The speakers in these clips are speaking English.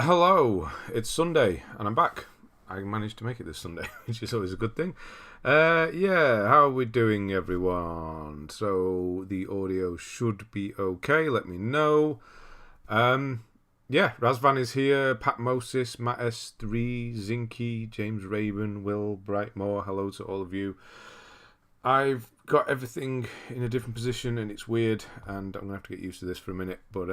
Hello, it's Sunday and I'm back. I managed to make it this Sunday, which is always a good thing. Yeah, how are we doing, everyone? So the audio should be okay. Let me know. Yeah, Razvan is here. Pat Moses, Matt S3, Zinky, James Raven, Will Brightmore. Hello to all of you. I've got everything in a different position and it's weird, and I'm gonna have to get used to this for a minute. But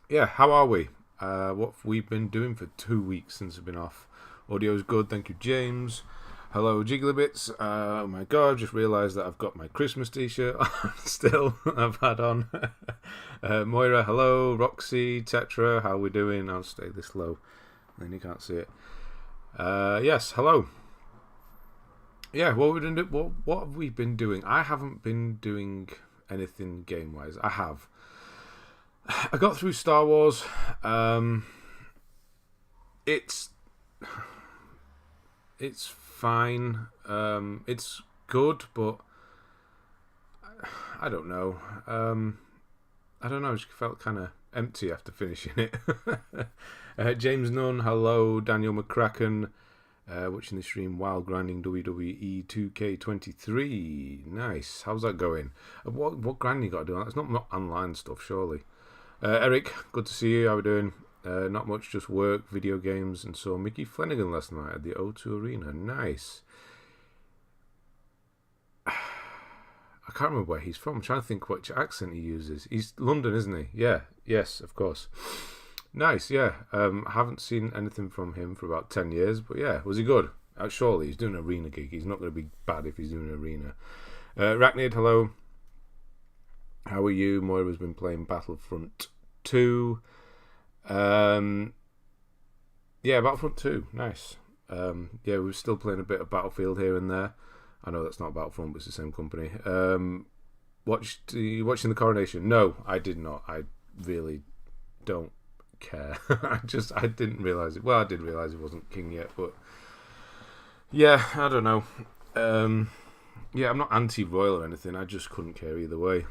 yeah, how are we? What have we been doing for 2 weeks since I've been off? Audio's good, thank you, James. Hello, Jigglebits. Oh my god, just realised that I've got my Christmas t-shirt on still. I've had on. Moira, hello. Roxy, Tetra, how are we doing? I'll stay this low, then you can't see it. Yes, hello. Yeah, what have we been doing? I haven't been doing anything game-wise. I have. I got through Star Wars. It's fine. It's good, but I don't know. I don't know. I just felt kind of empty after finishing it. James Nunn, hello. Daniel McCracken, watching the stream while grinding WWE 2K23. Nice. How's that going? What grinding you got to do? It's not online stuff, surely. Eric, good to see you. How are we doing? Not much, just work, video games, and saw Mickey Flanagan last night at the O2 Arena. Nice. I can't remember where he's from. I'm trying to think which accent he uses. He's London, isn't he? Yeah. Yes, of course. Nice, yeah. I haven't seen anything from him for about 10 years, but yeah, was he good? Surely he's doing an arena gig. He's not going to be bad if he's doing an arena. Rachnid, hello. How are you? Moira's been playing Battlefront 2. Yeah, Battlefront 2. Nice. Yeah, we're still playing a bit of Battlefield here and there. I know that's not Battlefront, but it's the same company. Watching the coronation? No, I did not. I really don't care. I didn't realise it. Well, I did realise he wasn't king yet, but yeah, I don't know. Yeah, I'm not anti-royal or anything. I just couldn't care either way.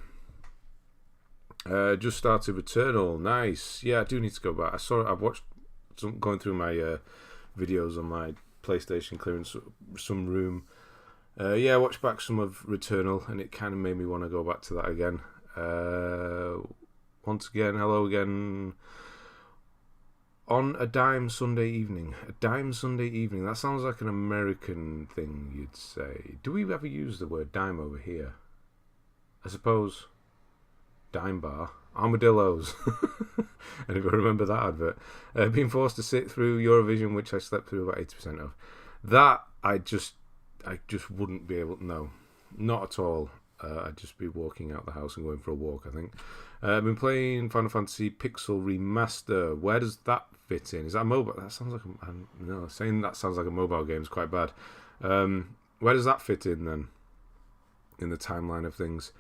Just started Returnal. Nice. Yeah, I do need to go back. I've watched going through my videos on my PlayStation clearing some room. Yeah, I watched back some of Returnal, and it kind of made me want to go back to that again. Once again, hello again. On a dime Sunday evening. A dime Sunday evening. That sounds like an American thing you'd say. Do we ever use the word dime over here? I suppose. Dime bar. Armadillos. And if I remember that advert. Being forced to sit through Eurovision, which I slept through about 80% of. That, I just wouldn't be able to. No. Not at all. I'd just be walking out the house and going for a walk, I think. I've been playing Final Fantasy Pixel Remaster. Where does that fit in? Is that mobile? That sounds like no, saying that sounds like a mobile game is quite bad. Where does that fit in then? In the timeline of things.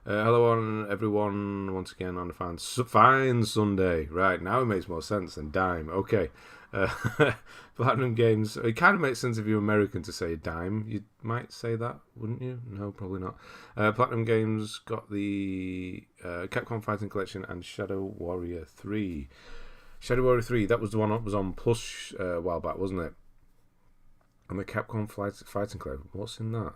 Hello on everyone, once again on the fine Sunday. Right, now it makes more sense than dime. Okay. Platinum Games. It kind of makes sense if you're American to say dime. You might say that, wouldn't you? No, probably not. Platinum Games got the Capcom Fighting Collection and Shadow Warrior 3. Shadow Warrior 3, that was the one that was on Plus a while back, wasn't it? And the Capcom Fighting Collection. What's in that?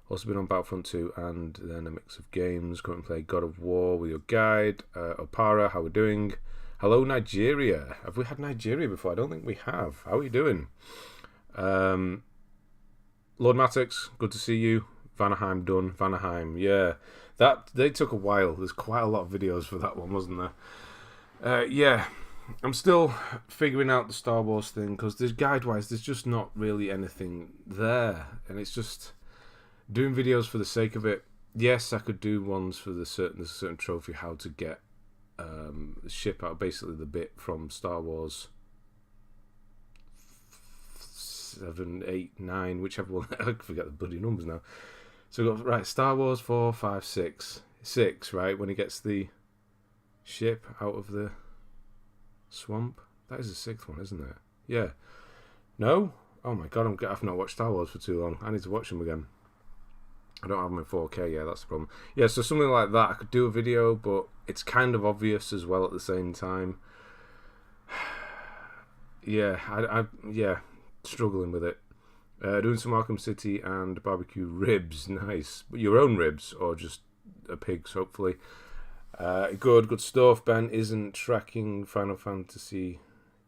Also been on Battlefront 2 and then a mix of games. Currently play God of War with your guide. Opara, how we doing? Hello, Nigeria. Have we had Nigeria before? I don't think we have. How are you doing? Lord Matix, good to see you. Vanaheim done. Vanaheim, yeah. They took a while. There's quite a lot of videos for that one, wasn't there? Yeah. I'm still figuring out the Star Wars thing because there's guide-wise, there's just not really anything there. And it's just doing videos for the sake of it. Yes, I could do ones for there's a certain trophy, how to get the ship out, basically the bit from Star Wars 7, 8, 9, whichever one. I forget the bloody numbers now. So we've got, right, Star Wars 4, 5, 6. 6, right, when he gets the ship out of the swamp. That is the 6th one, isn't it? Yeah. No? Oh my god, I've not watched Star Wars for too long. I need to watch them again. I don't have them in 4K, yeah, that's the problem. Yeah, so something like that, I could do a video, but it's kind of obvious as well at the same time. Yeah, struggling with it. Doing some Arkham City and barbecue ribs. Nice. Your own ribs or just a pig's, hopefully. Good stuff. Ben isn't tracking Final Fantasy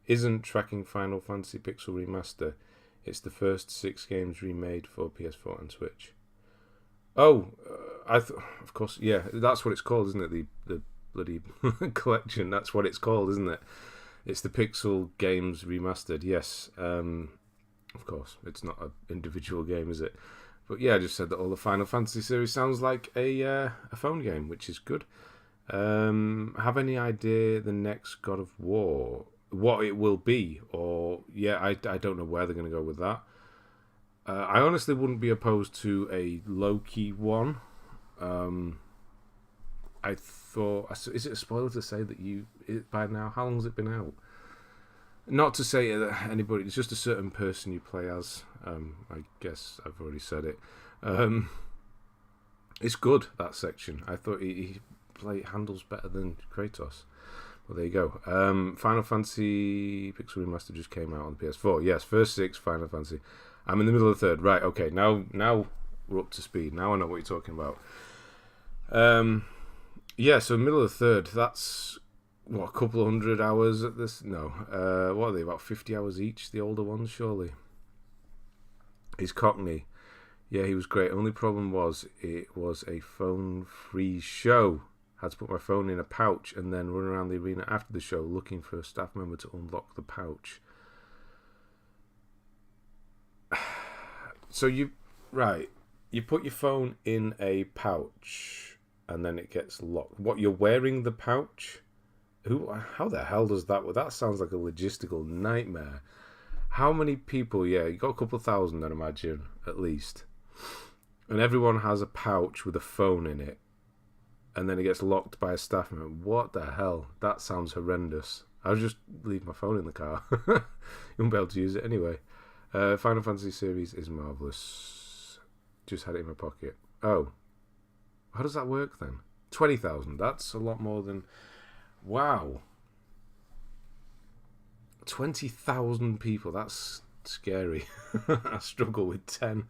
Pixel Remaster. It's the first 6 games remade for PS4 and Switch. Oh, of course, yeah, that's what it's called, isn't it? The bloody collection. That's what it's called, isn't it? It's the Pixel games remastered. Yes, of course, it's not an individual game, is it? But yeah, I just said that all the Final Fantasy series sounds like a phone game, which is good. Have any idea the next God of War, what it will be? Or yeah, I don't know where they're going to go with that. I honestly wouldn't be opposed to a low-key one. I thought, is it a spoiler to say that by now, how long has it been out? Not to say that anybody, it's just a certain person you play as. I guess I've already said it. It's good, that section. I thought he handles better than Kratos. Well, there you go. Final Fantasy Pixel Remaster just came out on the PS4. Yes, first 6 Final Fantasy. I'm in the middle of the 3rd. Right, okay, now we're up to speed. Now I know what you're talking about. Yeah, so middle of the 3rd, that's, what, a couple of 100 hours at this? No. What are they, about 50 hours each, the older ones, surely? He's Cockney. Yeah, he was great. Only problem was, it was a phone-free show. Had to put my phone in a pouch and then run around the arena after the show looking for a staff member to unlock the pouch. So you put your phone in a pouch and then it gets locked. What, you're wearing the pouch? How the hell does that work? That sounds like a logistical nightmare. How many people? Yeah, you got a couple of thousand, I'd imagine, at least. And everyone has a pouch with a phone in it. And then it gets locked by a staff member. What the hell? That sounds horrendous. I'll just leave my phone in the car. You won't be able to use it anyway. Final Fantasy series is marvellous. Just had it in my pocket. Oh. How does that work then? 20,000. That's a lot more than... Wow. 20,000 people. That's scary. I struggle with 10.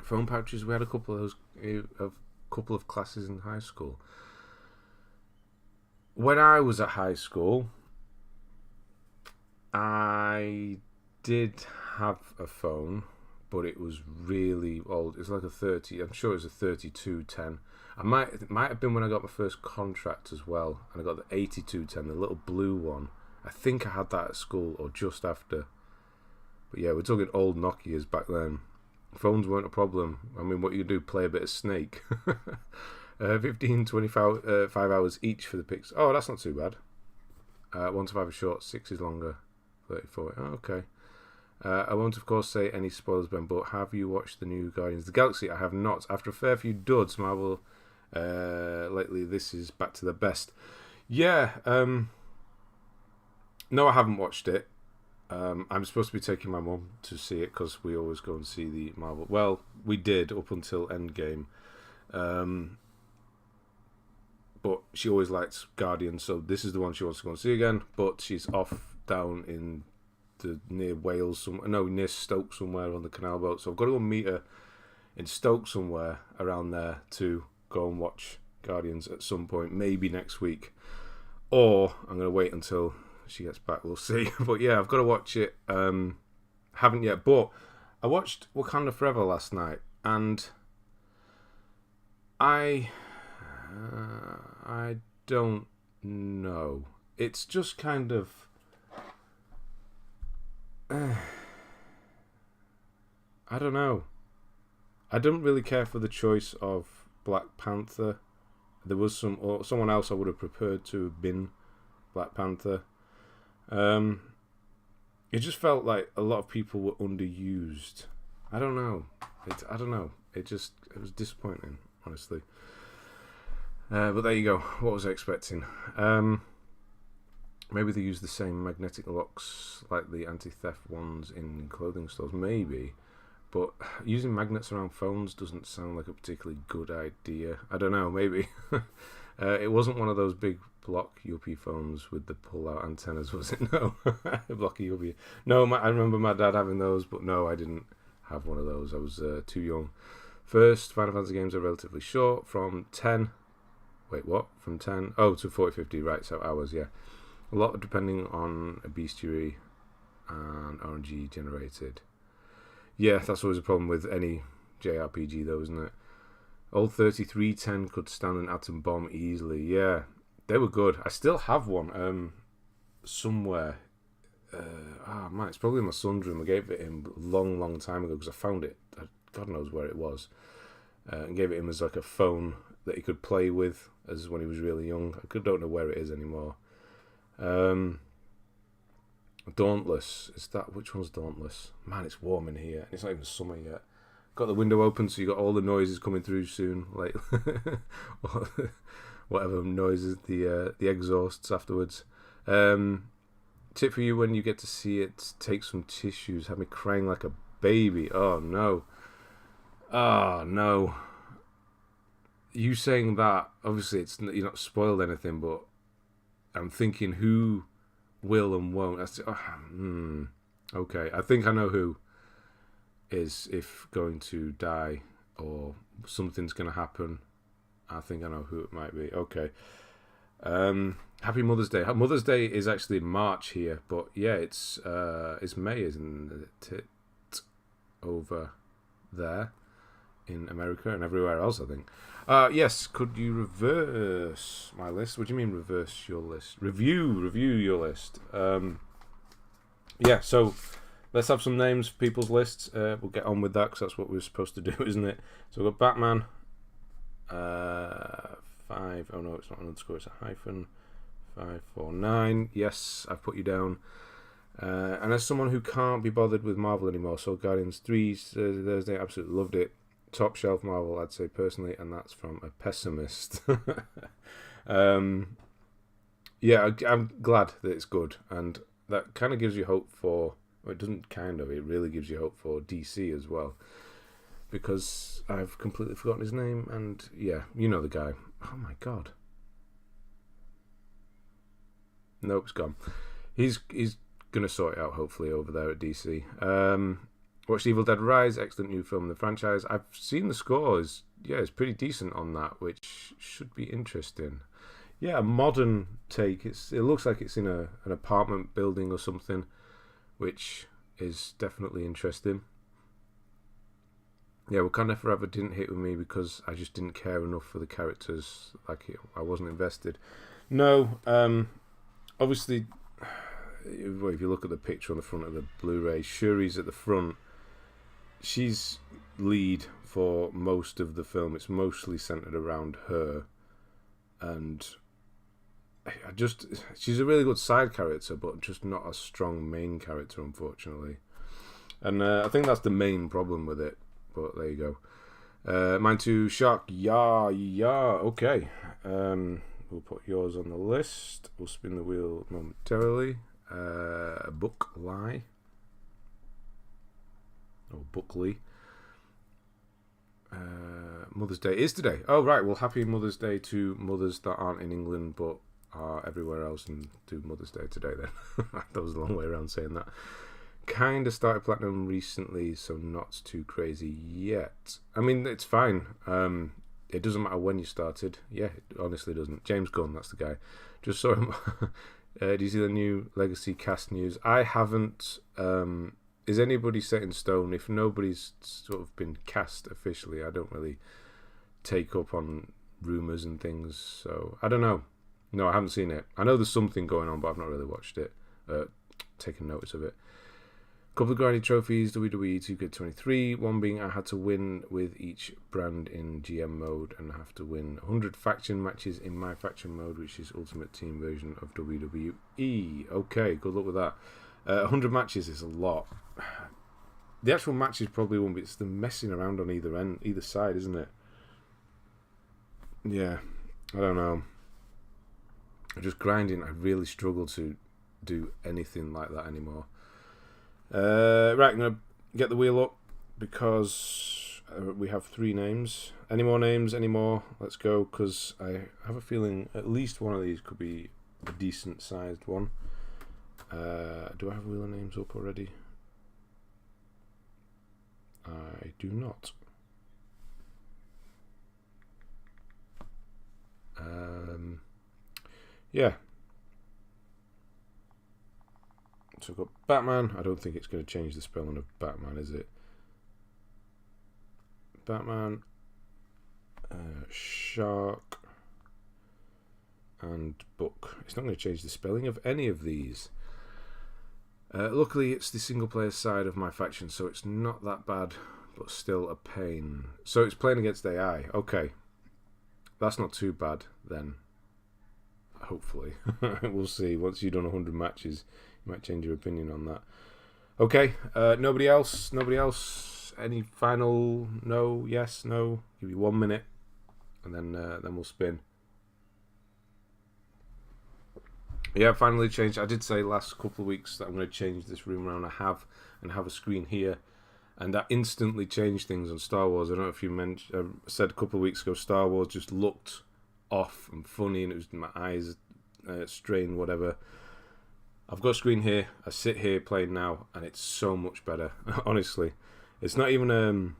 Phone pouches. We had a couple of those, a couple of classes in high school. When I was at high school, I did have a phone, but it was really old. It's like a 30. I'm sure it was a 3210. It might have been when I got my first contract as well, and I got the 8210, the little blue one. I think I had that at school or just after. But yeah, we're talking old Nokias back then. Phones weren't a problem. I mean, what you do, play a bit of Snake. 15, 25 hours each for the pics. Oh, that's not too bad. 1 to 5 is short, 6 is longer. 34. Oh, okay. I won't, of course, say any spoilers, Ben, but have you watched the new Guardians of the Galaxy? I have not. After a fair few duds, Marvel, lately, this is back to the best. Yeah. No, I haven't watched it. I'm supposed to be taking my mum to see it because we always go and see the Marvel. Well, we did up until Endgame. But she always likes Guardians, so this is the one she wants to go and see again. But she's off down in near Wales, near Stoke somewhere on the canal boat. So I've got to go meet her in Stoke somewhere around there to go and watch Guardians at some point, maybe next week. Or I'm going to wait until she gets back, we'll see. But yeah, I've got to watch it. Haven't yet, but I watched Wakanda Forever last night, and I don't know. It's just kind of I don't know. I don't really care for the choice of Black Panther. There was someone else I would have preferred to have been Black Panther. It just felt like a lot of people were underused. I don't know. It was disappointing, honestly. But there you go. What was I expecting? Maybe they use the same magnetic locks like the anti-theft ones in clothing stores. Maybe. But using magnets around phones doesn't sound like a particularly good idea. I don't know. Maybe. It wasn't one of those big block Yuppie phones with the pull-out antennas, was it? No, blocky Yuppie. No, I remember my dad having those, but no, I didn't have one of those. I was too young. First Final Fantasy games are relatively short, from 10. Wait, what? From 10? Oh, to 40, 50, right, so hours, yeah. A lot depending on a bestiary and RNG generated. Yeah, that's always a problem with any JRPG, though, isn't it? Old 3310 could stand an atom bomb easily. Yeah, they were good. I still have one somewhere. Man, it's probably in my son's room. I gave it him a long, long time ago because I found it. God knows where it was. And gave it him as like a phone that he could play with as when he was really young. I don't know where it is anymore. Dauntless. Which one's Dauntless? Man, it's warm in here. It's not even summer yet. Got the window open, so you got all the noises coming through soon, like whatever noises, the exhausts afterwards. Tip for you when you get to see it: take some tissues. Have me crying like a baby. Oh no! Oh no! You saying that? Obviously, you're not spoiled anything, but I'm thinking who will and won't. Okay, I think I know who is if going to die or something's going to happen. I think I know who it might be. Okay. Happy Mother's Day. Mother's Day is actually in March here, but yeah, it's May, isn't it? Over there in America and everywhere else, I think. Yes, could you reverse my list? What do you mean reverse your list? Review your list. Yeah, so let's have some names for people's lists. We'll get on with that because that's what we're supposed to do, isn't it? So we've got Batman. 5. Oh no, it's not an underscore. It's a hyphen. 549. Yes, I've put you down. And as someone who can't be bothered with Marvel anymore, so Guardians 3 Thursday, absolutely loved it. Top shelf Marvel, I'd say personally, and that's from a pessimist. Yeah, I'm glad that it's good, and that kind of gives you hope for. Well, it doesn't kind of. It really gives you hope for DC as well, because I've completely forgotten his name, and yeah, you know the guy. Oh my god. Nope, it's gone. He's gonna sort it out hopefully over there at DC. Watched Evil Dead Rise, excellent new film in the franchise. I've seen the scores. Yeah, it's pretty decent on that, which should be interesting. Yeah, a modern take. It looks like it's in an apartment building or something, which is definitely interesting. Yeah, Wakanda Forever didn't hit with me because I just didn't care enough for the characters. I wasn't invested. No, obviously, if you look at the picture on the front of the Blu-ray, Shuri's at the front. She's lead for most of the film. It's mostly centered around her, and she's a really good side character, but just not a strong main character, unfortunately. And I think that's the main problem with it. But there you go. Mine too, Shark. Yeah. Okay. We'll put yours on the list. We'll spin the wheel momentarily. Book Lie. Or Buckley. Mother's Day is today. Oh, right. Well, happy Mother's Day to mothers that aren't in England but are everywhere else and do Mother's Day today then. That was a long way around saying that. Kind of started Platinum recently, so not too crazy yet. I mean, it's fine. It doesn't matter when you started. Yeah, it honestly doesn't. James Gunn, that's the guy. Just saw him. Do you see the new Legacy cast news? I haven't. Is anybody set in stone? If nobody's sort of been cast officially, I don't really take up on rumours and things. So, I don't know. No, I haven't seen it. I know there's something going on, but I've not really watched it. Taken notice of it. Couple of grinding trophies, WWE 2K23. One being I had to win with each brand in GM mode, and I have to win 100 faction matches in my faction mode, which is Ultimate Team version of WWE. Okay, good luck with that. 100 matches is a lot. The actual matches probably won't be. It's the messing around on either side, isn't it? Yeah, I don't know. Just grinding, I really struggle to do anything like that anymore. Right, I'm going to get the wheel up because We have 3 names. Any more names? Any more? Let's go, because I have a feeling at least one of these could be a decent sized one. Do I have wheeler names up already? I do not. Yeah. So we've got Batman. I don't think it's going to change the spelling of Batman, is it? Batman, Shark, and Book. It's not going to change the spelling of any of these. Luckily, it's the single player side of my faction, so it's not that bad, but still a pain. So it's playing against AI. Okay. That's not too bad, then. Hopefully. We'll see. Once you've done 100 matches, you might change your opinion on that. Okay. Nobody else? Nobody else? Any final no, yes, no? Give you 1 minute, and then we'll spin. Yeah, finally changed. I did say last couple of weeks that I'm going to change this room around. I have a screen here, and that instantly changed things on Star Wars. I don't know if you said a couple of weeks ago, Star Wars just looked off and funny, and it was my eyes strained, whatever. I've got a screen here. I sit here playing now, and it's so much better. Honestly, it's not even a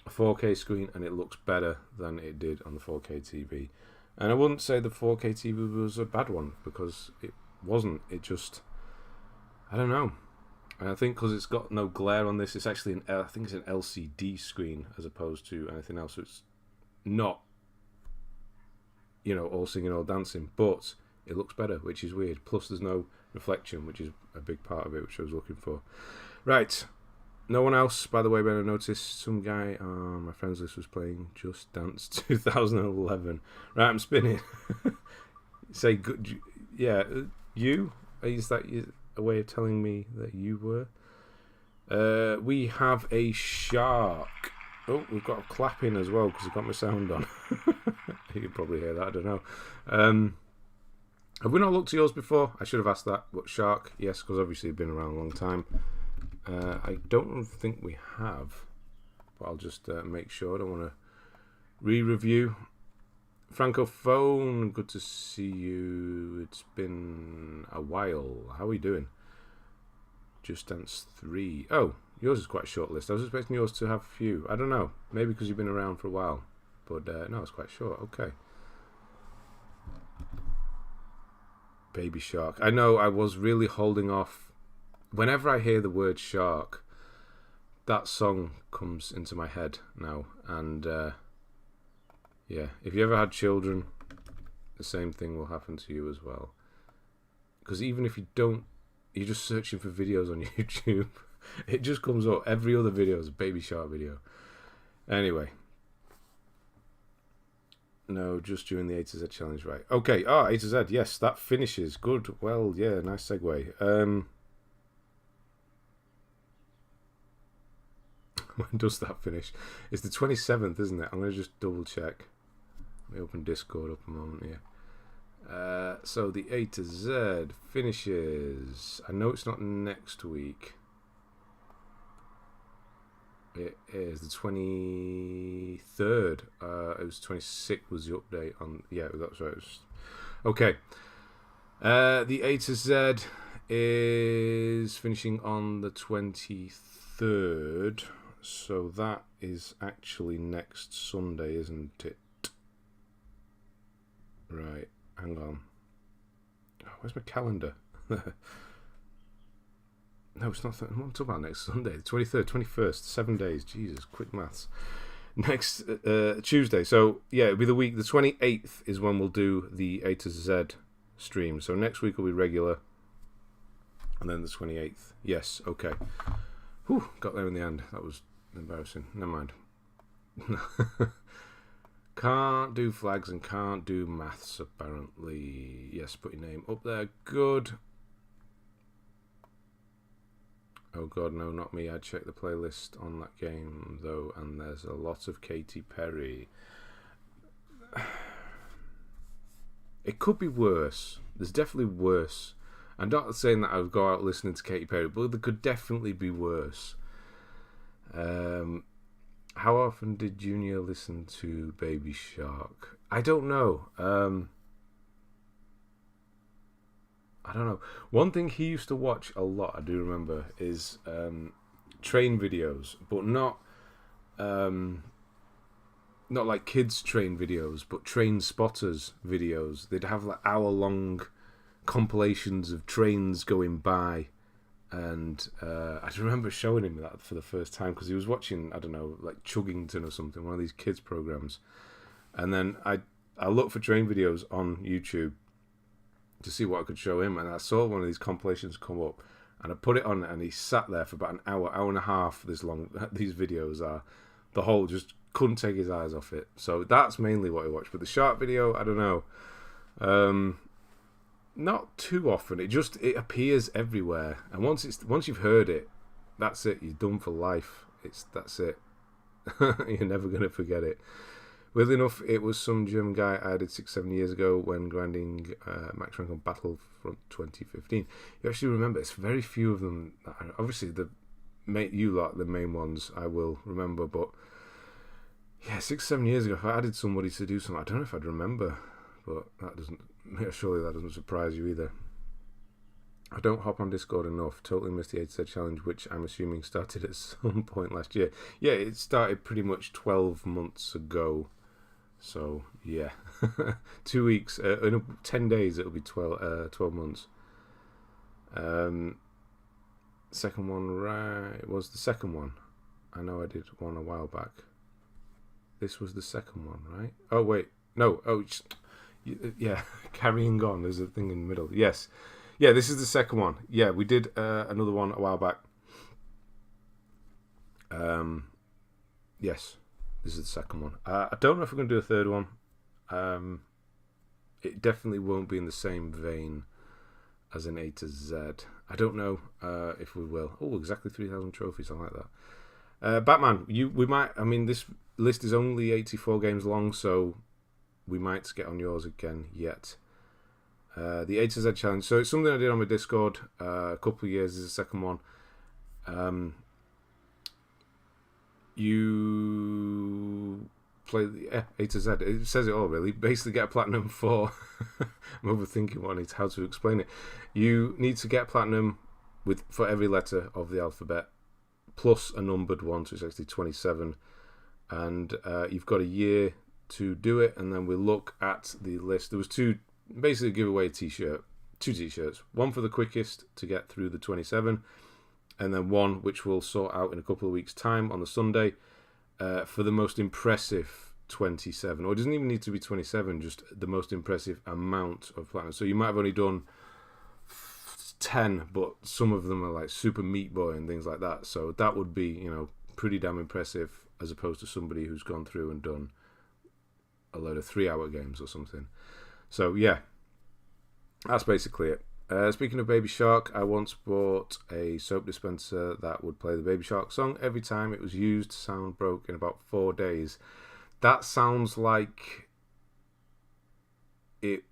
4K screen, and it looks better than it did on the 4K TV. And I wouldn't say the 4K TV was a bad one, because it wasn't. It just, I don't know. And I think because it's got no glare on this, it's actually I think it's an LCD screen as opposed to anything else. So it's not, all singing, all dancing, but it looks better, which is weird. Plus, there's no reflection, which is a big part of it, which I was looking for. Right. No one else, by the way, when I noticed some guy on my friends list was playing Just Dance 2011. Right, I'm spinning. Say good. Yeah, you? Is that a way of telling me that you were? We have a shark. Oh, we've got a clapping as well because I've got my sound on. You can probably hear that, I don't know. Have we not looked at yours before? I should have asked that. But shark, yes, because obviously you've been around a long time. I don't think we have, but I'll just make sure. I don't want to re-review. Francophone, good to see you. It's been a while. How are you doing? Just Dance 3. Oh, yours is quite a short list. I was expecting yours to have a few. I don't know. Maybe because you've been around for a while. But no, it's quite short. Okay. Baby Shark. I know I was really holding off. Whenever I hear the word shark, that song comes into my head now. And yeah, if you ever had children, the same thing will happen to you as well. Because even if you don't, you're just searching for videos on YouTube, it just comes up. Every other video is a Baby Shark video. Anyway. No, just during the A to Z challenge, right. Okay, A to Z, yes, that finishes. Good, well, yeah, nice segue. When does that finish? It's the 27th, isn't it? I'm going to just double check. Let me open Discord up a moment here. So the A to Z finishes. I know it's not next week. It is the 23rd. It was 26th was the update on. Yeah, that's right. Okay. The A to Z is finishing on the 23rd. So that is actually next Sunday, isn't it? Right, hang on. Oh, where's my calendar? No, it's not. I'm not talking about next Sunday. The 23rd, 21st, 7 days. Jesus, quick maths. Next Tuesday. So, yeah, it'll be the week. The 28th is when we'll do the A to Z stream. So next week will be regular. And then the 28th. Yes, okay. Whew, got there in the end. That was embarrassing. Never mind. Can't do flags and can't do maths, apparently. Yes, put your name up there. Good. Oh god, no, not me. I checked the playlist on that game, though, and there's a lot of Katy Perry. It could be worse. There's definitely worse. I'm not saying that I would go out listening to Katy Perry, but there could definitely be worse. I How often did Junior listen to Baby Shark? I don't know. I don't know. One thing he used to watch a lot, I do remember, is train videos, but not like kids train videos, but train spotters videos. They'd have like hour-long compilations of trains going by, and I remember showing him that for the first time because he was watching, I don't know, like Chuggington or something, one of these kids programs. And then I looked for train videos on YouTube to see what I could show him, and I saw one of these compilations come up, and I put it on, and he sat there for about an hour and a half. This long these videos are, the whole just couldn't take his eyes off it. So that's mainly what I watched. But the shark video, I don't know, not too often. It appears everywhere, and once you've heard it, that's it. You're done for life. That's it. You're never gonna forget it. Weirdly enough, it was some German guy I did 6-7 years ago when grinding Max Rank on Battlefront 2015. You actually remember, it's very few of them. Obviously, the main ones I will remember, but yeah, 6-7 years ago, if I added somebody to do something, I don't know if I'd remember, but surely that doesn't surprise you either. I don't hop on Discord enough. Totally missed the 8 challenge, which I'm assuming started at some point last year. Yeah, it started pretty much 12 months ago. So, yeah. 2 weeks. In 10 days, it'll be 12 months. Second one, right, was the second one. I know I did one a while back. This was the second one, right? Oh, wait. No. Oh, yeah. Carrying on. There's a thing in the middle. Yes. Yeah, this is the second one. Yeah, we did another one a while back. Yes, this is the second one. I don't know if we're going to do a third one. It definitely won't be in the same vein as an A to Z. I don't know if we will. Oh, exactly 3,000 trophies. I like that. Batman, we might. I mean, this list is only 84 games long, so we might get on yours again yet. The A to Z challenge. So it's something I did on my Discord a couple of years. This is the second one. You play the A to Z. It says it all, really. Basically, get a platinum for. I'm overthinking what I need how to explain it. You need to get platinum for every letter of the alphabet, plus a numbered one, so it's actually 27. And you've got a year to do it, and then we look at the list. There was basically give away two t-shirts, one for the quickest to get through the 27, and then one which we'll sort out in a couple of weeks' time on the Sunday for the most impressive 27, or it doesn't even need to be 27, just the most impressive amount of platinum. So you might have only done 10, but some of them are like Super Meat Boy and things like that, so that would be, pretty damn impressive, as opposed to somebody who's gone through and done a load of 3-hour games or something. So, yeah, that's basically it. Speaking of Baby Shark, I once bought a soap dispenser that would play the Baby Shark song every time it was used. Sound broke in about 4 days. That sounds like it...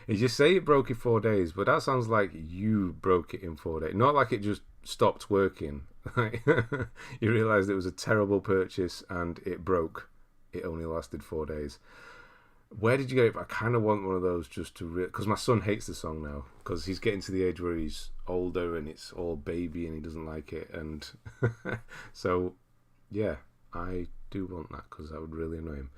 You just say it broke in 4 days, but that sounds like you broke it in 4 days. Not like it just stopped working. You realised it was a terrible purchase and it broke. It only lasted 4 days. Where did you get it? I kind of want one of those just to... Because my son hates the song now. Because he's getting to the age where he's older and it's all baby and he doesn't like it. And so, yeah, I do want that because that would really annoy him.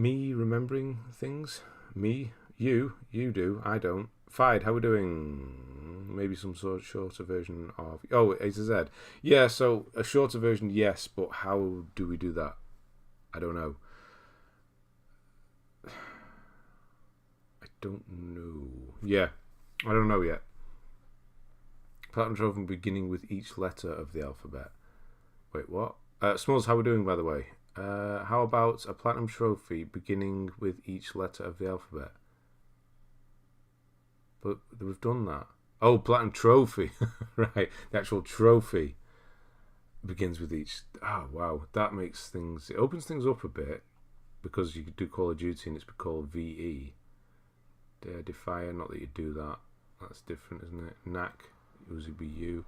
Me remembering things. Me. You do. I don't. Fide, how we doing? Maybe some sort of shorter version of... Oh, A to Z. Yeah, so a shorter version, yes, but how do we do that? I don't know. I don't know. Yeah, I don't know yet. Platinum trophy beginning with each letter of the alphabet. Wait, what? Smalls, how we doing, by the way? How about a platinum trophy beginning with each letter of the alphabet? But we've done that. Oh, platinum trophy. Right. The actual trophy begins with each... Oh, wow. That makes things... It opens things up a bit because you could do Call of Duty and it's called VE. Defier, not that you do that. That's different, isn't it? Knack. Uzibu.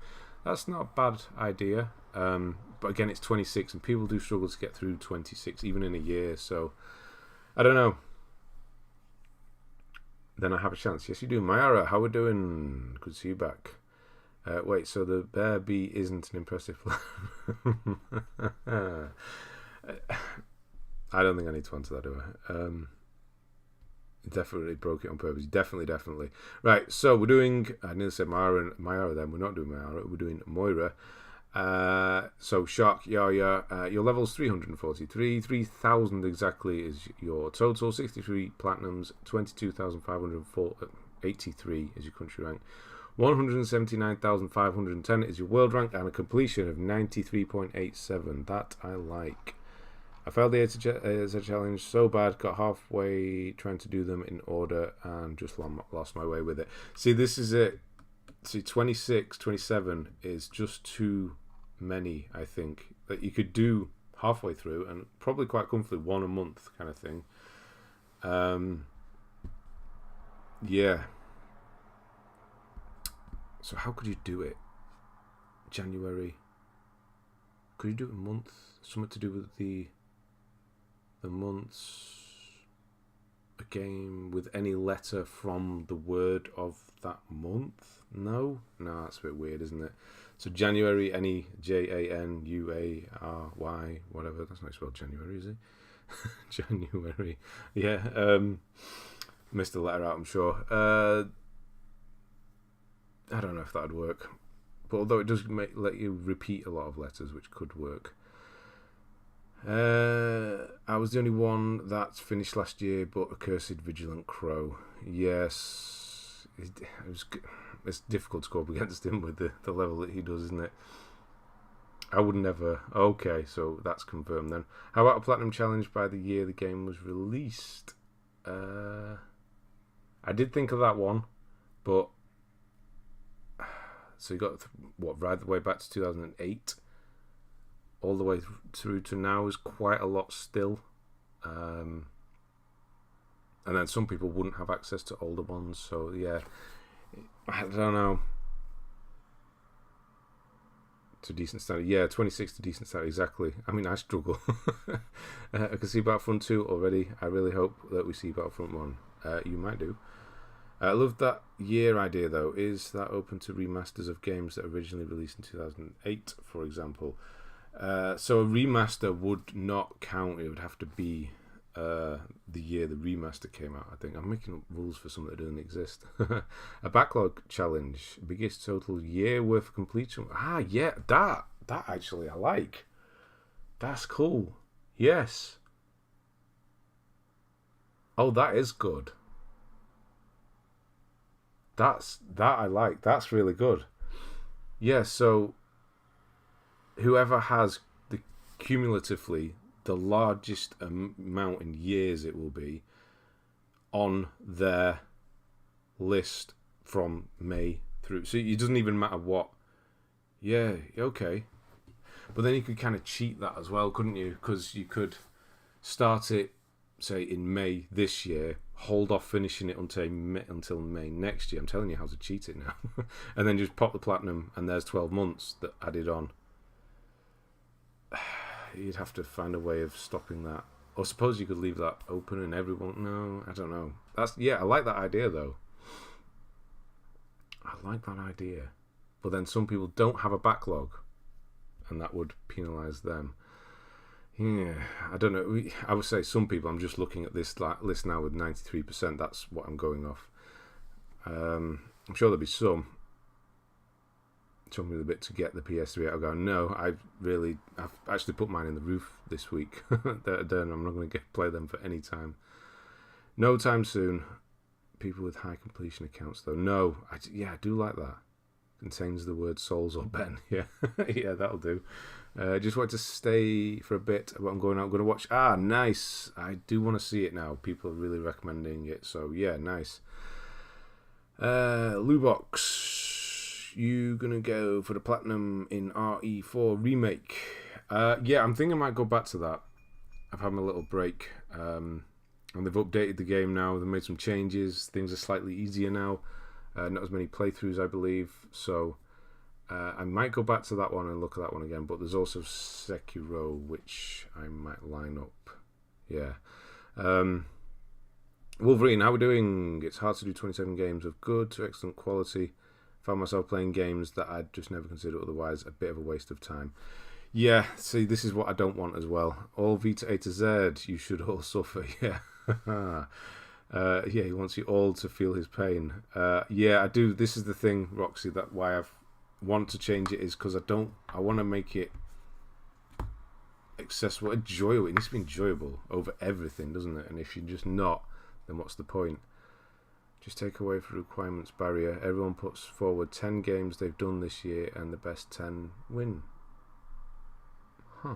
That's not a bad idea. But again, it's 26, and people do struggle to get through 26 even in a year. So I don't know. Then I have a chance. Yes, you do. Mayara, how we doing? Good to see you back. Wait, so the Bear Bee isn't an impressive I don't think I need to answer that, do I? Definitely broke it on purpose. Definitely. Right, so we're doing... I nearly said Mayara then. We're not doing Mayara. We're doing Moira. So Shark Yaya, your level's 343. 3,000 exactly is your total. 63 platinums. 22,583 is your country rank. 179,510 is your world rank, and a completion of 93.87. That I like. I failed the AZ challenge so bad, got halfway trying to do them in order and just lost my way with it. See, this is it. See, 26, 27 is just too many, I think, that you could do halfway through and probably quite comfortably one a month kind of thing. Yeah. So how could you do it? January. Could you do it a month? Something to do with the months. A game with any letter from the word of that month? No, that's a bit weird, isn't it? So January, any January, whatever. That's not spelled January, is it? January. Yeah. Missed a letter out, I'm sure. I don't know if that'd work, but although it does let you repeat a lot of letters, which could work. I was the only one that finished last year, but Accursed Vigilant Crow. Yes, it's difficult to go up against him with the level that he does, isn't it? I would never. Okay, so that's confirmed then. How about a platinum challenge by the year the game was released? I did think of that one, but so you got right the way back to 2008. All the way through to now is quite a lot still. And then some people wouldn't have access to older ones, so yeah, I don't know. To decent standard, yeah, 26 to decent standard, exactly. I mean, I struggle. I can see Battlefront 2 already. I really hope that we see Battlefront 1. You might do. I love that year idea, though. Is that open to remasters of games that originally released in 2008, for example? So a remaster would not count. It would have to be the year the remaster came out. I think I'm making up rules for something that doesn't exist. A backlog challenge, biggest total year worth of completion. Yeah, that actually I like. That's cool. Yes. Oh, that is good. That I like. That's really good. Yeah. So whoever has cumulatively the largest amount in years it will be on their list from May through. So it doesn't even matter what. Yeah, okay. But then you could kind of cheat that as well, couldn't you? Because you could start it, say, in May this year, hold off finishing it until May next year. I'm telling you how to cheat it now. And then just pop the platinum, and there's 12 months that added on. You'd have to find a way of stopping that. Or suppose you could leave that open and everyone... No, I don't know. I like that idea, though. I like that idea. But then some people don't have a backlog, and that would penalise them. Yeah, I don't know. I would say some people, I'm just looking at this list now with 93%. That's what I'm going off. I'm sure there'll be some. Took me a bit to get the PS3 out. I go, no, I've actually put mine in the roof this week. I'm not going to play them for any time. No time soon. People with high completion accounts, though. No, I do like that. Contains the word souls or Ben. Yeah, yeah, that'll do. Just wanted to stay for a bit, but I'm going out. I'm going to watch. Nice. I do want to see it now. People are really recommending it. So, yeah, nice. Lubox, you going to go for the platinum in RE4 Remake? Yeah, I'm thinking I might go back to that. I've had my little break. And they've updated the game now. They've made some changes. Things are slightly easier now. Not as many playthroughs, I believe. So I might go back to that one and look at that one again, but there's also Sekiro, which I might line up. Yeah. Wolverine, how are we doing? It's hard to do 27 games of good to excellent quality. Found myself playing games that I'd just never considered otherwise. A bit of a waste of time. Yeah, see, this is what I don't want as well. All V to A to Z, you should all suffer. Yeah. Yeah, he wants you all to feel his pain. Yeah, I do. This is the thing, Roxy, that why I want to change it is because I want to make it accessible, enjoyable. It needs to be enjoyable over everything, doesn't it? And if you're just not, then what's the point? Just take away the requirements barrier. Everyone puts forward 10 games they've done this year and the best 10 win. Huh.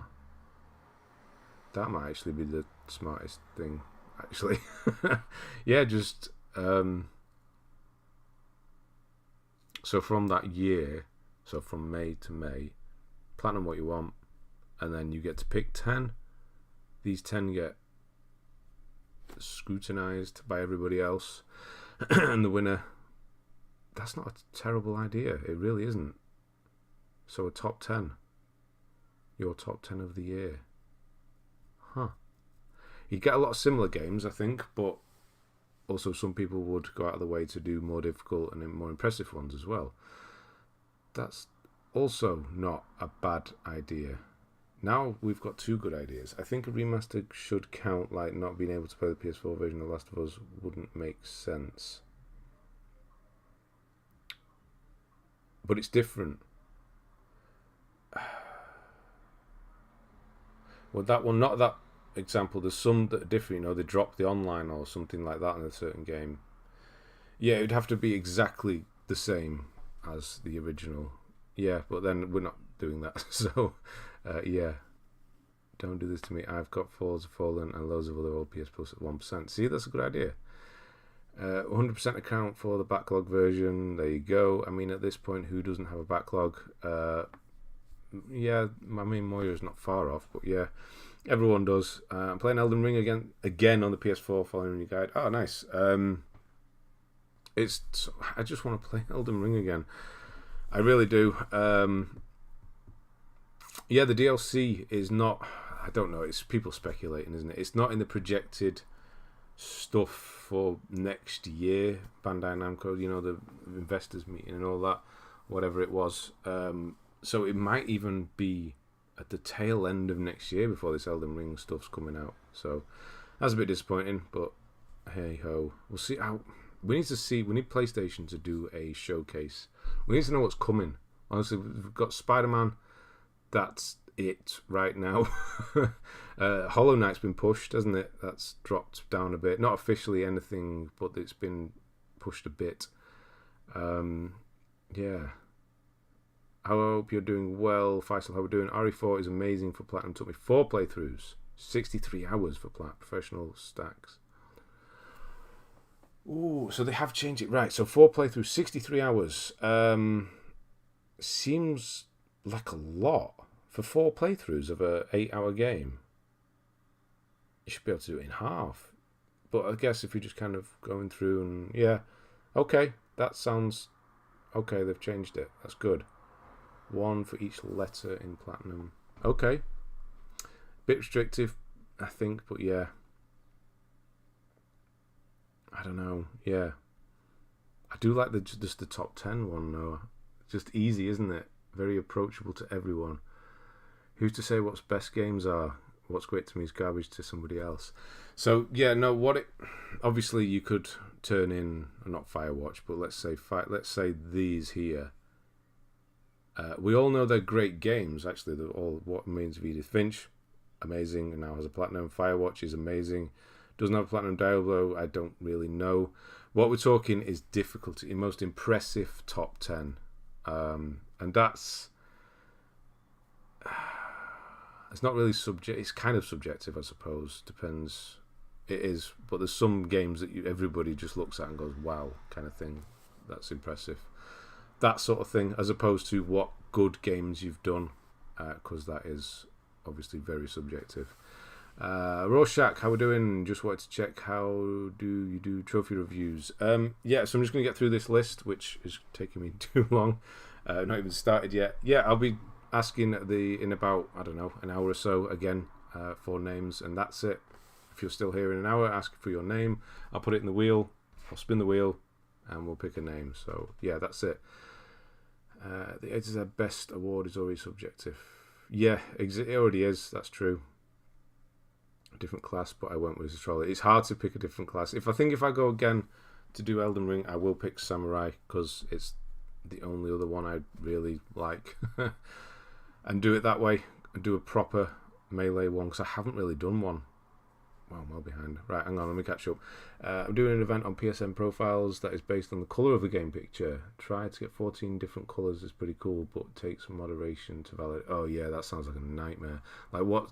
That might actually be the smartest thing, actually. Yeah, just... so from that year, so from May to May, platinum what you want, and then you get to pick 10. These 10 get scrutinized by everybody else, and the winner. That's not a terrible idea. It really isn't. So a top 10. Your top 10 of the year. Huh. You get a lot of similar games, I think, but also some people would go out of the way to do more difficult and more impressive ones as well. That's also not a bad idea. Now we've got two good ideas. I think a remaster should count, like not being able to play the PS4 version of Last of Us wouldn't make sense. But it's different. Well, that one, not that example. There's some that are different. You know, they drop the online or something like that in a certain game. Yeah, it'd have to be exactly the same as the original. Yeah, but then we're not doing that. So, yeah. Don't do this to me. I've got Falls of Fallen and loads of other old PS Plus at 1%. See, that's a good idea. 100% account for the backlog version. There you go. I mean, at this point, who doesn't have a backlog? Yeah, I mean, Moira's not far off, but yeah, everyone does. I'm playing Elden Ring again on the PS4, following your guide. Oh, nice. I just want to play Elden Ring again. I really do. Yeah, the DLC is not... I don't know. It's people speculating, isn't it? It's not in the projected stuff for next year. Bandai Namco, you know, the investors meeting and all that, whatever it was. So it might even be at the tail end of next year before this Elden Ring stuff's coming out. So that's a bit disappointing, but hey ho. We'll see how... We need PlayStation to do a showcase. We need to know what's coming. Honestly, we've got Spider-Man. That's it right now. Hollow Knight's been pushed, hasn't it? That's dropped down a bit. Not officially anything, but it's been pushed a bit. Yeah. I hope you're doing well. Faisal, how we doing? RE4 is amazing for Platinum. Took me 4 playthroughs. 63 hours for professional stacks. Ooh, so they have changed it. Right, so 4 playthroughs, 63 hours. Seems like a lot for 4 playthroughs of a 8-hour game. You should be able to do it in half. But I guess if you're just kind of going through and... Yeah, okay, that sounds... Okay, they've changed it. That's good. 1 for each letter in Platinum. Okay. Bit restrictive, I think, but yeah. I don't know. Yeah. I do like just the top 10 one, though. Just easy, isn't it? Very approachable to everyone. Who's to say what's best games are? What's great to me is garbage to somebody else. So, yeah, no, obviously you could turn in, not Firewatch, but let's say these here. We all know they're great games, actually. They're all What Remains of Edith Finch, amazing, and now has a Platinum. Firewatch is amazing. Doesn't have a Platinum. Diablo, I don't really know. What we're talking is difficulty, most impressive top 10. And that's... It's not really it's kind of subjective, I suppose. Depends. It is, but there's some games that everybody just looks at and goes, wow, kind of thing. That's impressive. That sort of thing, as opposed to what good games you've done, because that is obviously very subjective. Rorschach, how we doing? Just wanted to check, how do you do trophy reviews? Yeah, so I'm just going to get through this list, which is taking me too long. Not even started yet. Yeah, I'll be asking in about, I don't know, an hour or so again for names, and that's it. If you're still here in an hour, ask for your name. I'll put it in the wheel. I'll spin the wheel, and we'll pick a name. So yeah, that's it. The editor best award is already subjective. Yeah, it already is. That's true. A different class, but I went with Astrology. It's hard to pick a different class. If I go again to do Elden Ring, I will pick Samurai because it's the only other one I really like, and do it that way. And do a proper melee one because I haven't really done one. Well, I'm well behind. Right, hang on, let me catch up. I'm doing an event on PSN profiles that is based on the colour of the game picture. Try to get 14 different colours is pretty cool, but take some moderation to validate. Oh yeah, that sounds like a nightmare. Like what?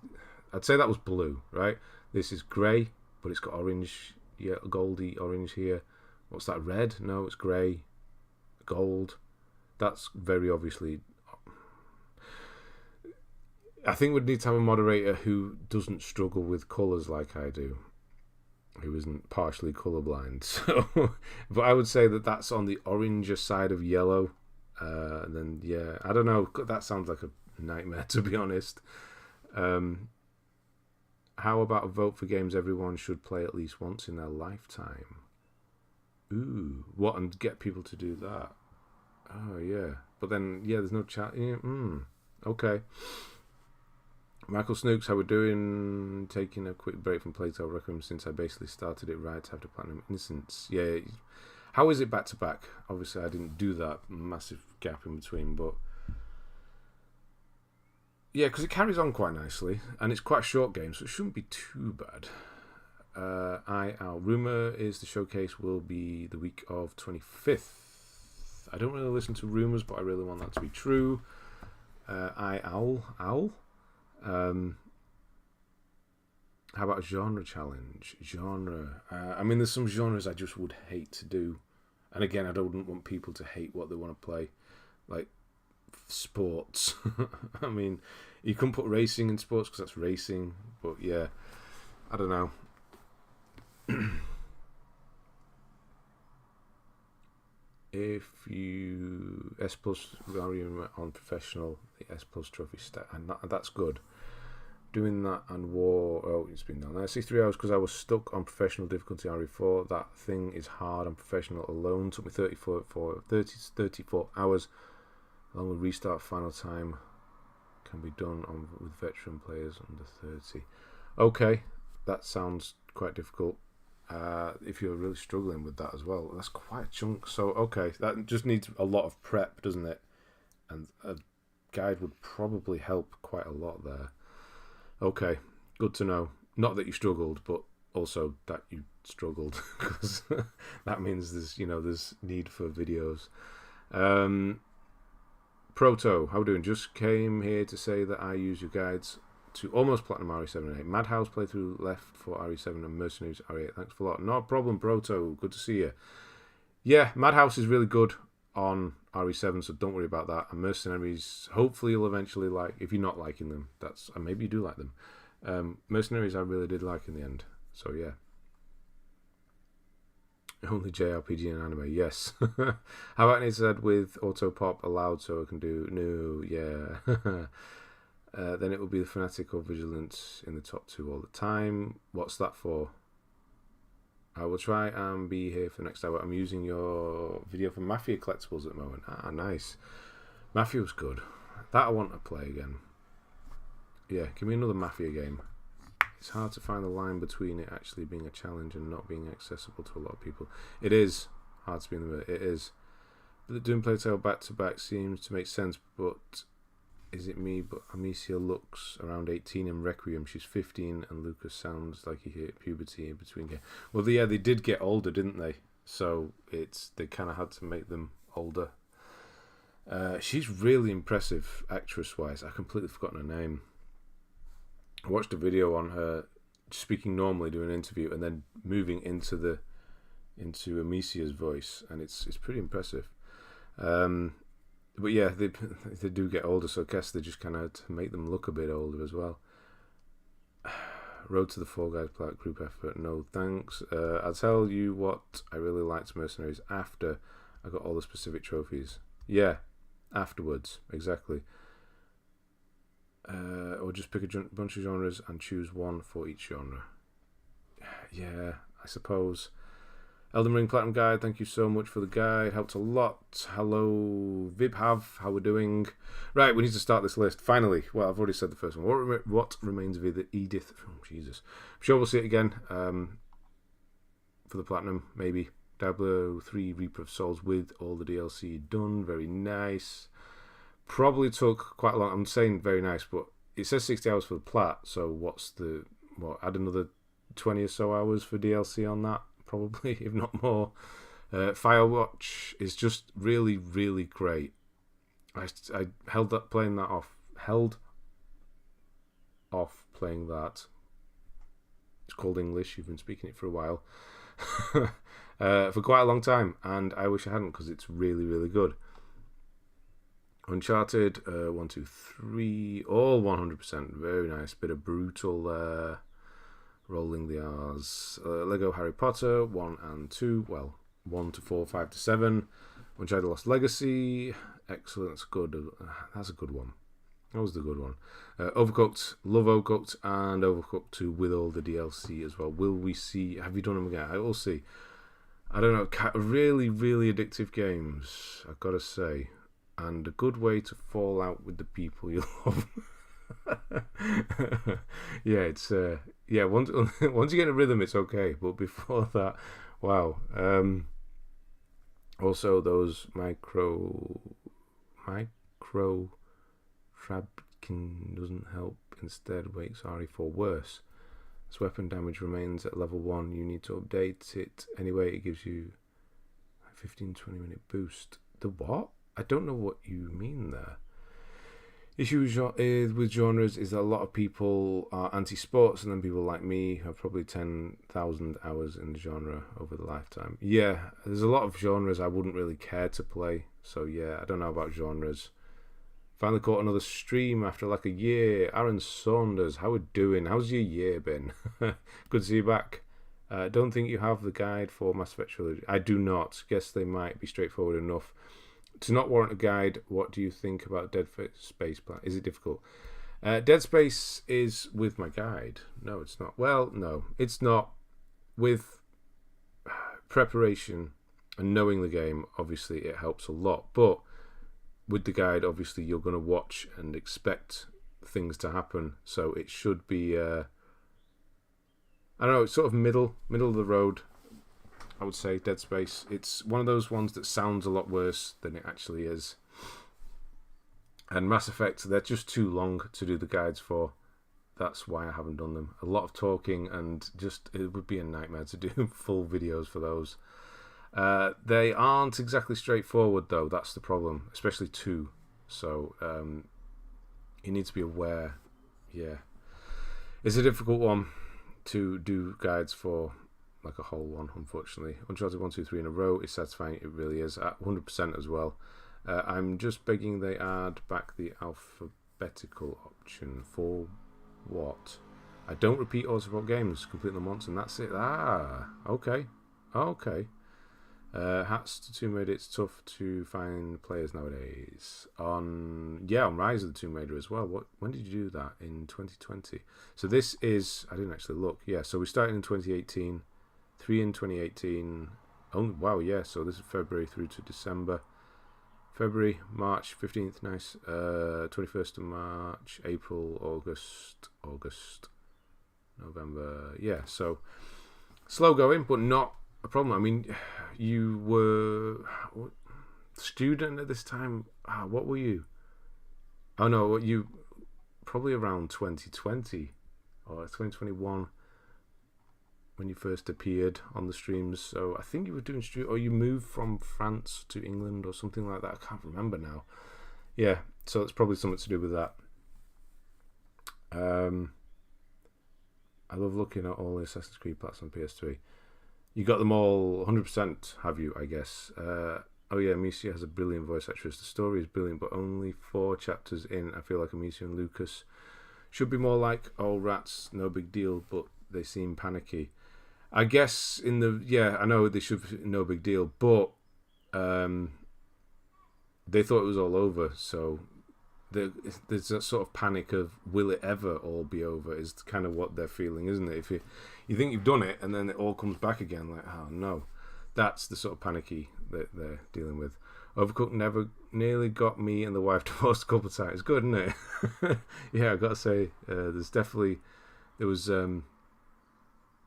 I'd say that was blue, right? This is grey, but it's got orange, yeah, goldy orange here. What's that, red? No, it's grey, gold. That's very obviously... I think we'd need to have a moderator who doesn't struggle with colours like I do, who isn't partially colourblind. So, but I would say that that's on the oranger side of yellow. And then, yeah, I don't know. That sounds like a nightmare, to be honest. How about a vote for games everyone should play at least once in their lifetime? Ooh, what, and get people to do that? Oh, yeah. But then, yeah, there's no chat. Yeah, okay. Michael Snooks, how we doing? Taking a quick break from Playtale Requiem since I basically started it right after Platinum Innocence. Yeah, how is it back to back? Obviously, I didn't do that massive gap in between, but yeah, because it carries on quite nicely, and it's quite a short game, so it shouldn't be too bad. Our rumour is the showcase will be the week of 25th. I don't really listen to rumours, but I really want that to be true. Owl. How about a genre challenge? I mean, there's some genres I just would hate to do, and again, I don't want people to hate what they want to play, like sports. I mean, you can put racing in sports because that's racing, but yeah, I don't know. If you S plus value on professional, the S plus trophy stat, and that's good. Doing that and war. Oh, it's been down there. 63 hours because I was stuck on professional difficulty RE4. That thing is hard on professional alone. Took me 34 hours. Along with restart final time can be done with veteran players under 30. Okay, that sounds quite difficult. If you're really struggling with that as well, that's quite a chunk. So okay, that just needs a lot of prep, doesn't it? And a guide would probably help quite a lot there. Okay, good to know. Not that you struggled, but also that you struggled, because that means there's need for videos. Proto, how we doing? Just came here to say that I use your guides to almost platinum RE7 and 8. Madhouse playthrough left for RE7 and Mercenaries RE8. Thanks a lot. No problem, Proto. Good to see you. Yeah, Madhouse is really good on RE7, so don't worry about that. And Mercenaries, hopefully you'll eventually like. If you're not liking them, maybe you do like them. Mercenaries I really did like in the end. So yeah. Only JRPG and anime, yes. How about it said with auto pop allowed so I can do no, yeah. Then it will be the Fnatic or Vigilance in the top 2 all the time. What's that for? I will try and be here for the next hour. I'm using your video for Mafia collectibles at the moment. Ah, nice. Mafia was good. That I want to play again. Yeah, give me another Mafia game. It's hard to find the line between it actually being a challenge and not being accessible to a lot of people. It is hard to be in the middle. It is. But doing Playtale back-to-back seems to make sense, but... Is it me? But Amicia looks around 18 in Requiem. She's 15, and Lucas sounds like he hit puberty in between. Well, yeah, they did get older, didn't they? So they kind of had to make them older. She's really impressive actress-wise. I completely forgotten her name. I watched a video on her speaking normally, doing an interview, and then moving into Amicia's voice, and it's pretty impressive. But yeah, they do get older, so I guess they just kind of had to make them look a bit older as well. Road to the Fall Guys Plaque group effort, no thanks. I'll tell you what, I really liked Mercenaries after I got all the specific trophies. Yeah, afterwards. Exactly. Or just pick a bunch of genres and choose one for each genre. Yeah, I suppose. Elden Ring Platinum Guide, thank you so much for the guide. Helped a lot. Hello, Vibhav, how we're doing. Right, we need to start this list. Finally, well, I've already said the first one. What remains of Edith? Oh, Jesus. I'm sure we'll see it again for the Platinum, maybe. Diablo 3 Reaper of Souls with all the DLC done. Very nice. Probably took quite a long. I'm saying very nice, but it says 60 hours for the Plat, so add another 20 or so hours for DLC on that? Probably, if not more. Firewatch is just really, really great. I held off playing that. It's called English. You've been speaking it for a while. For quite a long time, and I wish I hadn't, because it's really, really good. Uncharted 1, 2, 3, all 100%. Very nice. Bit of brutal there. Rolling the R's. Lego Harry Potter 1 and 2. Well, 1 to 4, 5 to 7. Uncharted Lost Legacy. Excellent. That's good. That's a good one. That was the good one. Overcooked. Love Overcooked, and Overcooked 2 with all the DLC as well. Will we see? Have you done them again? I will see. I don't know. Really, really addictive games, I've got to say. And a good way to fall out with the people you love. Yeah, it's once you get a rhythm, it's okay, but before that, wow. Also, those micro Trabkin doesn't help, instead makes RE4 worse. As weapon damage remains at level 1, you need to update it anyway. It gives you a 15-20 minute boost. The what? I don't know what you mean there. Issue with genres is that a lot of people are anti-sports, and then people like me have probably 10,000 hours in the genre over the lifetime. Yeah, there's a lot of genres I wouldn't really care to play. So yeah, I don't know about genres. Finally caught another stream after like a year. Aaron Saunders, how we doing? How's your year been? Good to see you back. Don't think you have the guide for Mass Effect Trilogy. I do not. Guess they might be straightforward enough to not warrant a guide. What do you think about Dead Space Plan? Is it difficult? Dead Space is with my guide. No, it's not. Well, no, it's not. With preparation and knowing the game, obviously it helps a lot. But with the guide, obviously you're going to watch and expect things to happen. So it should be, I don't know, it's sort of middle of the road, I would say, Dead Space. It's one of those ones that sounds a lot worse than it actually is. And Mass Effect, they're just too long to do the guides for. That's why I haven't done them. A lot of talking, and just it would be a nightmare to do full videos for those. They aren't exactly straightforward, though. That's the problem, especially 2. So you need to be aware. Yeah, it's a difficult one to do guides for, like a whole one, unfortunately. Uncharted 1, 2, 3 in a row is satisfying. It really is, at 100% as well. I'm just begging they add back the alphabetical option. For what? I don't repeat Autobot games. Complete them once and that's it. Okay. Hats to Tomb Raider, it's tough to find players nowadays. On Rise of the Tomb Raider as well. When did you do that? In 2020. So this is, I didn't actually look. Yeah, so we started in 2018. 3 in 2018. Oh, wow, yeah. So this is February through to December. February, March 15th, nice. 21st of March, April, August, November. Yeah, so slow going, but not a problem. I mean, you were student at this time. What were you? Oh no, you probably around 2020 or 2021 when you first appeared on the streams. So I think you were doing or you moved from France to England or something like that. I can't remember now. Yeah, so it's probably something to do with that. I love looking at all the Assassin's Creed parts on PS3. You got them all 100%, have you, I guess? Oh yeah, Amicia has a brilliant voice actress. The story is brilliant, but only 4 chapters in, I feel like Amicia and Lucas should be more like, oh, rats, no big deal, but they seem panicky. I guess I know they should be no big deal, but they thought it was all over. So there's that sort of panic of, will it ever all be over, is kind of what they're feeling, isn't it? If you think you've done it and then it all comes back again, like, oh no. That's the sort of panicky that they're dealing with. Overcooked nearly got me and the wife divorced a couple of times. Good, isn't it? Yeah, I've got to say, there was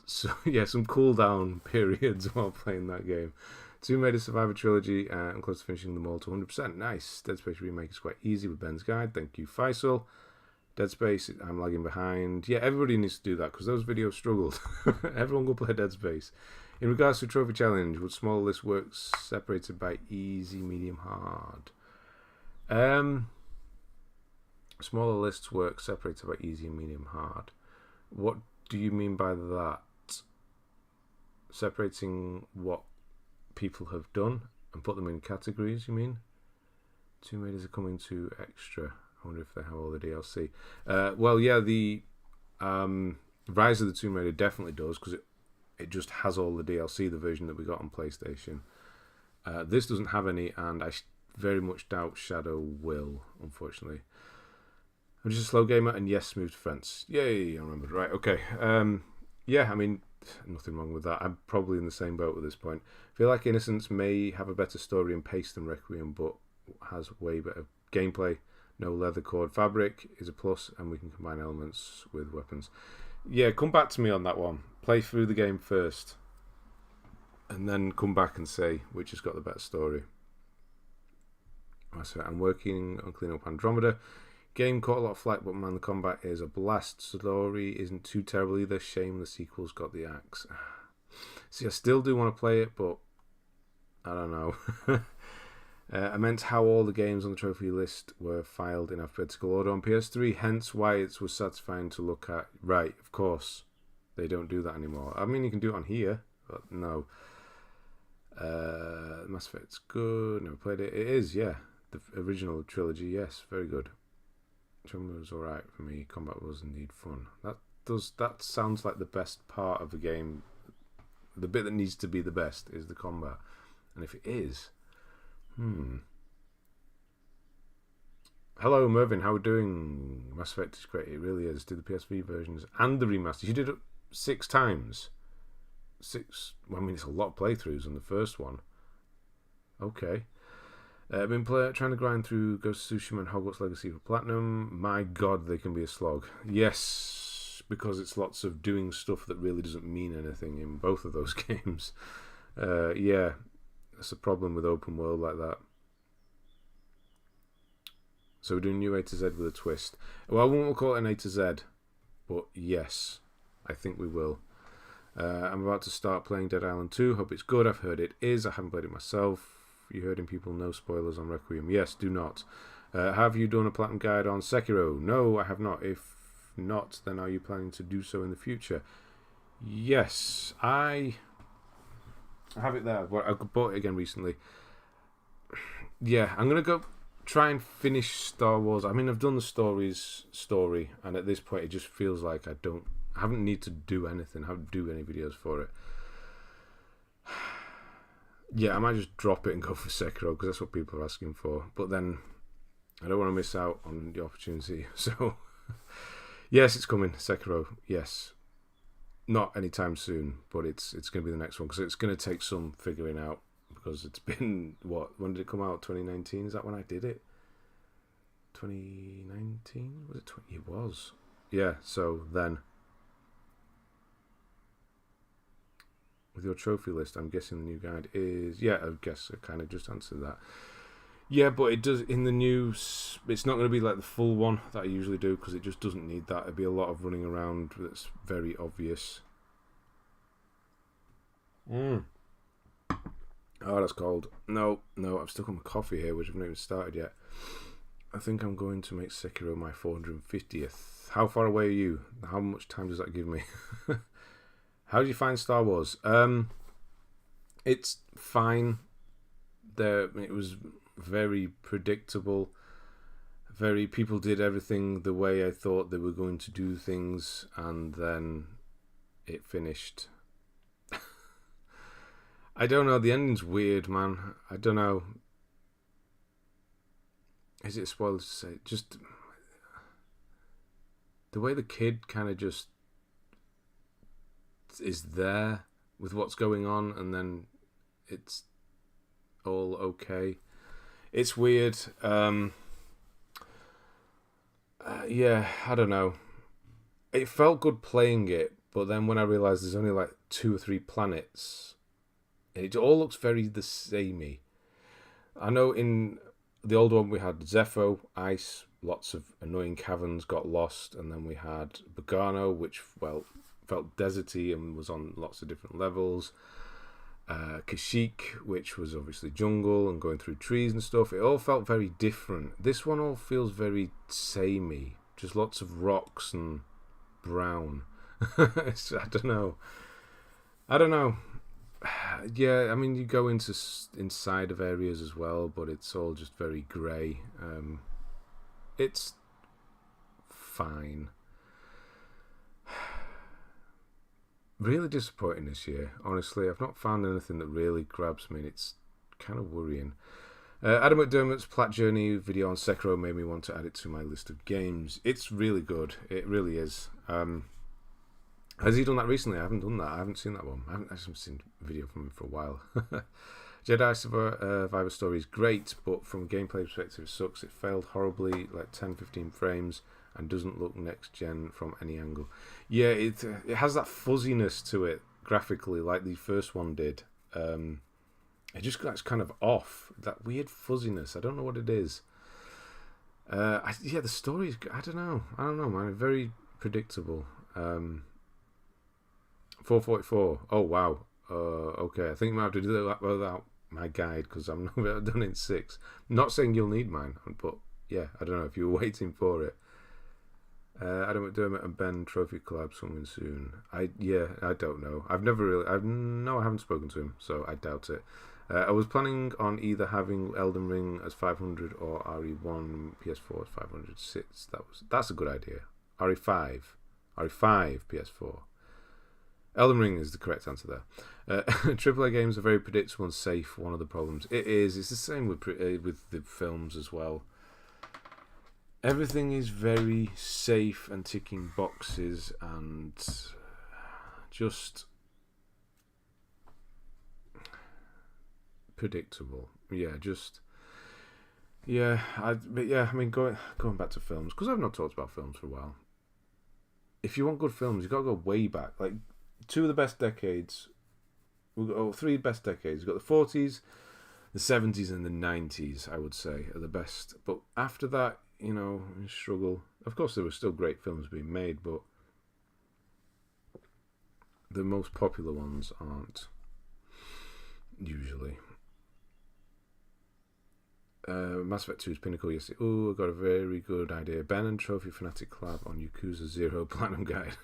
some cool down periods while playing that game. Tomb Raider Survivor Trilogy, I'm close to finishing them all to 100%. Nice. Dead Space Remake is quite easy with Ben's Guide. Thank you, Faisal. Dead Space, I'm lagging behind. Yeah, everybody needs to do that because those videos struggled. Everyone go play Dead Space. In regards to Trophy Challenge, would smaller lists work separated by easy, medium, hard? Smaller lists work separated by easy and medium, hard. What do you mean by that? Separating what people have done and put them in categories, you mean? Tomb Raiders are coming to extra. I wonder if they have all the DLC. Well, yeah, the Rise of the Tomb Raider definitely does, because it just has all the DLC, the version that we got on PlayStation. This doesn't have any, and I very much doubt Shadow will, unfortunately. I'm just a slow gamer, and yes, moved to France. Yay, I remembered. Right, okay. Yeah, I mean, nothing wrong with that. I'm probably in the same boat at this point. I feel like Innocence may have a better story and pace than Requiem, but has way better gameplay. No leather cord fabric is a plus, and we can combine elements with weapons. Yeah, come back to me on that one. Play through the game first, and then come back and say which has got the better story. So I'm working on cleaning up Andromeda. Game caught a lot of flack, but man, the combat is a blast. Story isn't too terrible either. Shame the sequel's got the axe. See, I still do want to play it, but I don't know. I meant how all the games on the trophy list were filed in alphabetical order on PS3, hence why it was satisfying to look at. Right, of course. They don't do that anymore. I mean, you can do it on here, but no. Mass Effect's good. Never played it. It is, yeah. The original trilogy, yes. Very good. Combat was alright for me. Combat was indeed fun. That sounds like the best part of the game. The bit that needs to be the best is the combat. And if it is... Hello Mervyn, how are we doing? Mass Effect is great, it really is. Did the PSV versions and the remasters. You did it 6 times. 6, well, I mean, it's a lot of playthroughs on the first one. Okay. I've been trying to grind through Ghost of Tsushima and Hogwarts Legacy for Platinum. My god, they can be a slog. Yes, because it's lots of doing stuff that really doesn't mean anything in both of those games. Yeah, that's a problem with open world like that. So we're doing new A to Z with a twist. Well, I won't call it an A to Z, but yes, I think we will. I'm about to start playing Dead Island 2. Hope it's good. I've heard it is. I haven't played it myself. You heard in people, no spoilers on Requiem. Yes, do not. Have you done a platinum guide on Sekiro? No, I have not. If not, then are you planning to do so in the future? Yes, I have it there. I bought it again recently. Yeah, I'm going to go try and finish Star Wars. I mean, I've done the story, and at this point it just feels like I haven't need to do anything. I haven't do any videos for it. Yeah, I might just drop it and go for Sekiro because that's what people are asking for. But then I don't want to miss out on the opportunity. So, yes, it's coming. Sekiro, yes. Not anytime soon, but it's going to be the next one because it's going to take some figuring out because it's been, what, when did it come out? 2019? Is that when I did it? 2019? Was it? It was. Yeah, so then. With your trophy list, I'm guessing the new guide is... Yeah, I guess I kind of just answered that. Yeah, but it does... In the news, it's not going to be like the full one that I usually do because it just doesn't need that. It'd be a lot of running around that's very obvious. Oh, that's cold. No, I've still got my coffee here, which I've not even started yet. I think I'm going to make Sekiro my 450th. How far away are you? How much time does that give me? How do you find Star Wars? It's fine. It was very predictable. People did everything the way I thought they were going to do things, and then it finished. I don't know. The ending's weird, man. I don't know. is it a spoiler to say? Just the way the kid kind of just is there with what's going on, and then it's all okay. It's weird. Yeah, I don't know. It felt good playing it, but then when I realised there's only like 2 or 3 planets, it all looks very the samey. I know in the old one we had Zepho, ice, lots of annoying caverns, got lost, and then we had Bogano, which, well, felt deserty and was on lots of different levels. Kashyyyk, which was obviously jungle and going through trees and stuff. It all felt very different. This one all feels very samey, just lots of rocks and brown. I don't know. Yeah, I mean, you go into inside of areas as well, but it's all just very grey. It's fine. Really disappointing this year, honestly. I've not found anything that really grabs me, and it's kind of worrying. Adam McDermott's Plat Journey video on Sekiro made me want to add it to my list of games. It's really good. It really is. Has he done that recently? I haven't done that. I haven't seen that one. I haven't actually seen a video from him for a while. Jedi Survivor Story is great, but from a gameplay perspective it sucks. It failed horribly, like 10-15 frames, and doesn't look next gen from any angle. Yeah, it has that fuzziness to it graphically, like the first one did. It just gets kind of off, that weird fuzziness. I don't know what it is. Yeah, the story is, I don't know, man. Very predictable. 444. Oh wow. Okay, I think I might have to do that without my guide, because I'm not done in 6. Not saying you'll need mine, but yeah, I don't know if you were waiting for it. Adam McDermott and Ben Trophy collab coming soon. I don't know. I haven't spoken to him, so I doubt it. I was planning on either having Elden Ring as 500 or RE1 PS4 as 506. That's a good idea. RE5 PS4. Elden Ring is the correct answer there. AAA games are very predictable and safe. One of the problems it is. It's the same with the films as well. Everything is very safe and ticking boxes and just predictable. I mean, going back to films, because I've not talked about films for a while. If you want good films, you've got to go way back. Like 2 of the best decades, 3 best decades. You've got the 40s, the 70s, and the 90s, I would say, are the best. But after that, you struggle. Of course, there were still great films being made, but the most popular ones aren't, usually. Mass Effect 2 is pinnacle. Yes. Oh, I got a very good idea. Ben and Trophy Fanatic collab on Yakuza 0 Platinum Guide.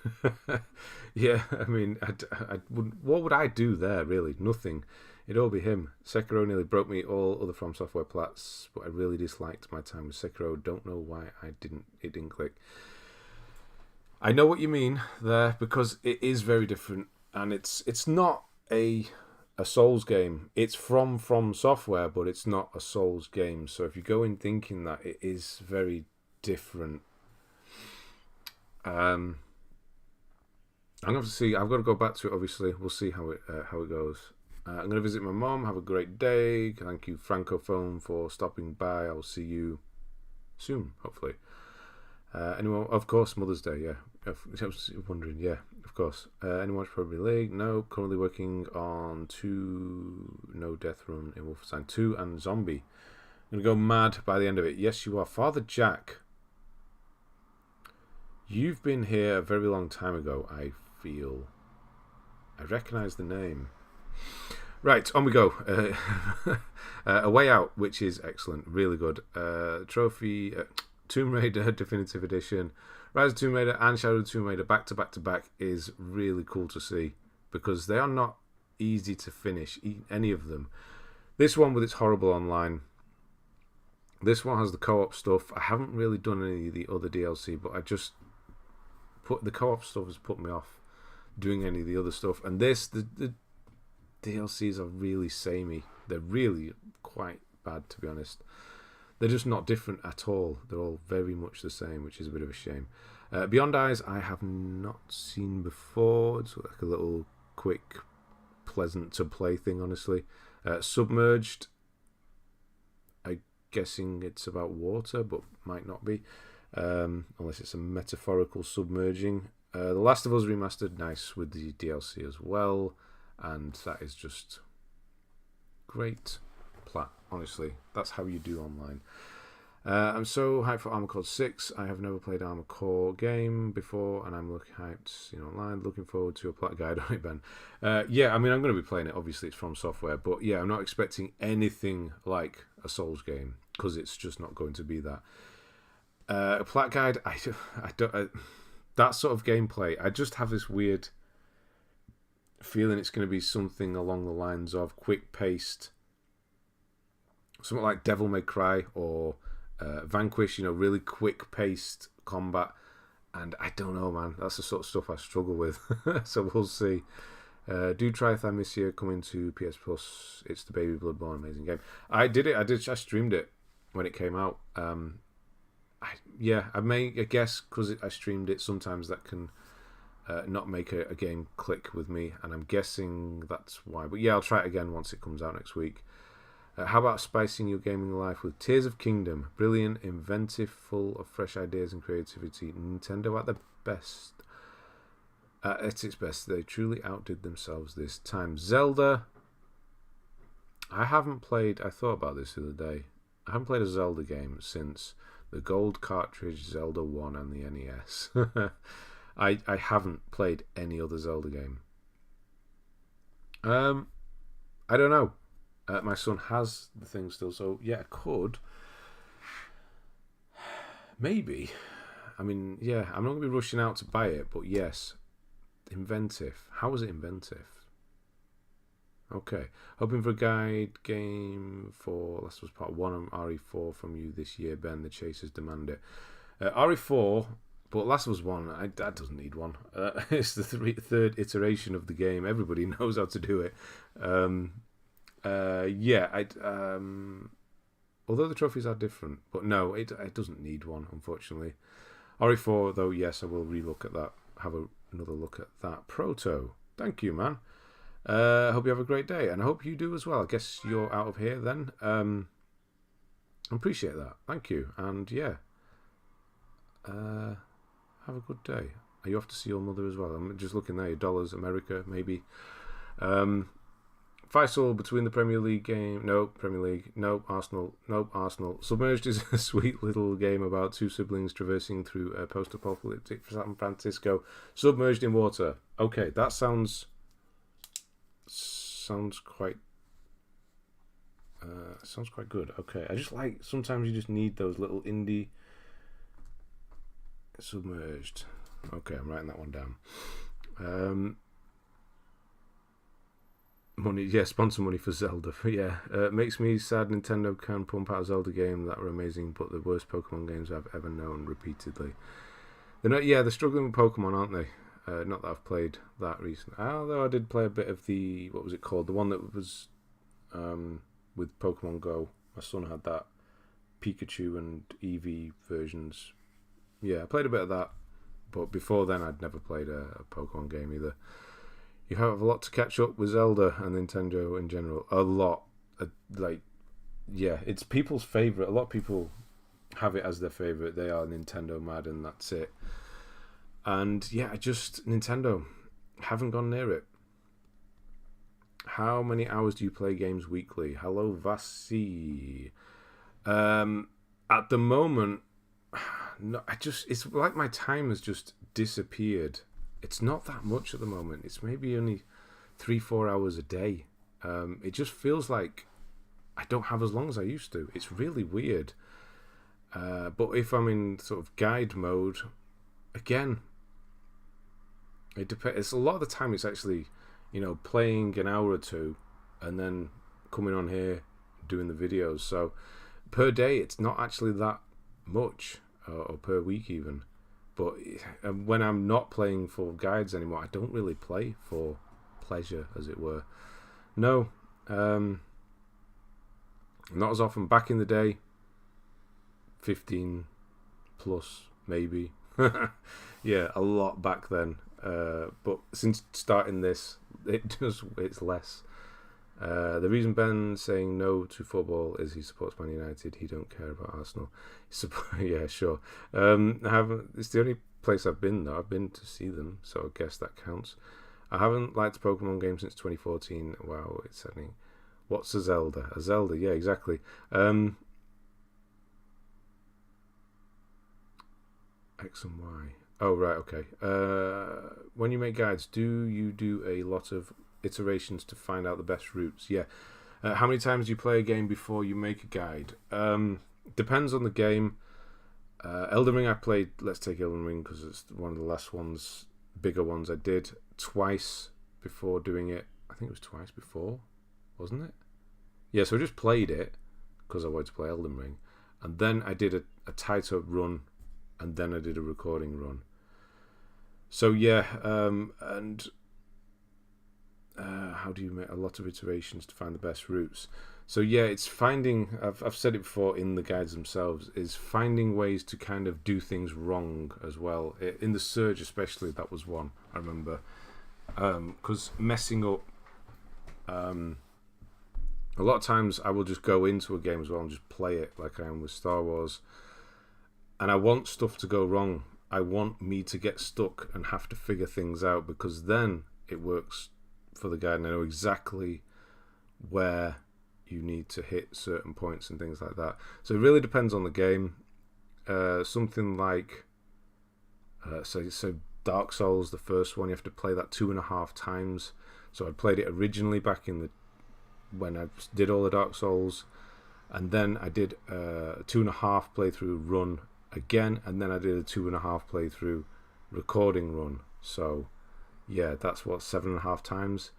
Yeah, I mean, I wouldn't. What would I do there? Really, nothing. It'd all be him. Sekiro nearly broke me all other From Software plats, but I really disliked my time with Sekiro. Don't know why it didn't click. I know what you mean there, because it is very different, and it's not a Souls game. It's from Software, but it's not a Souls game. So if you go in thinking that, it is very different. I'm going to see. I've got to go back to it. Obviously, we'll see how it goes. I'm going to visit my mom. Have a great day. Thank you, Francophone, for stopping by. I'll see you soon, hopefully. Anyone? Of course, Mother's Day. Yeah, I was wondering. Yeah, of course. Anyone watch Premier League? No. Currently working on 2 No Death Run in Wolfenstein 2 and Zombie. I'm going to go mad by the end of it. Yes, you are. Father Jack, you've been here a very long time ago, I feel. I recognise the name. Right, on we go. A Way Out, which is excellent. Really good. Trophy... Tomb Raider Definitive Edition, Rise of Tomb Raider and Shadow of Tomb Raider back to back is really cool to see, because they are not easy to finish, any of them. This one with its horrible online. This one has the co-op stuff. I haven't really done any of the other DLC, but I just the co-op stuff has put me off doing any of the other stuff. And the DLCs are really samey. They're really quite bad, to be honest. they're just not different at all. They're all very much the same, which is a bit of a shame. Beyond Eyes, I have not seen before. It's like a little quick, pleasant to play thing, honestly. Submerged, I'm guessing it's about water, but might not be, unless it's a metaphorical submerging. The Last of Us Remastered, nice with the DLC as well, and that is just great plat, honestly. That's how you do online. I'm so hyped for Armored Core 6. I have never played Armored Core game before, and I'm hyped, online. Looking forward to a plat guide on it, Ben. Yeah, I mean, I'm going to be playing it. Obviously, it's from software, but yeah, I'm not expecting anything like a Souls game because it's just not going to be that. A plat guide, I don't. That sort of gameplay, I just have this weird feeling it's going to be something along the lines of quick-paced, something like Devil May Cry or Vanquish, really quick-paced combat. And I don't know, man. That's the sort of stuff I struggle with. So we'll see. Do try Thymesia coming to PS Plus. It's the Baby Bloodborne amazing game. I did it. I streamed it when it came out. I guess because I streamed it, sometimes that can not make a game click with me, and I'm guessing that's why. But yeah, I'll try it again once it comes out next week. How about spicing your gaming life with Tears of Kingdom? Brilliant, inventive, full of fresh ideas and creativity. Nintendo at the best. At its best, they truly outdid themselves this time. Zelda. I haven't played. I thought about this the other day. I haven't played a Zelda game since the gold cartridge Zelda 1 and the NES. I haven't played any other Zelda game. I don't know. My son has the thing still, so yeah, I could. Maybe. I mean, yeah, I'm not going to be rushing out to buy it, but yes. Inventive. How was it inventive? Okay. Hoping for a guide game for Last of Us Part 1 and RE4 from you this year, Ben. The chasers demand it. RE4, but Last of Us 1, that doesn't need one. It's the third iteration of the game. Everybody knows how to do it. Although the trophies are different, but no, it doesn't need one, unfortunately. RE4, though, yes, I will relook at that. Have another look at that. Proto, thank you, man. Hope you have a great day, and I hope you do as well. I guess you're out of here then. I appreciate that. Thank you, and yeah, have a good day. Are you off to see your mother as well? I'm just looking there. $, America, maybe. Faisal, between the Premier League game, nope. Premier League, nope. Arsenal, nope. Arsenal. Submerged is a sweet little game about two siblings traversing through a post-apocalyptic San Francisco, submerged in water. Okay, that sounds quite good. Okay, I just like, sometimes you just need those little indie submerged. Okay, I'm writing that one down. Money, yeah, sponsor money for Zelda. Yeah, makes me sad Nintendo can pump out a Zelda game that are amazing, but the worst Pokemon games I've ever known repeatedly. They're struggling with Pokemon, aren't they? Not that I've played that recently. Although I did play a bit of the, what was it called? The one that was with Pokemon Go. My son had that Pikachu and Eevee versions. Yeah, I played a bit of that, but before then I'd never played a Pokemon game either. You have a lot to catch up with Zelda and Nintendo in general. A lot. It's people's favourite. A lot of people have it as their favourite. They are Nintendo mad and that's it. And yeah, Nintendo, haven't gone near it. How many hours do you play games weekly? Hello, Vasi. At the moment, no, it's like my time has just disappeared. It's not that much at the moment. It's maybe only 3-4 hours a day. It just feels like I don't have as long as I used to. It's really weird. But if I'm in sort of guide mode, again, it depends. It's a lot of the time. It's actually, playing an hour or two, and then coming on here doing the videos. So per day, it's not actually that much, or per week even. But when I'm not playing for guides anymore, I don't really play for pleasure, as it were. No, not as often. Back in the day, 15 plus, maybe. Yeah, a lot back then. But since starting this, it's less. The reason Ben's saying no to football is he supports Man United. He don't care about Arsenal. Yeah, sure. It's the only place I've been though. I've been to see them, so I guess that counts. I haven't liked a Pokemon game since 2014. Wow, it's saddening. What's a Zelda? A Zelda, yeah, exactly. X and Y. Oh, right, okay. When you make guides, do you do a lot of iterations to find out the best routes? Yeah. How many times do you play a game before you make a guide? Depends on the game. Elden Ring I played, let's take Elden Ring because it's one of the last ones, bigger ones I did twice before doing it. I think it was twice before, wasn't it? Yeah, so I just played it because I wanted to play Elden Ring. And then I did a tight up run, and then I did a recording run. So yeah, and how do you make a lot of iterations to find the best routes? So yeah, it's finding, I've said it before in the guides themselves, is finding ways to kind of do things wrong as well. In the Surge especially, that was one, I remember. Because messing up, a lot of times I will just go into a game as well and just play it like I am with Star Wars. And I want stuff to go wrong. I want me to get stuck and have to figure things out, because then it works for the guide and I know exactly where you need to hit certain points and things like that. So it really depends on the game. Something like so Dark Souls, the first one, you have to play that 2.5 times. So I played it originally back in when I did all the Dark Souls, and then I did a 2.5 playthrough run again, and then I did a 2.5 playthrough recording run. So yeah, that's what, 7.5 times.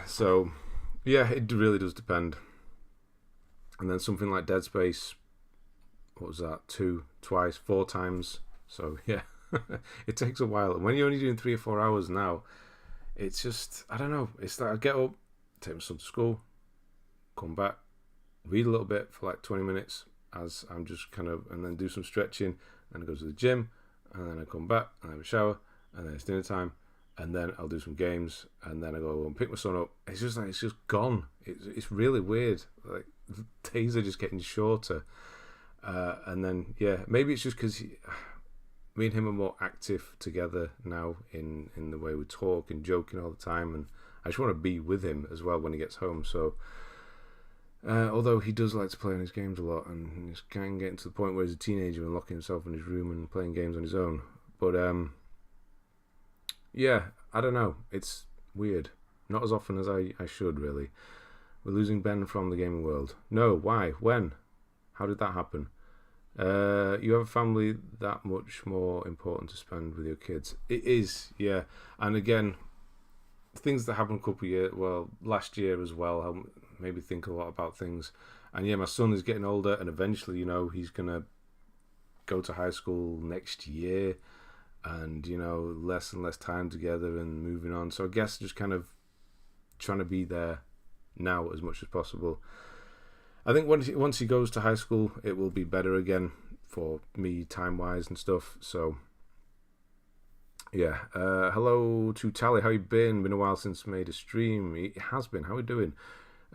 So yeah, it really does depend. And then something like Dead Space, what was that, 4 times. So yeah, it takes a while, and when you're only doing 3 or 4 hours now, it's just, I don't know, it's like I get up, take my son to school, come back, read a little bit for like 20 minutes as I'm just kind of, and then do some stretching, and I go to the gym, and then I come back and I have a shower, and then it's dinner time, and then I'll do some games, and then I go and pick my son up. It's just like, it's just gone. It's really weird. Like, days are just getting shorter. And then, yeah, maybe it's just because me and him are more active together now in the way we talk and joking all the time, and I just want to be with him as well when he gets home. So although he does like to play on his games a lot, and he's kind of getting to the point where he's a teenager and locking himself in his room and playing games on his own. But yeah, I don't know, it's weird. Not as often as I should, really. We're losing Ben from the gaming world. No, why? When? How did that happen? You have a family, that much more important to spend with your kids. It is, yeah. And again, things that happened a couple of years, well, last year as well, helped maybe think a lot about things. And yeah, my son is getting older, and eventually, he's going to go to high school next year, and, less and less time together and moving on. So I guess just kind of trying to be there now as much as possible. I think once he goes to high school, it will be better again for me time-wise and stuff. So, yeah. Hello to Tally. How you been? Been a while since made a stream. It has been. How are we doing?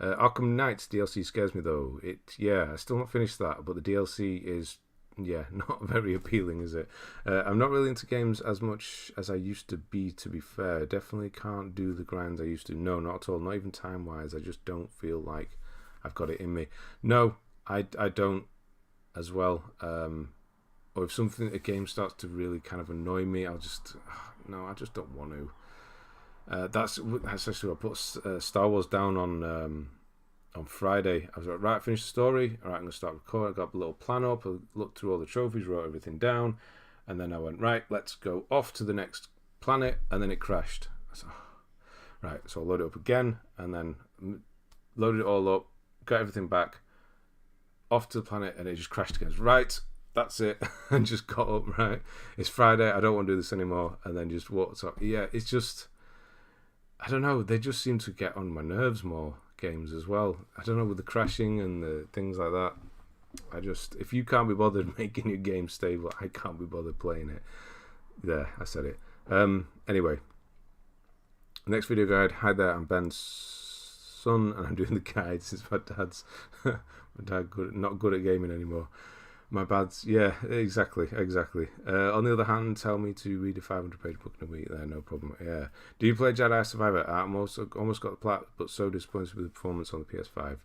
Arkham Knights DLC scares me, though. I still not finished that, but the DLC is, not very appealing, is it? I'm not really into games as much as I used to be fair. Definitely can't do the grinds I used to. No, not at all. Not even time-wise. I just don't feel like I've got it in me. No, I don't as well. Or if a game starts to really kind of annoy me, I just don't want to. That's actually I put Star Wars down on Friday. I was like, right, finish the story. All right, I'm going to start recording. I got a little plan up. I looked through all the trophies, wrote everything down. And then I went, right, let's go off to the next planet. And then it crashed. I said, right, so I loaded it up again. And then loaded it all up. Got everything back, off to the planet, and it just crashed again. Right, that's it. And just got up, right, it's Friday, I don't want to do this anymore, and then just walked up. Yeah, it's just, I don't know, they just seem to get on my nerves more, games as well. I don't know, with the crashing and the things like that. if you can't be bothered making your game stable, I can't be bothered playing it. There, I said it. Anyway, next video guide. Hi there, I'm Ben's son, and I'm doing the guide since my dad's not good at gaming anymore. My bad's, yeah, exactly. On the other hand, tell me to read a 500-page book in a week. There, no problem. Yeah. Do you play Jedi Survivor? I'm also almost got the plat, but so disappointed with the performance on the PS5.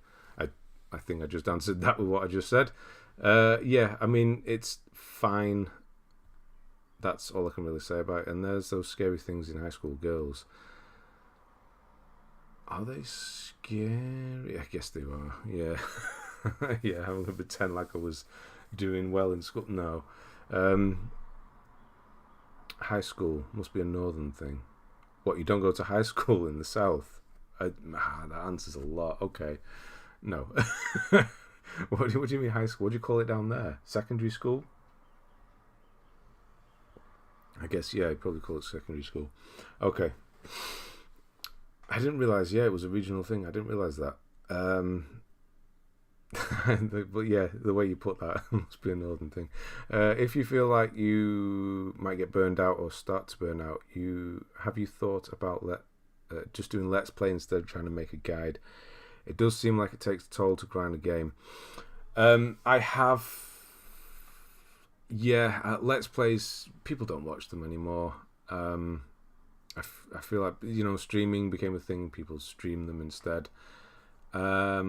I think I just answered that with what I just said. Yeah, I mean, it's fine. That's all I can really say about it. And there's those scary things in high school girls. Are they scary? I guess they are. Yeah. Yeah, I'm going to pretend like I was doing well in school. No. High school must be a northern thing. What, you don't go to high school in the south? That answers a lot. Okay. No. What do you mean high school? What do you call it down there? Secondary school? I guess, yeah, you'd probably call it secondary school. Okay. I didn't realise, yeah, it was a regional thing. I didn't realise that. But yeah, the way you put that must be a northern thing. If you feel like you might get burned out or start to burn out, have you thought about just doing Let's Play instead of trying to make a guide? It does seem like it takes a toll to grind a game. I have, yeah, Let's Plays, people don't watch them anymore. I feel like, streaming became a thing. People stream them instead. I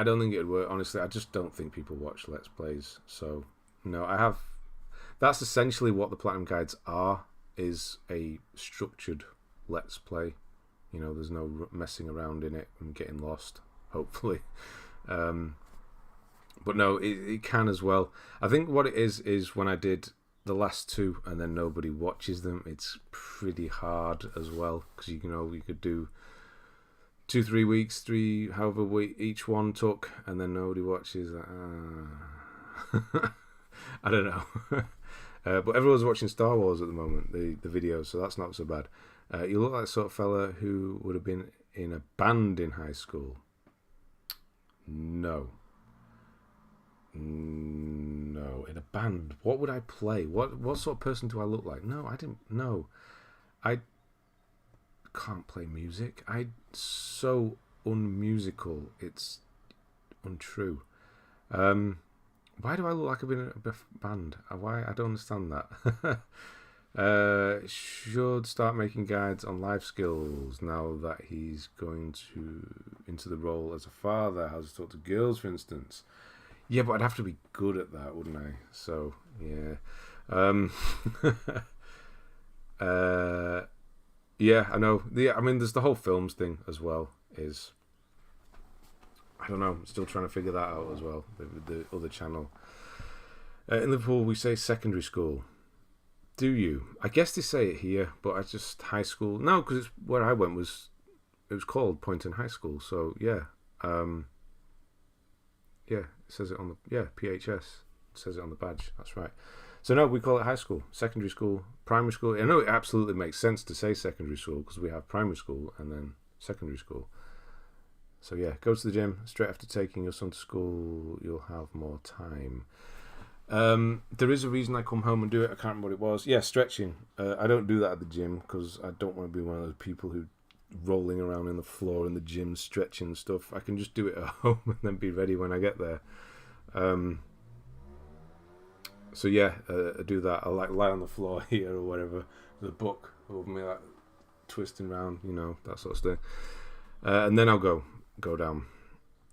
don't think it would work. Honestly, I just don't think people watch Let's Plays. So, no, that's essentially what the Platinum Guides are, is a structured Let's Play. There's no messing around in it and getting lost, hopefully. But no, it can as well. I think what it is when I did the last two and then nobody watches them, it's pretty hard as well. Because, you could do 2-3 weeks, however each one took, and then nobody watches. I don't know. But everyone's watching Star Wars at the moment, the videos, so that's not so bad. You look like the sort of fella who would have been in a band in high school. No, in a band. What would I play? What sort of person do I look like? No, I didn't. No, I can't play music. I'm so unmusical. It's untrue. Why do I look like I've been in a band? Why? I don't understand that. Should start making guides on life skills now that he's going into the role as a father. How to talk to girls, for instance. Yeah, but I'd have to be good at that, wouldn't I? So yeah. Yeah, I know. I mean, there's the whole films thing as well. I don't know. I'm still trying to figure that out as well. The other channel. In Liverpool, we say secondary school. Do you? I guess they say it here, but I just high school. No, because where I went it was called Poynton High School. So yeah, yeah, it says it on the PHS. It says it on the badge. That's right. So no, we call it high school, secondary school, primary school. I know it absolutely makes sense to say secondary school because we have primary school and then secondary school. So yeah, go to the gym straight after taking your son to school. You'll have more time. There is a reason I come home and do it. I can't remember what it was. Yeah, stretching. I don't do that at the gym because I don't want to be one of those people who rolling around in the floor in the gym stretching stuff. I can just do it at home and then be ready when I get there. So yeah, I do that. I lie on the floor here or whatever, with a book over me, twisting around, that sort of thing. And then I'll go down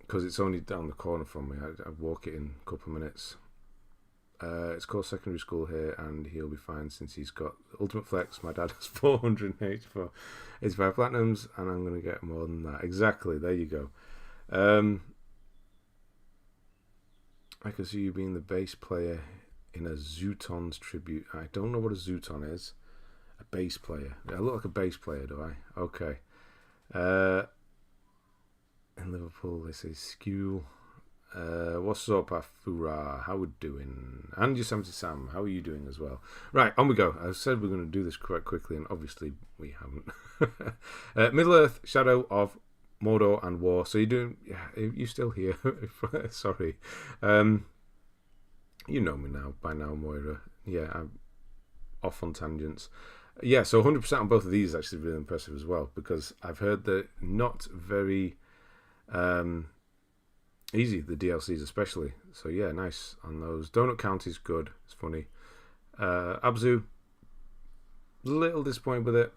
because it's only down the corner from me. I walk it in a couple of minutes. It's called secondary school here, and he'll be fine since he's got Ultimate Flex. My dad has 484. It's 5 platinums, and I'm going to get more than that. Exactly, there you go. I can see you being the bass player in a Zootons tribute. I don't know what a Zooton is. A bass player. I look like a bass player, do I? Okay. In Liverpool, they say school. What's up, Afura? How we doing? And Yosemite Sam, how are you doing as well? Right, on we go. I said we're going to do this quite quickly, and obviously we haven't. Middle Earth, Shadow of Mordor and War. So you're doing... Yeah, you're still here. Sorry. You know me now, by now, Moira. Yeah, I'm off on tangents. Yeah, so 100% on both of these is actually really impressive as well, because I've heard that not very easy, the DLCs especially. So yeah, nice on those. Donut County's good. It's funny. Abzu, little disappointed with it.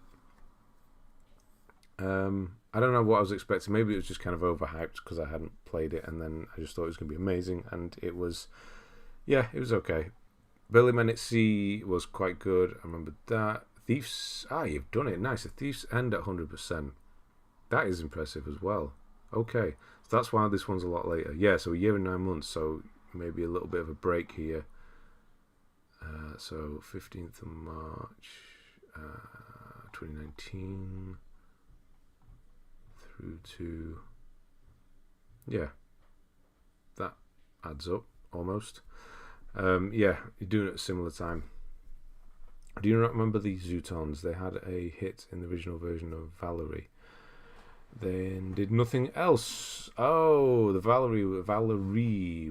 I don't know what I was expecting. Maybe it was just kind of overhyped because I hadn't played it, and then I just thought it was going to be amazing, and it was. Yeah, it was okay. Billy Men at Sea was quite good. I remember that. Thieves. You've done it. Nice. A Thief's End at 100%. That is impressive as well. Okay. So that's why this one's a lot later. Yeah, so a year and 9 months. So maybe a little bit of a break here. So 15th of March 2019 through to... Yeah. That adds up almost. Yeah, you're doing it at a similar time. Do you not remember the Zootons? They had a hit in the original version of Valerie. Then did nothing else. Oh, the Valerie,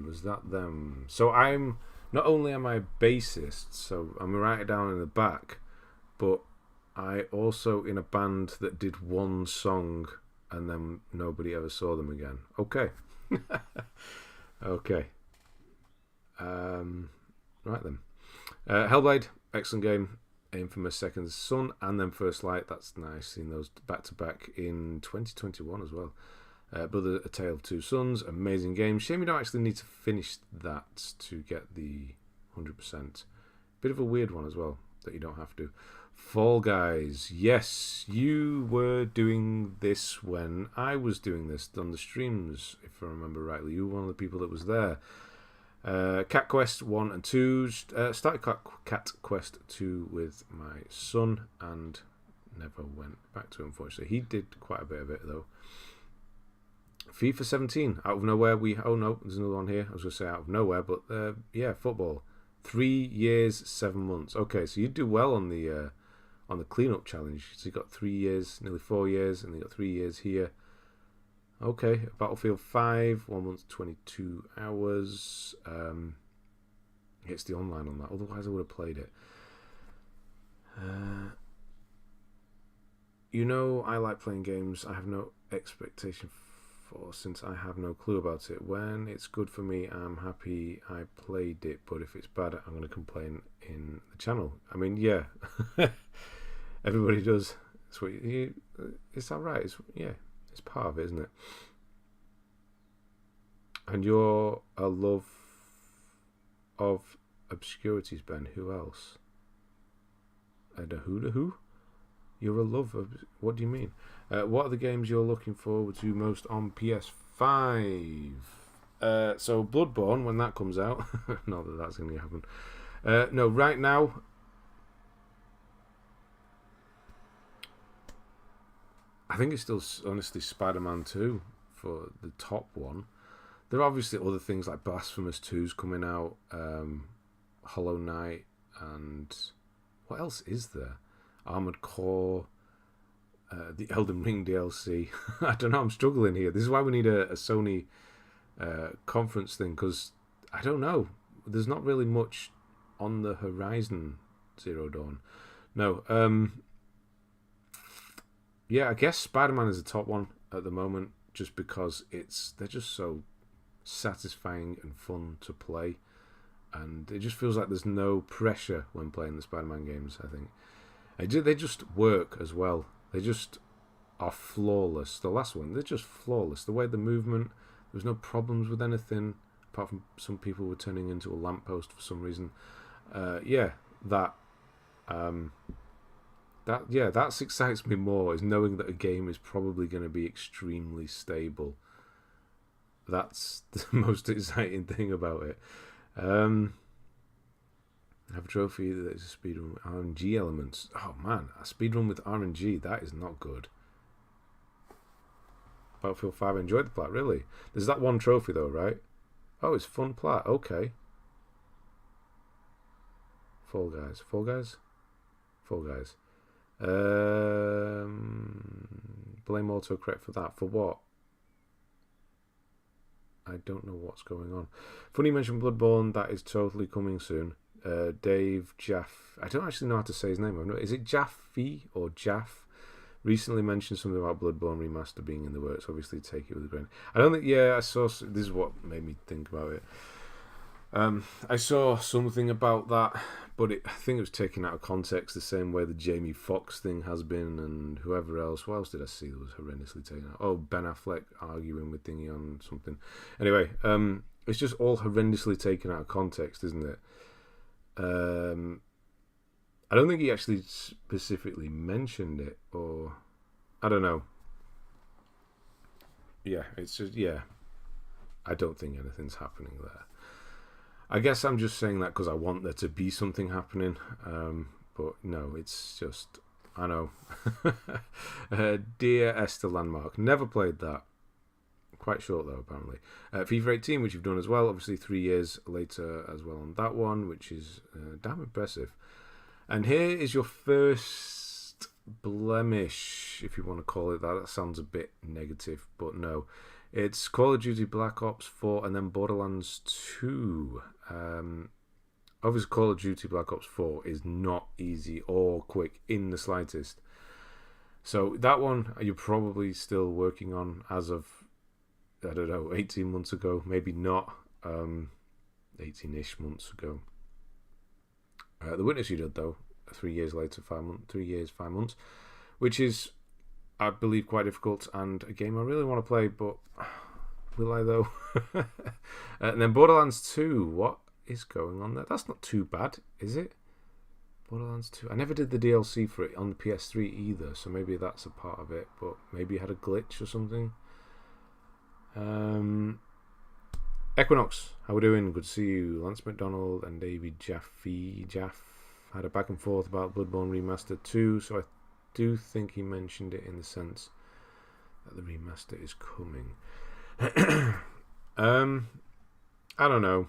was that them? So I'm not only am I a bassist, so I'm gonna write it down in the back, but I also in a band that did one song and then nobody ever saw them again. Okay. Okay. Right then. Hellblade, excellent game. Infamous Second Son and then First Light. That's nice. Seeing those back to back in 2021 as well. Brother, A Tale of Two Sons, amazing game. Shame you don't actually need to finish that to get the 100%. Bit of a weird one as well that you don't have to. Fall Guys, yes, you were doing this when I was doing this on the streams, if I remember rightly. You were one of the people that was there. Cat Quest 1 and 2. Started Cat Quest 2 with my son and never went back to it, unfortunately. He did quite a bit of it, though. FIFA 17. Out of nowhere, oh no, there's another one here. I was going to say out of nowhere, but yeah, football. 3 years, 7 months. Okay, so you do well on the cleanup challenge. So you got 3 years, nearly 4 years, and you got 3 years here. Okay, Battlefield 5, 1 month, 22 hours. It's the online on that. Otherwise, I would have played it. You know, I like playing games I have no expectation for, since I have no clue about it. When it's good for me, I'm happy I played it. But if it's bad, I'm going to complain in the channel. I mean, yeah, everybody does. It's what it's all right. Yeah. It's part of it, isn't it? And you're a love of obscurities, Ben. Who else? And a who? You're a love of... What do you mean? What are the games you're looking forward to most on PS5? So Bloodborne, when that comes out. Not that that's going to happen. No, right now... I think it's still, honestly, Spider-Man 2 for the top one. There are obviously other things like Blasphemous 2's coming out, Hollow Knight, and what else is there? Armored Core, the Elden Ring DLC. I don't know, I'm struggling here. This is why we need a Sony conference thing, because I don't know. There's not really much on the horizon, Zero Dawn. No, yeah, I guess Spider-Man is the top one at the moment, just because they're just so satisfying and fun to play, and it just feels like there's no pressure when playing the Spider-Man games. I think they just work as well. They just are flawless. The last one, they're just flawless. The way the movement, there was no problems with anything, apart from some people were turning into a lamppost for some reason. That excites me more, is knowing that a game is probably going to be extremely stable. That's the most exciting thing about it. I have a trophy that is a speedrun with RNG elements. Oh man, a speedrun with RNG, that is not good. Battlefield 5, I enjoyed the plat, really. There's that one trophy though, right? Oh, it's fun plat, okay. Fall Guys. Blame autocorrect for that. For what? I don't know what's going on. Funny you mentioned Bloodborne. That is totally coming soon. Dave Jaff. I don't actually know how to say his name. Is it Jaffe or Jaff? Recently mentioned something about Bloodborne Remaster being in the works. Obviously, take it with a grain. I don't think. Yeah, I saw. This is what made me think about it. I saw something about that, but I think it was taken out of context the same way the Jamie Foxx thing has been, and whoever else. What else did I see that was horrendously taken out? Oh, Ben Affleck arguing with Thingy on something. Anyway, it's just all horrendously taken out of context, isn't it? I don't think he actually specifically mentioned it, or I don't know. Yeah, it's just I don't think anything's happening there. I guess I'm just saying that because I want there to be something happening. But no, it's just, I know. Dear Esther Landmark, never played that. Quite short though, apparently. FIFA 18, which you've done as well. Obviously 3 years later as well on that one, which is damn impressive. And here is your first blemish, if you want to call it that. That sounds a bit negative, but no. It's Call of Duty Black Ops 4 and then Borderlands 2. Obviously, Call of Duty Black Ops 4 is not easy or quick in the slightest. So that one you're probably still working on as of, I don't know, 18 months ago. Maybe not. 18-ish months ago. The Witness you did, though, 3 years later, 5 months, 3 years, 5 months, which is, I believe, quite difficult and a game I really want to play, but will I though? And then Borderlands 2, what is going on there? That's not too bad, is it? Borderlands 2. I never did the DLC for it on the PS3 either, so maybe that's a part of it, but maybe it had a glitch or something. Equinox, how we doing? Good to see you. Lance McDonald and David Jaff had a back and forth about Bloodborne Remaster 2, so I do think he mentioned it in the sense that the remaster is coming. I don't know.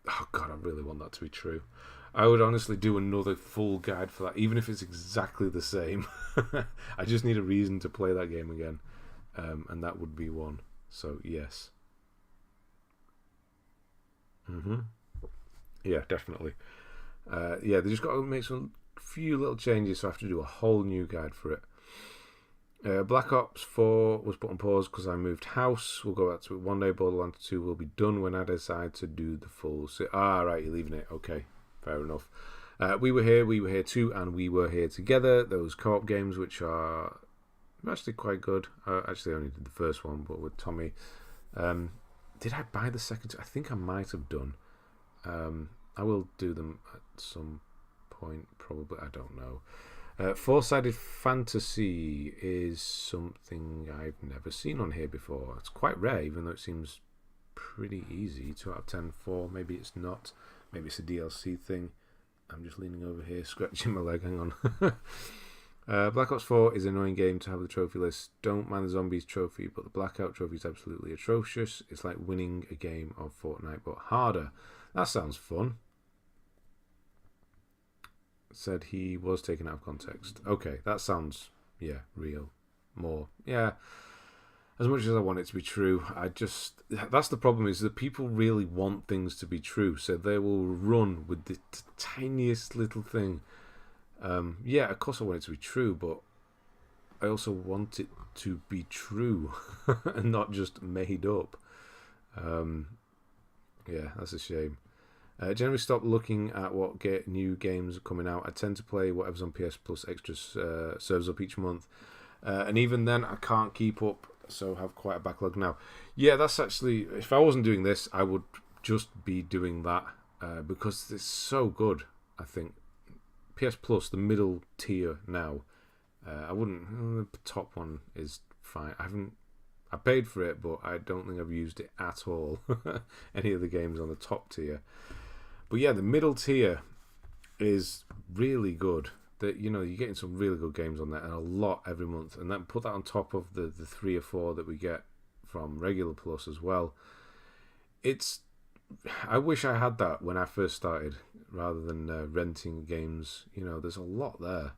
Oh god, I really want that to be true. I would honestly do another full guide for that, even if it's exactly the same. I just need a reason to play that game again, and that would be one. So yes. Yeah, definitely. They just got to make some few little changes, so I have to do a whole new guide for it. Black Ops 4 was put on pause because I moved house. We'll go back to it one day. Borderlands 2 will be done when I decide to do the full... right, you're leaving it. Okay, fair enough. We were here too, and we were here together. Those co-op games, which are actually quite good. I actually only did the first one, but with Tommy. Did I buy the second two? I think I might have done. I will do them at some point, probably. I don't know. Four-sided fantasy is something I've never seen on here before. It's quite rare, even though it seems pretty easy. 2 out of 10, 4. Maybe it's not. Maybe it's a DLC thing. I'm just leaning over here, scratching my leg. Hang on. Black Ops 4 is an annoying game to have the trophy list. Don't mind the zombies trophy, but the Blackout trophy is absolutely atrocious. It's like winning a game of Fortnite, but harder. That sounds fun. Said he was taken out of context. Okay, that sounds, real. More. Yeah. As much as I want it to be true, that's the problem, is that people really want things to be true, so they will run with the tiniest little thing. Of course I want it to be true, but I also want it to be true and not just made up. That's a shame. Generally stop looking at what new games are coming out. I tend to play whatever's on PS Plus extra serves up each month. And even then, I can't keep up, so have quite a backlog now. Yeah, that's actually... If I wasn't doing this, I would just be doing that, because it's so good, I think. PS Plus, the middle tier now. I wouldn't... The top one is fine. I paid for it, but I don't think I've used it at all. Any of the games on the top tier. But yeah, the middle tier is really good. That, you're getting some really good games on there, and a lot every month. And then put that on top of the 3 or 4 that we get from regular Plus as well. I wish I had that when I first started, rather than renting games. There's a lot there.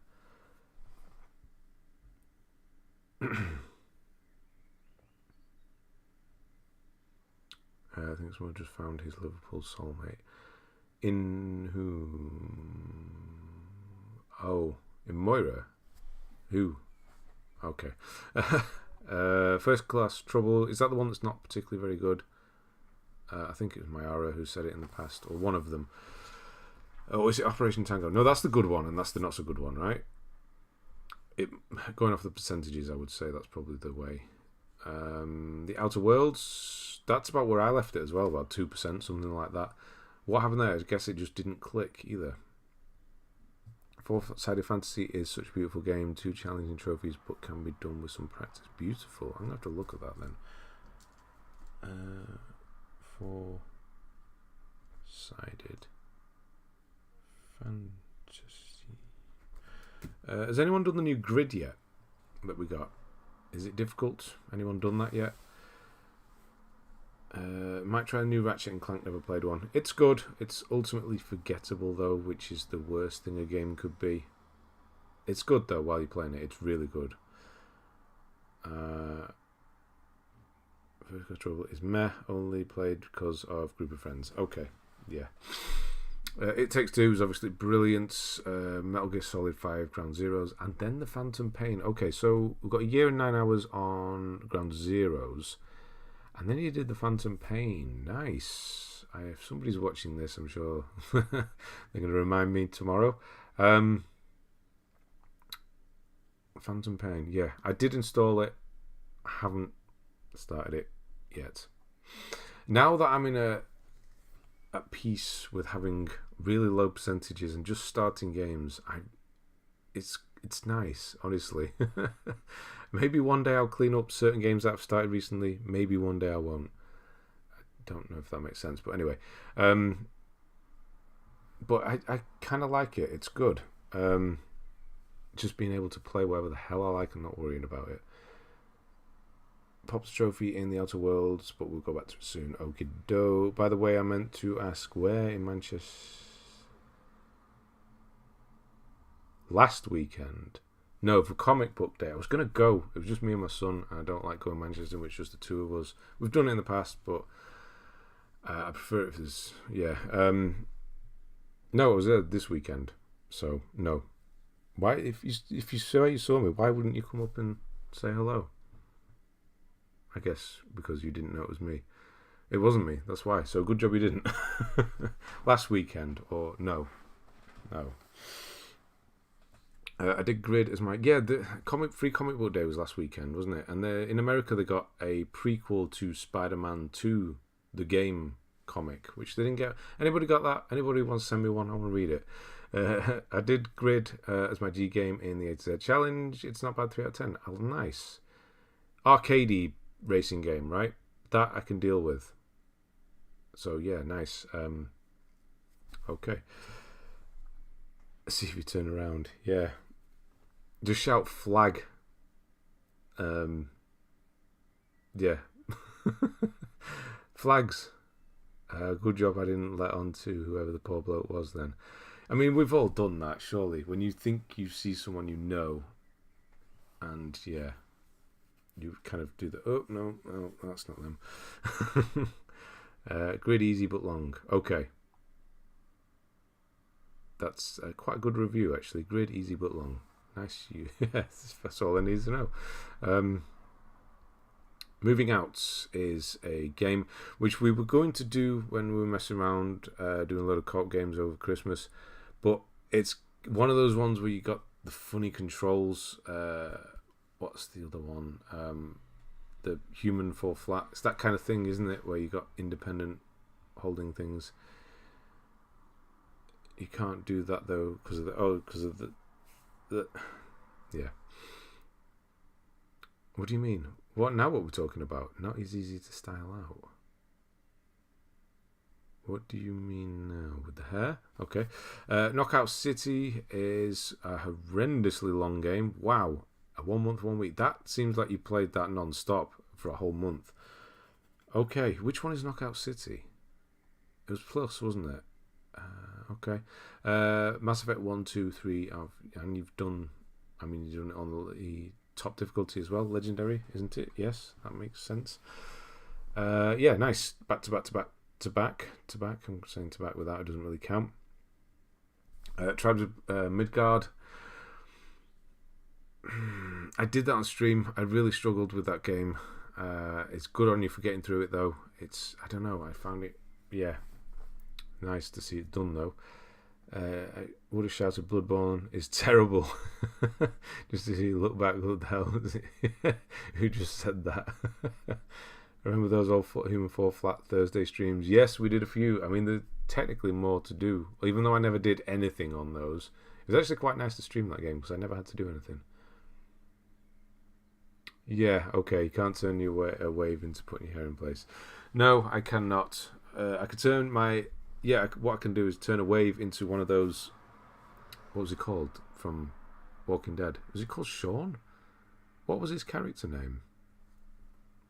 I think someone just found his Liverpool soulmate. In whom? Oh, in Moira. Who? Okay. First Class Trouble. Is that the one that's not particularly very good? I think it was Mayara who said it in the past, or one of them. Oh, is it Operation Tango? No, that's the good one, and that's the not so good one, right? Going off the percentages, I would say that's probably the way. The Outer Worlds, that's about where I left it as well, about 2%, something like that. What happened there? I guess it just didn't click either. Four-Sided Fantasy is such a beautiful game. 2 challenging trophies, but can be done with some practice. Beautiful. I'm going to have to look at that then. Four-Sided Fantasy. Has anyone done the new grid yet that we got? Is it difficult? Anyone done that yet? Might try a new Ratchet and Clank, never played one. It's good. It's ultimately forgettable though, which is the worst thing a game could be. It's good though while you're playing it. It's really good. First Class Trouble is meh, only played because of group of friends. Okay, yeah. It Takes Two is obviously brilliant. Metal Gear Solid 5, Ground Zeroes, and then the Phantom Pain. Okay, so we've got a year and 9 hours on Ground Zeroes. And then you did the Phantom Pain. Nice. If somebody's watching this, I'm sure they're going to remind me tomorrow. Phantom Pain. Yeah, I did install it. I haven't started it yet. Now that I'm at peace with having really low percentages and just starting games, it's nice, honestly. Maybe one day I'll clean up certain games that I've started recently. Maybe one day I won't. I don't know if that makes sense, but anyway. But I kind of like it. It's good. Just being able to play whatever the hell I like and not worrying about it. Pops trophy in the Outer Worlds, but we'll go back to it soon. Okie doke. By the way, I meant to ask where in Manchester. Last weekend. No, for comic book day. I was going to go. It was just me and my son, and I don't like going to Manchester, which is just the two of us. We've done it in the past, but I prefer it if there's... Yeah. No, it was there this weekend, so no. Why? If you saw me, why wouldn't you come up and say hello? I guess because you didn't know it was me. It wasn't me, that's why. So good job you didn't. Last weekend, or no. I did Grid as my... Yeah, the free comic book day was last weekend, wasn't it? And in America they got a prequel to Spider-Man 2, the game comic, which they didn't get. Anybody got that? Anybody wants to send me one? I want to read it. I did Grid as my G game in the A to Z challenge. It's not bad, 3 out of 10. Oh, nice. Arcadey racing game, right? That I can deal with. So yeah, nice. Okay. Let's see if you turn around. Yeah. Just shout flag. Yeah. Flags. Good job I didn't let on to whoever the poor bloke was then. I mean, we've all done that, surely. When you think you see someone you know, and yeah, you kind of do the, oh, no, that's not them. Grid easy but long. Okay. That's quite a good review, actually. Grid easy but long. Nice. Yes, that's all I need to know. Moving Out is a game which we were going to do when we were messing around doing a lot of co-op games over Christmas, but it's one of those ones where you got the funny controls. What's the other one? The human fall flat. It's that kind of thing, isn't it? Where you got independent holding things. You can't do that though because of the yeah. What do you mean? What we're talking about? Not as easy to style out. What do you mean now? With the hair? Okay. Knockout City is a horrendously long game. Wow. A 1 month, 1 week. That seems like you played that non-stop for a whole month. Okay. Which one is Knockout City? It was Plus, wasn't it? Okay. Mass Effect 1, 2, 3, and you've done it on the top difficulty as well, Legendary, isn't it? Yes, that makes sense. Yeah, nice. Back to back to back to back to back. I'm saying to back without, it doesn't really count. Tribes of Midgard. I did that on stream. I really struggled with that game. It's good on you for getting through it, though. I don't know, I found it, yeah, nice to see it done, though. I would have shouted Bloodborne is terrible. Just to see you look back, what the hell is it? Who just said that? Remember those old Human Fall Flat Thursday streams? Yes, we did a few. I mean, there's technically more to do. Even though I never did anything on those, it was actually quite nice to stream that game because I never had to do anything. Yeah, okay, you can't turn a wave into putting your hair in place. No, I cannot. I could turn my... Yeah, what I can do is turn a wave into one of those... What was he called from Walking Dead? Was he called Sean? What was his character name?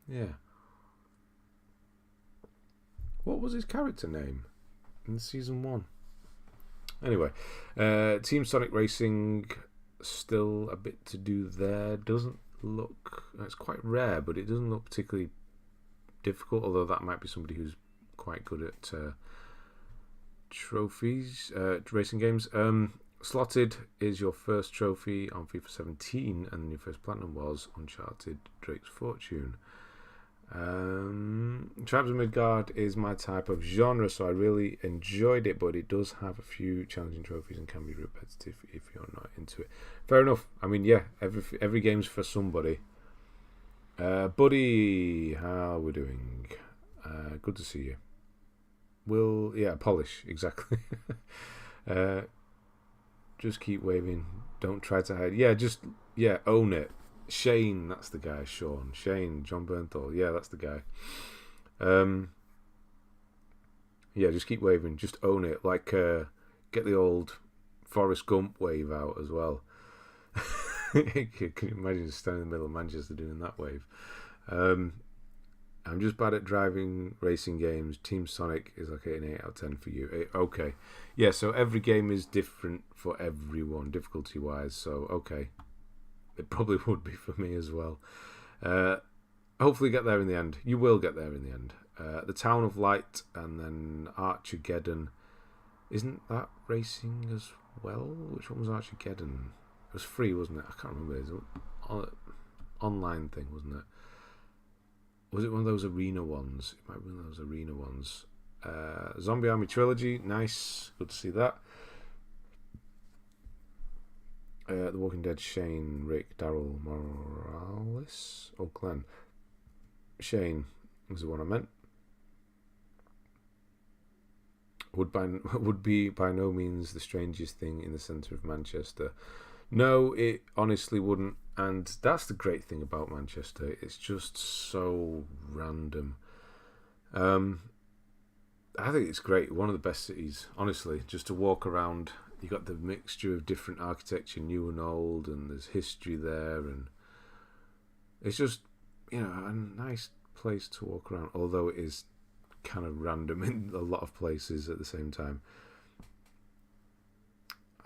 Yeah. What was his character name in season 1? Anyway, Team Sonic Racing, still a bit to do there. Doesn't look... It's quite rare, but it doesn't look particularly difficult, although that might be somebody who's quite good at trophies, racing games. Slotted is your first trophy on FIFA 17, and your first platinum was Uncharted Drake's Fortune. Tribes of Midgard is my type of genre, so I really enjoyed it, but it does have a few challenging trophies and can be repetitive if you're not into it. Fair enough. I mean, yeah, every game's for somebody. Buddy, how are we doing? Good to see you. Polish, exactly. Just keep waving. Don't try to hide. Own it. Shane, that's the guy. Sean, Shane, John Bernthal. Yeah, that's the guy. Just keep waving. Just own it. Like, get the old Forrest Gump wave out as well. Can you imagine standing in the middle of Manchester doing that wave? I'm just bad at driving racing games. Team Sonic is like an 8 out of 10 for you. Okay. Yeah, so every game is different for everyone, difficulty-wise. So, okay. It probably would be for me as well. Hopefully get there in the end. You will get there in the end. The Town of Light and then Armageddon. Isn't that racing as well? Which one was Armageddon? It was free, wasn't it? I can't remember. It was an online thing, wasn't it? Was it one of those arena ones? It might be one of those arena ones. Zombie Army Trilogy. Nice. Good to see that. The Walking Dead, Shane, Rick, Daryl, Morales, or Glenn. Shane was the one I meant. Would be by no means the strangest thing in the centre of Manchester. No, it honestly wouldn't. And that's the great thing about Manchester. It's just so random. I think it's great. One of the best cities, honestly, just to walk around. You got the mixture of different architecture, new and old, and there's history there, and it's just, a nice place to walk around, although it is kind of random in a lot of places at the same time.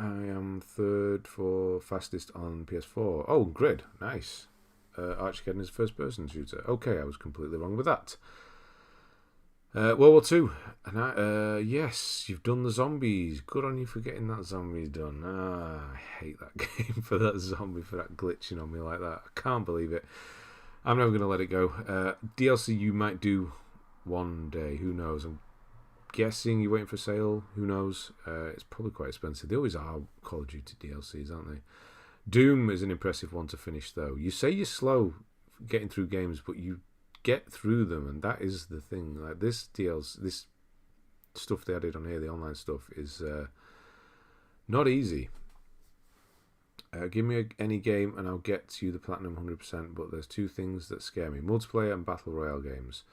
I am third for fastest on PS4. Oh, grid, nice. Armageddon is a first-person shooter. Okay, I was completely wrong with that. World War II. And yes, you've done the zombies. Good on you for getting that zombies done. I hate that game for that zombie, for that glitching on me like that. I can't believe it. I'm never going to let it go. DLC you might do one day. Who knows? I'm guessing you're waiting for sale. Who knows? It's probably quite expensive. They always are Call of Duty DLCs, aren't they? Doom is an impressive one to finish, though. You say you're slow getting through games, but you get through them, and that is the thing. Like this stuff they added on here, the online stuff, is not easy. Give me any game and I'll get you the platinum 100%, but there's two things that scare me: multiplayer and battle royale games.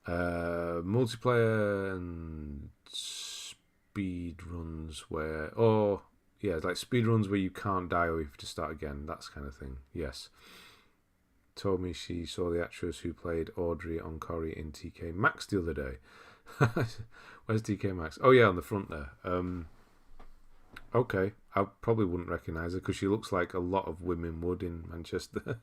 Multiplayer and speed runs like speed runs where you can't die or you have to start again, that kind of thing. Yes. Told me she saw the actress who played Audrey on Corrie in TK Maxx the other day. Where's TK Maxx? Oh yeah, on the front there. Okay, I probably wouldn't recognise her because she looks like a lot of women would in Manchester.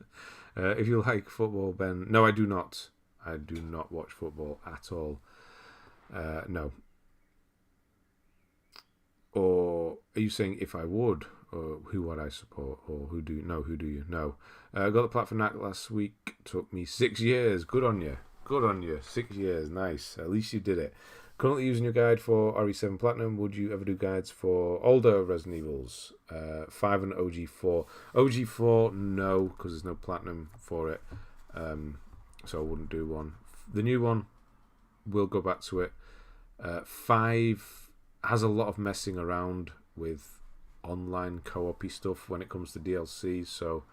If you like football, Ben. No, I do not. I do not watch football at all. No. Or are you saying if I would, or who would I support, or who do you know? Who do you know? I got the platform NAC last week. Took me 6 years. Good on you. Good on you. 6 years. Nice. At least you did it. Currently using your guide for RE7 Platinum. Would you ever do guides for older Resident Evils? 5 and OG4. OG4, no, because there's no Platinum for it. So I wouldn't do one. The new one, we'll go back to it. 5 has a lot of messing around with online co-op-y stuff when it comes to DLC. So,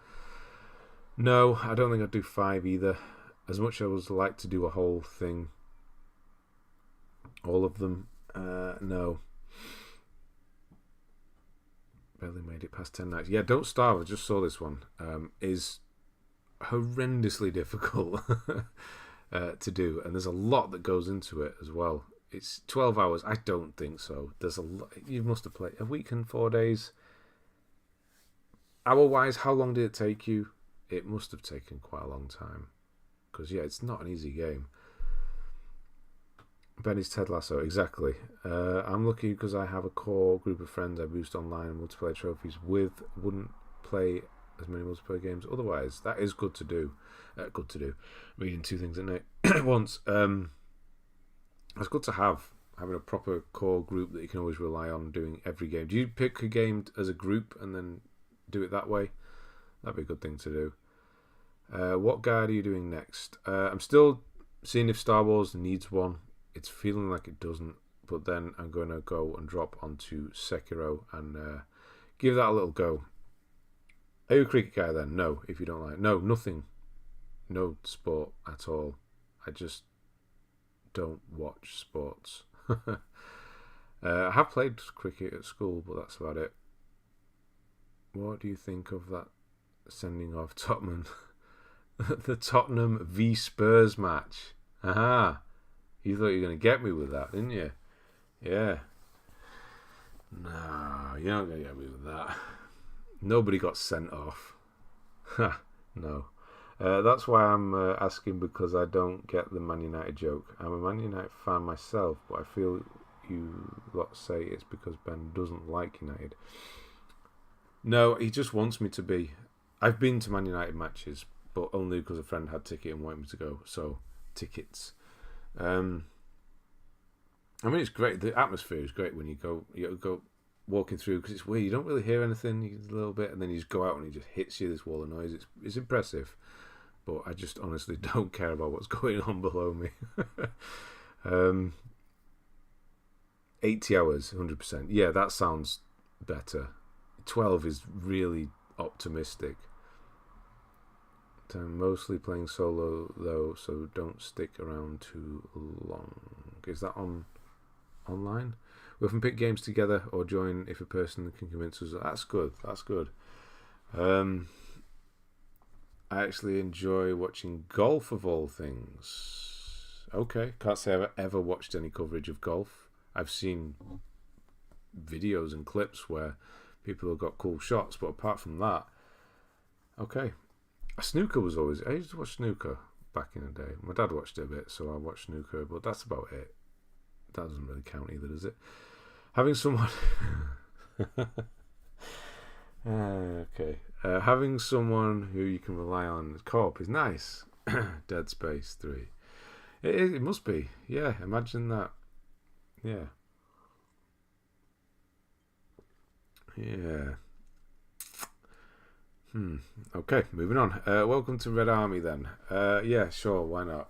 no, I don't think I'd do 5 either. As much as I would like to do a whole thing, all of them, no. Barely made it past 10 nights. Yeah, Don't Starve, I just saw this one, is horrendously difficult to do. And there's a lot that goes into it as well. It's 12 hours. I don't think so. There's a lot. You must have played a week and 4 days. Hour-wise, how long did it take you? It must have taken quite a long time. Because, yeah, it's not an easy game. Benny's Ted Lasso, exactly. I'm lucky because I have a core group of friends I boost online and multiplayer trophies with. Wouldn't play as many multiplayer games otherwise. That is good to do. Reading 2 things at night at once. It's good to having a proper core group that you can always rely on doing every game. Do you pick a game as a group and then do it that way? That'd be a good thing to do. What guide are you doing next? I'm still seeing if Star Wars needs one. It's feeling like it doesn't, but then I'm going to go and drop onto Sekiro and give that a little go. Are you a cricket guy then? No, if you don't like. No, nothing. No sport at all. I just don't watch sports. I have played cricket at school, but that's about it. What do you think of that sending off Tottenham? The Tottenham v Spurs match. Aha. You thought you were going to get me with that, didn't you? Yeah. No, you're not going to get me with that. Nobody got sent off. No. That's why I'm asking, because I don't get the Man United joke. I'm a Man United fan myself, but I feel you lot say it's because Ben doesn't like United. No, he just wants me to be. I've been to Man United matches, but only because a friend had ticket and wanted me to go. So, tickets. I mean, it's great. The atmosphere is great when you go walking through, because it's weird. You don't really hear anything a little bit, and then you just go out and he just hits you, this wall of noise. It's impressive. But I just honestly don't care about what's going on below me. 80 hours, 100%. Yeah, that sounds better. 12 is really optimistic. I'm mostly playing solo, though, so don't stick around too long. Is that online? We often pick games together or join if a person can convince us. That's good. I actually enjoy watching golf, of all things. Okay, can't say I've ever watched any coverage of golf. I've seen videos and clips where people have got cool shots, but apart from that, okay. Snooker was always. I used to watch snooker back in the day. My dad watched it a bit, so I watched snooker, but that's about it. That doesn't really count either, does it? Having someone. Okay. Having someone who you can rely on co-op is nice. Dead Space 3. It must be. Yeah, imagine that. Yeah. Yeah. Okay, moving on. Welcome to Red Army then. Yeah, sure, why not?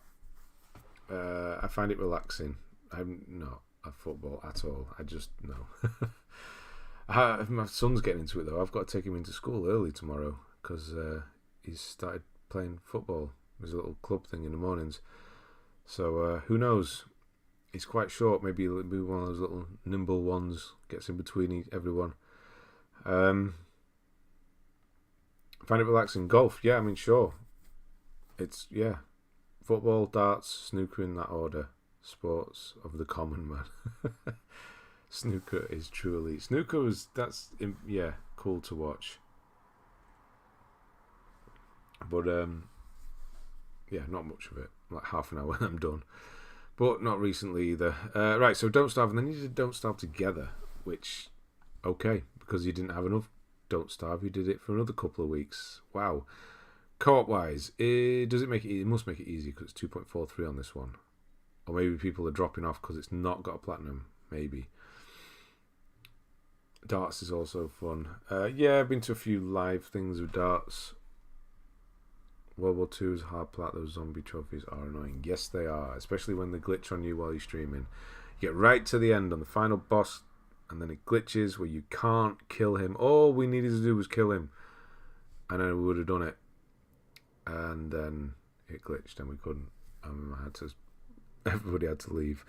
I find it relaxing. I'm not a football at all. I just, no. My son's getting into it though. I've got to take him into school early tomorrow because he's started playing football. There's a little club thing in the mornings. So who knows? He's quite short. Maybe one of those little nimble ones gets in between everyone. Find it relaxing. Golf, yeah, I mean, sure. It's, yeah. Football, darts, snooker in that order. Sports of the common man. Snooker is truly... yeah, cool to watch. But, Yeah, not much of it. Like half an hour and I'm done. But not recently either. Right, so Don't Starve, and then you did Don't Starve Together, which, okay, because you didn't have enough Don't Starve, you did it for another couple of weeks. Wow. Co-op wise, does it make it? It must make it easy because it's 2.43 on this one. Or maybe people are dropping off because it's not got a platinum. Maybe. Darts is also fun. Yeah, I've been to a few live things with darts. World War II is hard plat. Those zombie trophies are annoying. Yes, they are. Especially when they glitch on you while you're streaming. You get right to the end on the final boss, and then it glitches where you can't kill him. All we needed to do was kill him, and then we would have done it. And then it glitched, and we couldn't. I had to. Everybody had to leave.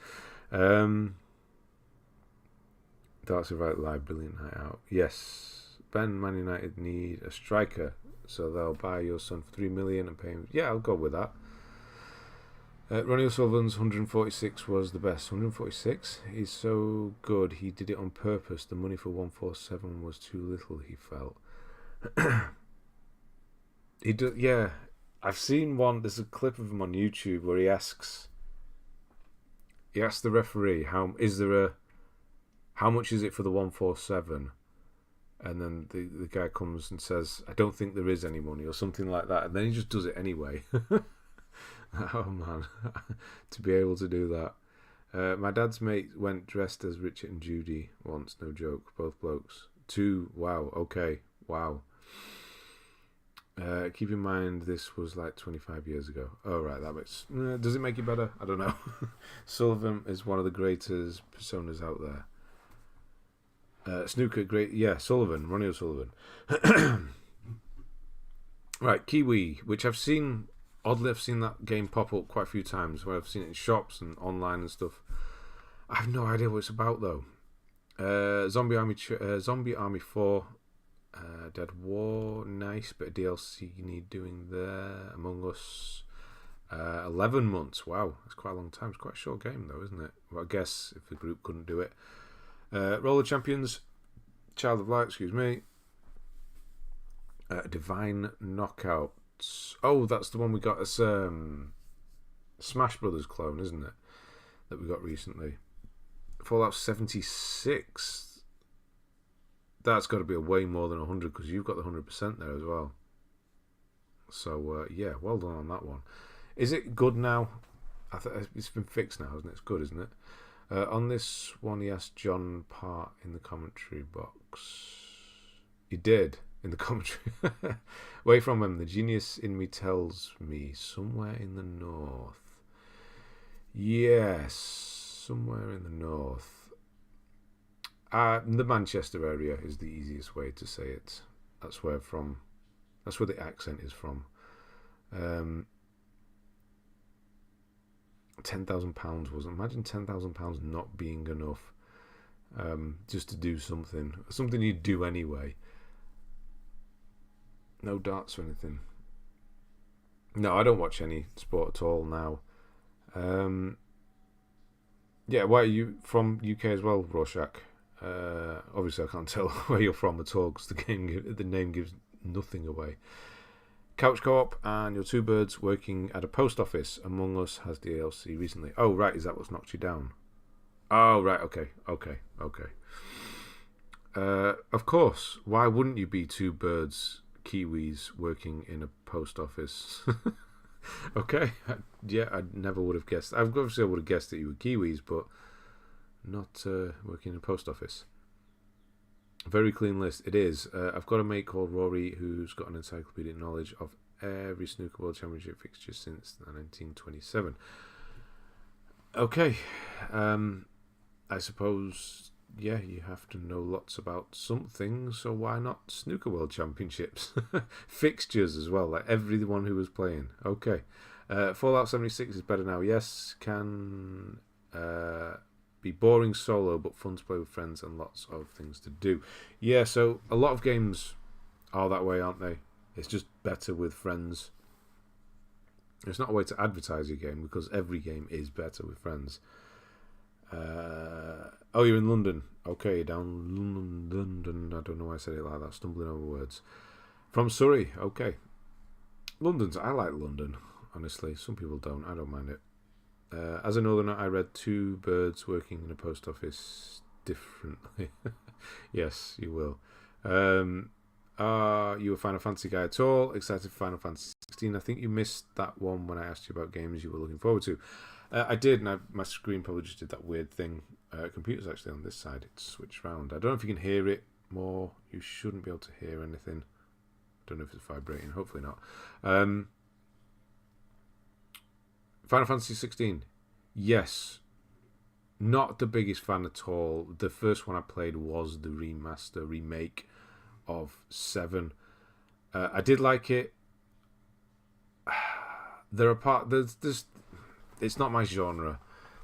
Darts Invite Live, brilliant night out. Yes, Man United need a striker, so they'll buy your son for $3 million and pay him. Yeah, I'll go with that. Ronnie O'Sullivan's 146 was the best. 146? He's so good. He did it on purpose. The money for 147 was too little, he felt. He do, yeah. I've seen one. There's a clip of him on YouTube where he asks the referee, how much is it for the 147? And then the guy comes and says, I don't think there is any money, or something like that. And then he just does it anyway. Oh man, to be able to do that. My dad's mate went dressed as Richard and Judy once, no joke, both blokes. Wow, okay, wow. Keep in mind this was like 25 years ago. Oh right, that makes... does it make it better? I don't know. Sullivan is one of the greatest personas out there. Snooker, great. Yeah, Sullivan, Ronnie O'Sullivan. Right, Kiwi, which I've seen... Oddly, I've seen that game pop up quite a few times, where I've seen it in shops and online and stuff. I have no idea what it's about, though. Zombie Army 4... Dead War, nice bit of DLC you need doing there. Among Us, 11 months. Wow, that's quite a long time. It's quite a short game though, isn't it? Well, I guess if the group couldn't do it. Roller Champions, Child of Light, excuse me. Divine Knockouts. Oh, that's the one we got as Smash Brothers clone, isn't it? That we got recently. Fallout 76. That's got to be a way more than 100 because you've got the 100% there as well. So, yeah, well done on that one. Is it good now? It's been fixed now, hasn't it? It's good, isn't it? On this one, he asked John Part in the commentary box. He did, in the commentary. Away from him, the genius in me tells me somewhere in the north. Yes, somewhere in the north. The Manchester area is the easiest way to say it. That's where the accent is from. £10,000 was. Imagine £10,000 not being enough, just to do something you'd do anyway. No darts or anything. No, I don't watch any sport at all now. Yeah, why are you from UK as well, Rorschach? Obviously I can't tell where you're from at all because the name gives nothing away. Couch Co-op and your two birds working at a post office. Among Us has DLC recently. Oh right, is that what's knocked you down? Oh right, okay. Of course, why wouldn't you be two birds, Kiwis, working in a post office? Okay, yeah, I never would have guessed. Obviously I would have guessed that you were Kiwis, but not working in a post office. Very clean list. It is. I've got a mate called Rory who's got an encyclopedic knowledge of every Snooker World Championship fixture since 1927. Okay. I suppose, yeah, you have to know lots about something, so why not Snooker World Championships? Fixtures as well, like everyone who was playing. Okay. Fallout 76 is better now. Yes, can... be boring solo, but fun to play with friends and lots of things to do. Yeah, so a lot of games are that way, aren't they? It's just better with friends. It's not a way to advertise your game because every game is better with friends. Oh, you're in London. Okay, down London. I don't know why I said it like that. Stumbling over words. From Surrey. Okay. I like London. honestly. Some people don't. I don't mind it. As a northerner, I read Two Birds Working in a Post Office differently. Yes, you will. Are you a Final Fantasy guy at all? Excited for Final Fantasy 16? I think you missed that one when I asked you about games you were looking forward to. I did, and my screen probably just did that weird thing. Computer's actually on this side. It's switched round. I don't know if you can hear it more. You shouldn't be able to hear anything. Don't know if it's vibrating. Hopefully not. Final Fantasy 16. Yes. Not the biggest fan at all. The first one I played was the remake of 7. I did like it. There's it's not my genre.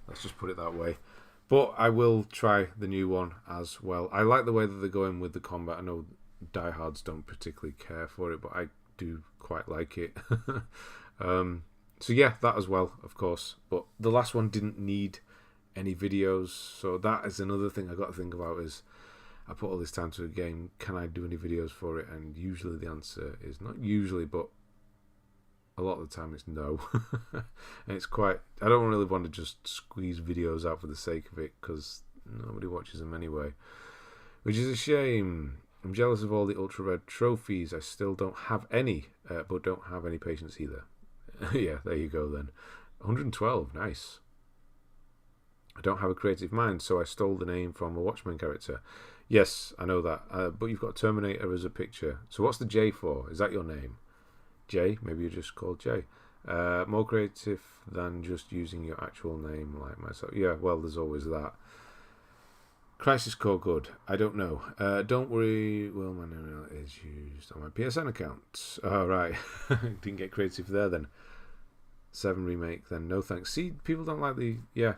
Let's just put it that way. But I will try the new one as well. I like the way that they're going with the combat. I know diehards don't particularly care for it, but I do quite like it. So yeah, that as well, of course. But the last one didn't need any videos, so that is another thing I got to think about. Is I put all this time to a game, can I do any videos for it? And usually the answer is not usually, but a lot of the time it's no. And it's quite, I don't really want to just squeeze videos out for the sake of it, because nobody watches them anyway, which is a shame. I'm jealous of all the ultra red trophies. I still don't have any, but don't have any patience either. Yeah, there you go then. 112, nice. I don't have a creative mind, so I stole the name from a Watchmen character. Yes, I know that. But you've got Terminator as a picture. So what's the J for? Is that your name? J? Maybe you're just called J. More creative than just using your actual name like myself. Yeah, well, there's always that. Crisis Core good. I don't know. Don't worry. Well, my name is used on my PSN account. Oh, right. Didn't get creative there then. 7 remake then. No thanks. See, people don't like the... Yeah.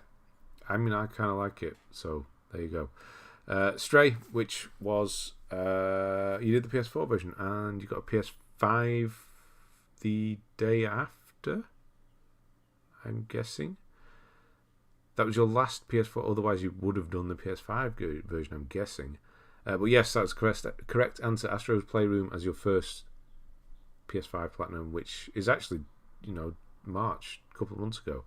I mean, I kind of like it. So, there you go. Stray, which was... you did the PS4 version and you got a PS5 the day after, I'm guessing. That was your last PS4, otherwise you would have done the PS5 version, I'm guessing. But yes, that's correct answer. Astro's Playroom as your first PS5 Platinum, which is actually, March, a couple of months ago.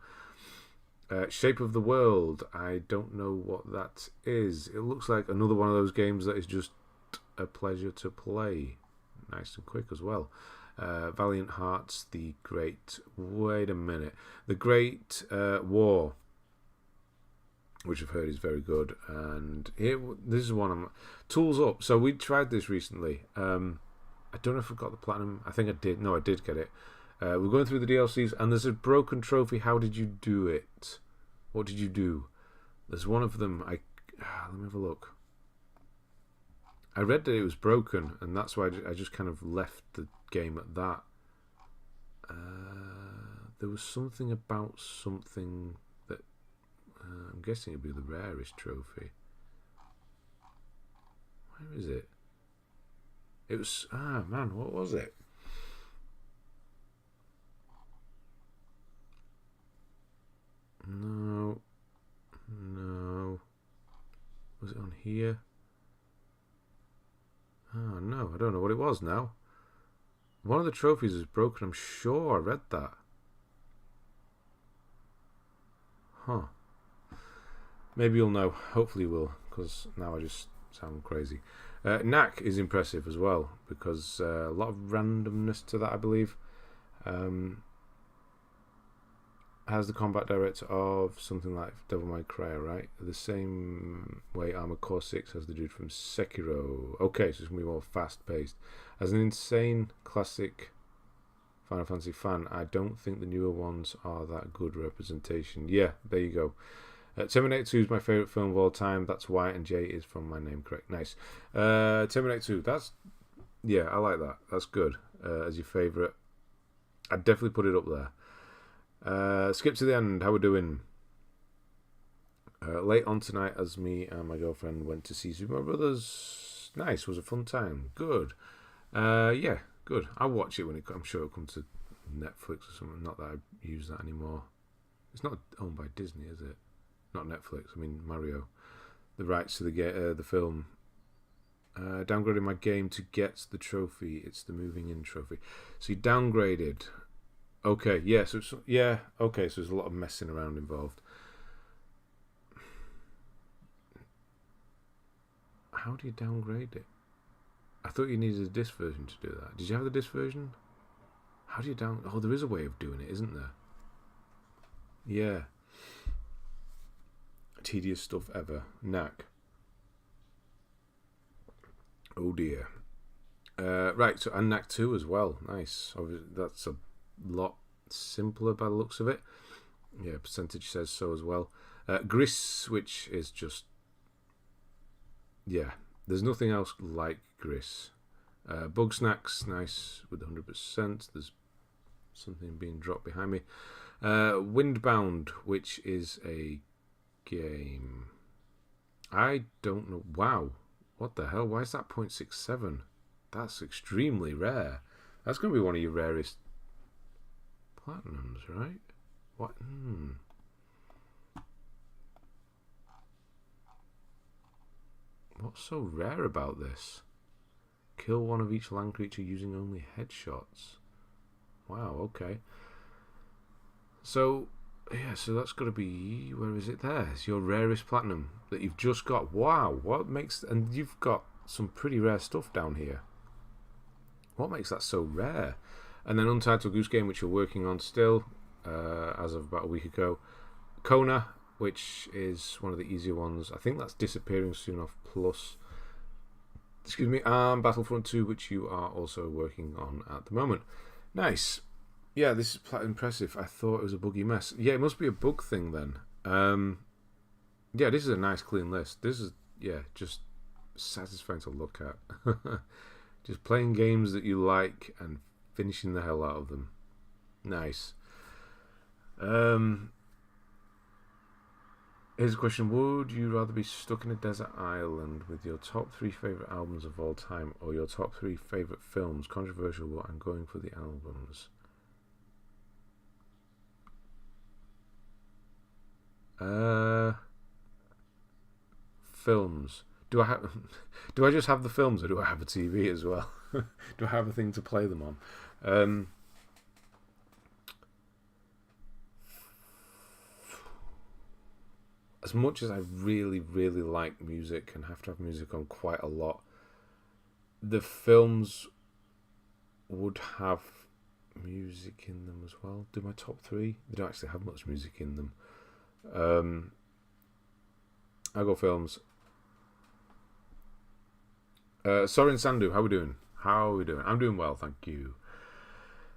Shape of the World, I don't know what that is. It looks like another one of those games that is just a pleasure to play. Nice and quick as well. Valiant Hearts, The Great War, which I've heard is very good. And here, this is one Tools Up. So we tried this recently. I don't know if I got the Platinum. I think I did. No, I did get it. We're going through the DLCs, and there's a broken trophy. How did you do it? What did you do? There's one of them. Let me have a look. I read that it was broken, and that's why I just kind of left the game at that. There was something about something that I'm guessing it'd be the rarest trophy. Where is it? It was man, what was it? No. Was it on here? Oh no, I don't know what it was now. One of the trophies is broken, I'm sure I read that. Huh. Maybe you'll know. Hopefully you will, because now I just sound crazy. Knack is impressive as well, because a lot of randomness to that, I believe. Has the combat director of something like Devil May Cry, right? The same way Armored Core 6 has the dude from Sekiro. Okay, so it's going to be more fast-paced. As an insane classic Final Fantasy fan, I don't think the newer ones are that good representation. Yeah, there you go. Terminator 2 is my favourite film of all time. That's why, and J is from my name, correct. Nice. Terminator 2, yeah, I like that. That's good. As your favourite. I'd definitely put it up there. Skip to the end. How we doing? Late on tonight, as me and my girlfriend went to see Super Mario Brothers. Nice, was a fun time. Good. Yeah, good. I'll watch it when I'm sure it'll come to Netflix or something. Not that I use that anymore. It's not owned by Disney, is it? Not Netflix. I mean Mario. The rights to the film. Downgraded my game to get the trophy. It's the moving in trophy. So you downgraded. Okay, yeah, so yeah, okay, so there's a lot of messing around involved. How do you downgrade it? I thought you needed a disc version to do that. Did you have the disc version? How do you down? Oh, there is a way of doing it, isn't there? Yeah. Tedious stuff ever. Knack. Oh dear. Right, so and Knack 2 as well. Nice. That's a lot simpler by the looks of it. Yeah, percentage says so as well. Gris, which is just... Yeah, there's nothing else like Gris. Bug Snacks, nice with 100%. There's something being dropped behind me. Windbound, which is a game. I don't know. Wow. What the hell? Why is that 0.67? That's extremely rare. That's going to be one of your rarest platinums, right? What? What's so rare about this? Kill one of each land creature using only headshots. Wow, okay. So, yeah, so that's got to be... Where is it there? It's your rarest platinum that you've just got. Wow, what makes... And you've got some pretty rare stuff down here. What makes that so rare? And then Untitled Goose Game, which you're working on still, as of about a week ago. Kona, which is one of the easier ones. I think that's disappearing soon off Plus. Excuse me. Battlefront 2, which you are also working on at the moment. Nice. Yeah, this is impressive. I thought it was a buggy mess. Yeah, it must be a bug thing then. Yeah, this is a nice clean list. This is, yeah, just satisfying to look at. Just playing games that you like and finishing the hell out of them. Nice. Here's a question. Would you rather be stuck in a desert island with your top 3 favourite albums of all time or your top 3 favourite films? Controversial, but I'm going for the albums. Films. Do I just have the films, or do I have a TV as well? Do I have a thing to play them on? As much as I really, really like music and have to have music on quite a lot, the films would have music in them as well. Do my top 3? They don't actually have much music in them. I'll go films. Soren Sandu, how are we doing? I'm doing well, thank you.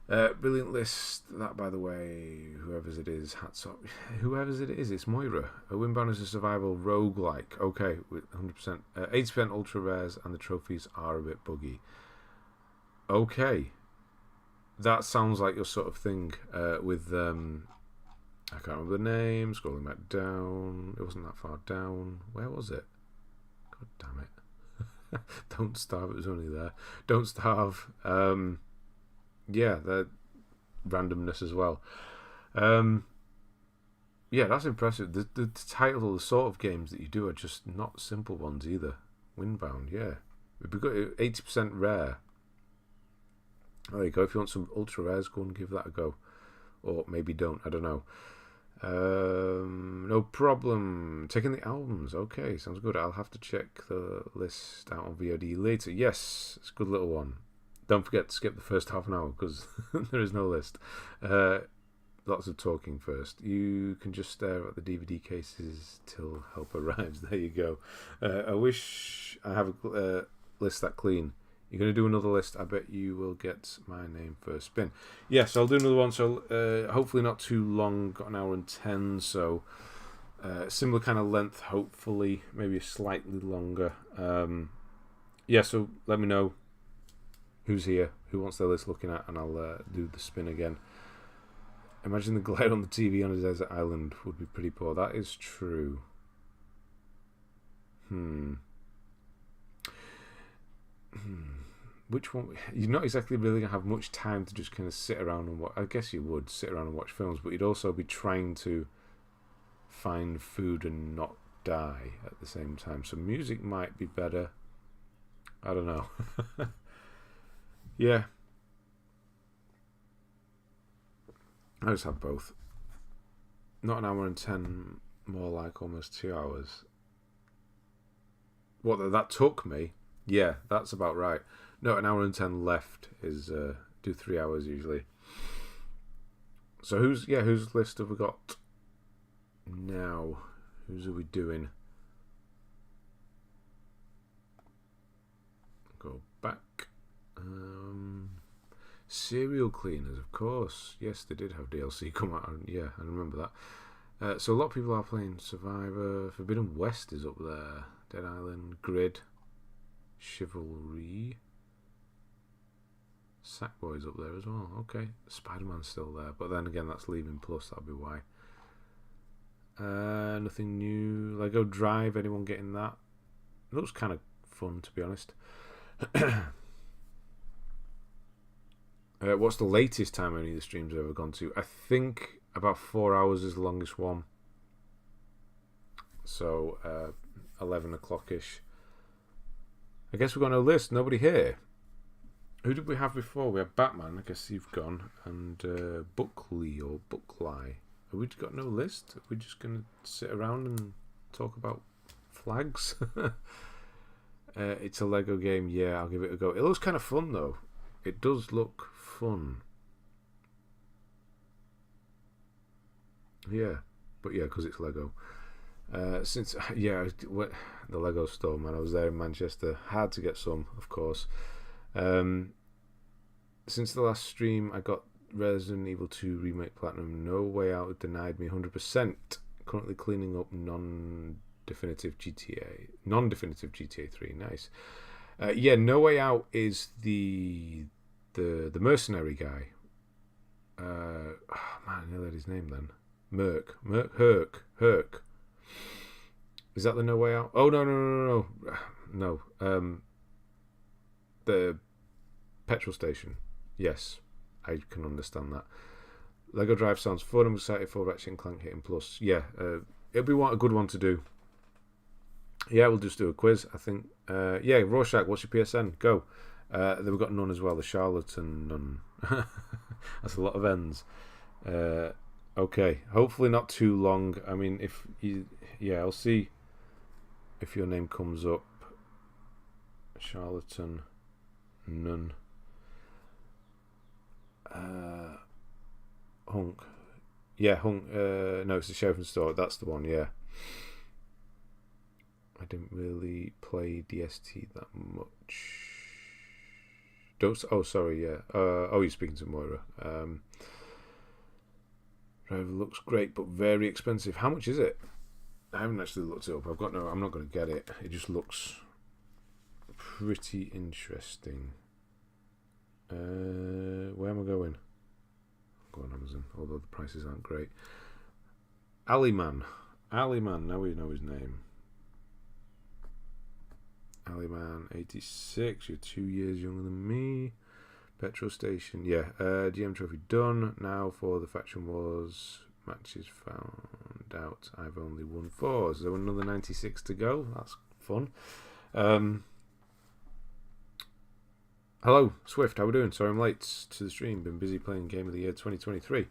Brilliant list. That, by the way, whoever's it is, hats off. Whoever's it is, it's Moira. A Windbound is a survival roguelike. Okay, with 100%. 80% ultra rares, and the trophies are a bit buggy. Okay. That sounds like your sort of thing with... I can't remember the name. Scrolling back down. It wasn't that far down. Where was it? God damn it. Don't Starve, it was only there. Don't Starve. Yeah, the randomness as well. Yeah, that's impressive. The title, the sort of games that you do are just not simple ones either. Windbound, yeah. We've got 80% rare. There you go. If you want some ultra rares, go and give that a go. Or maybe don't, I don't know. No problem. Taking the albums. Okay, sounds good. I'll have to check the list out on VOD later. Yes, it's a good little one. Don't forget to skip the first half an hour because there is no list. Lots of talking first. You can just stare at the DVD cases till help arrives. There you go. I wish I have a list that clean. You're going to do another list. I bet you will get my name first spin. Yes, I'll do another one. So hopefully not too long. Got an hour and 10. So similar kind of length. Hopefully maybe slightly longer. Yeah. So let me know who's here, who wants their list looking at, and I'll do the spin again. Imagine the glare on the TV on a desert island would be pretty poor. That is true. Which one? You're not exactly really going to have much time to just kind of sit around and watch. I guess you would sit around and watch films, but you'd also be trying to find food and not die at the same time. So music might be better. I don't know. Yeah. I just had both. Not an hour and 10, more like almost 2 hours. What, that took me? Yeah, that's about right. No, an hour and 10 left is do 3 hours usually. So whose list have we got now? Whose are we doing? Go back. Serial cleaners, of course. Yes, they did have DLC come out. Yeah, I remember that. So a lot of people are playing Survivor. Forbidden West is up there. Dead Island, Grid, Chivalry. Sackboy's up there as well. Okay, Spider-Man's still there, but then again, that's leaving plus. That'll be why. Nothing new. Lego Drive. Anyone getting that? It looks kind of fun, to be honest. What's the latest time any of the streams I've ever gone to? I think about 4 hours is the longest one. So 11 o'clock-ish. I guess we've got no list. Nobody here. Who did we have before? We had Batman. I guess you've gone. And Buckley or Bucklie. Have we got no list? Are we just going to sit around and talk about flags? It's a Lego game. Yeah, I'll give it a go. It looks kind of fun, though. It does look fun. Yeah. But yeah, because it's Lego. The Lego store, man. I was there in Manchester. Had to get some, of course. Since the last stream, I got Resident Evil 2 Remake Platinum. No Way Out denied me 100%. Currently cleaning up non-definitive GTA 3. Nice. No Way Out is the mercenary guy. Man, I nearly had his name then. Herc. Is that the No Way Out? Oh, no. The petrol station. Yes, I can understand that. Lego Drive sounds fun. I'm excited for Ratchet and Clank hitting plus. Yeah, it'll be a good one to do. Yeah, we'll just do a quiz, I think. Rorschach, what's your PSN? Go. Then we've got none as well. The charlatan none. That's a lot of N's. Okay, hopefully not too long. I mean, I'll see if your name comes up. Charlatan none. Hunk. Yeah, Hunk. No, it's the Sheriff and Store. That's the one, yeah. I didn't really play DST that much. Sorry, yeah. You're speaking to Moira. Driver looks great, but very expensive. How much is it? I haven't actually looked it up. I'm not going to get it. It just looks pretty interesting. Where am I going? I'll go on Amazon, although the prices aren't great. Aliman. Now we know his name. Aliman 86. You're 2 years younger than me. Petrol station. Yeah. GM trophy done. Now for the faction wars matches found out. I've only won 4. So another 96 to go. That's fun. Hello, Swift. How we doing? Sorry I'm late to the stream. Been busy playing Game of the Year 2023.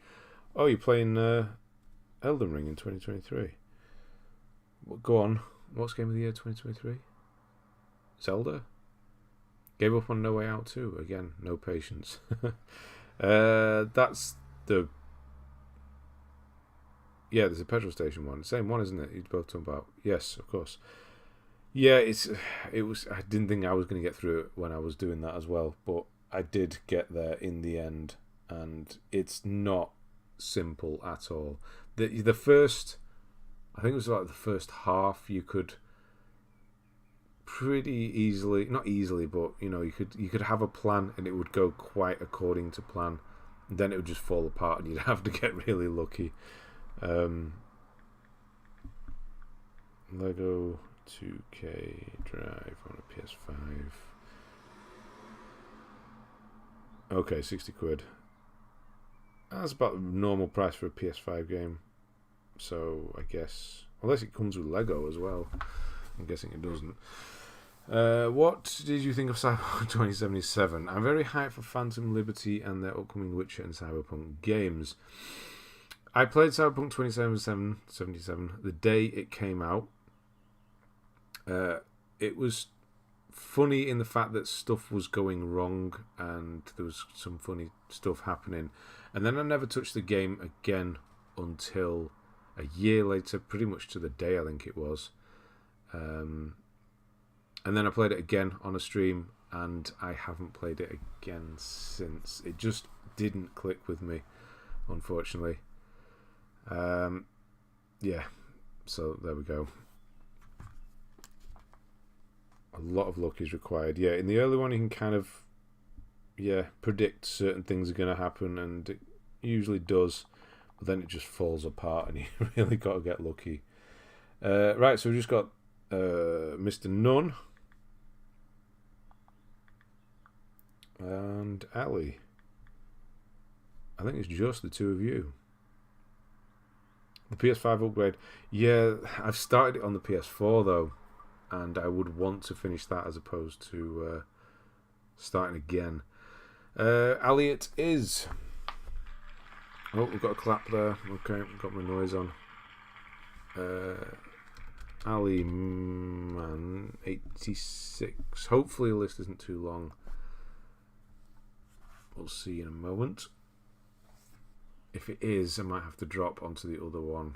Oh, you're playing Elden Ring in 2023. Go on. What's Game of the Year 2023? Zelda? Gave up on No Way Out too. Again, no patience. That's the... Yeah, there's a petrol station one. Same one, isn't it? You're both talking about. Yes, of course. Yeah, it was. I didn't think I was going to get through it when I was doing that as well, but I did get there in the end, and it's not simple at all. The first, I think it was like the first half, you could pretty easily, not easily, but you could have a plan and it would go quite according to plan. And then it would just fall apart, and you'd have to get really lucky. Lego 2K Drive on a PS5. Okay, 60 quid. That's about the normal price for a PS5 game. So I guess, unless it comes with Lego as well. I'm guessing it doesn't. What did you think of Cyberpunk 2077? I'm very hyped for Phantom Liberty and their upcoming Witcher and Cyberpunk games. I played Cyberpunk 2077 the day it came out. It was funny in the fact that stuff was going wrong and there was some funny stuff happening. And then I never touched the game again until a year later, pretty much to the day I think it was. And then I played it again on a stream, and I haven't played it again since. It just didn't click with me, unfortunately. Yeah, so there we go. A lot of luck is required. Yeah, in the early one you can kind of predict certain things are going to happen, and it usually does, but then it just falls apart and you really got to get lucky. Right, so we've just got Mr. Nunn and Ali. I think it's just the two of you. The PS5 upgrade. Yeah, I've started it on the PS4 though, and I would want to finish that as opposed to starting again. Ali, it is. Oh, we've got a clap there. Okay, we've got my noise on. Ali Man 86. Hopefully the list isn't too long. We'll see in a moment. If it is, I might have to drop onto the other one.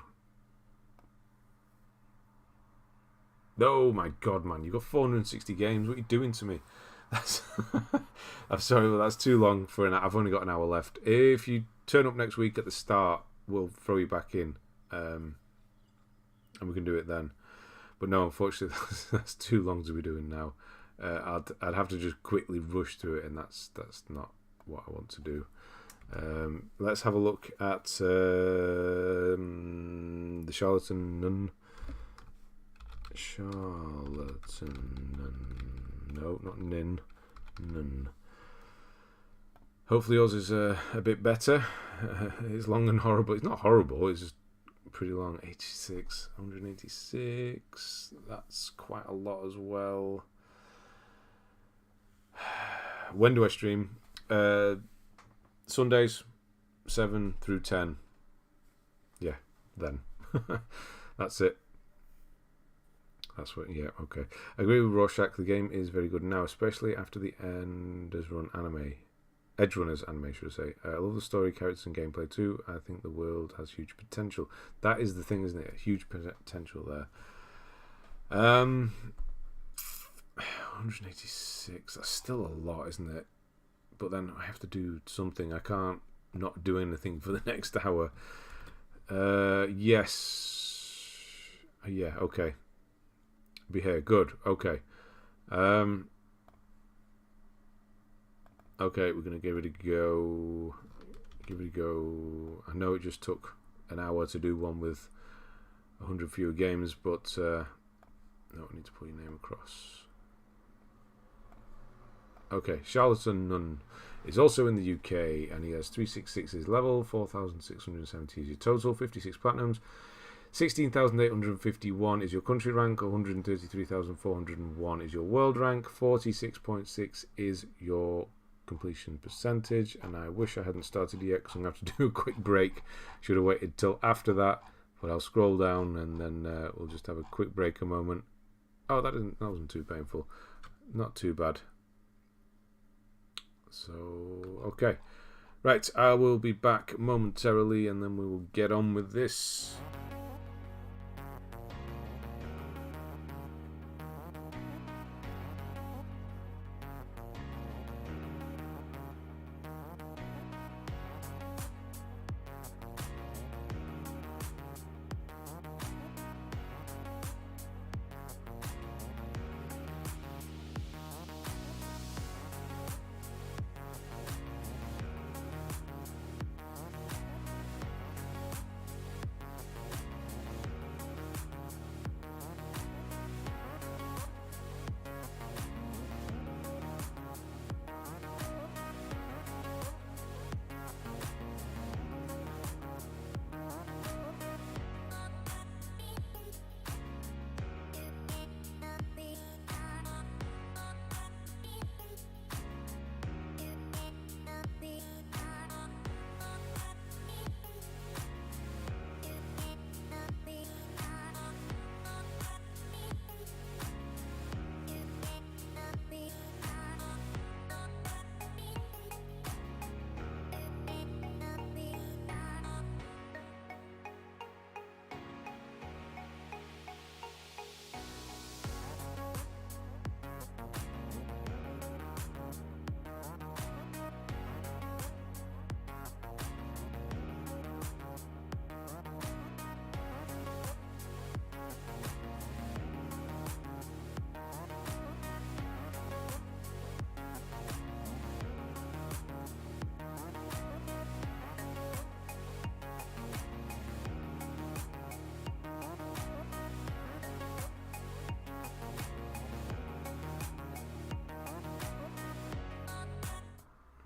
Oh my god, man, you've got 460 games. What are you doing to me? That's I'm sorry, but that's too long for an hour. I've only got an hour left. If you turn up next week at the start, we'll throw you back in, and we can do it then. But no, unfortunately, that's too long to be doing now. I'd have to just quickly rush through it, and that's not what I want to do. Let's have a look at the Charlatan Nun. Charlatan Nun. No, not Nin. Nun. Hopefully yours is a bit better. It's long and horrible. It's not horrible, it's just pretty long. 86. 186. That's quite a lot as well. When do I stream? Sundays, 7 through 10. Yeah, then. That's it. That's what, yeah, okay. I agree with Rorschach, the game is very good now, especially after the Edge Runners anime, should I say. I love the story, characters, and gameplay too. I think the world has huge potential. That is the thing, isn't it? Huge potential there. 186, that's still a lot, isn't it? But then I have to do something. I can't not do anything for the next hour. Yes. Yeah, okay. Be here. Good. Okay. Okay, we're going to give it a go. Give it a go. I know it just took an hour to do one with 100 fewer games, but no, I need to put your name across. Okay, Charlatan Nun is also in the UK, and he has 366 is level, 4,670 is your total, 56 platinums, 16,851 is your country rank, 133,401 is your world rank, 46.6 is your completion percentage, and I wish I hadn't started yet because I'm going to have to do a quick break. Should have waited till after that, but I'll scroll down and then we'll just have a quick break a moment. Oh, that wasn't too painful. Not too bad. So, okay. Right, I will be back momentarily and then we will get on with this.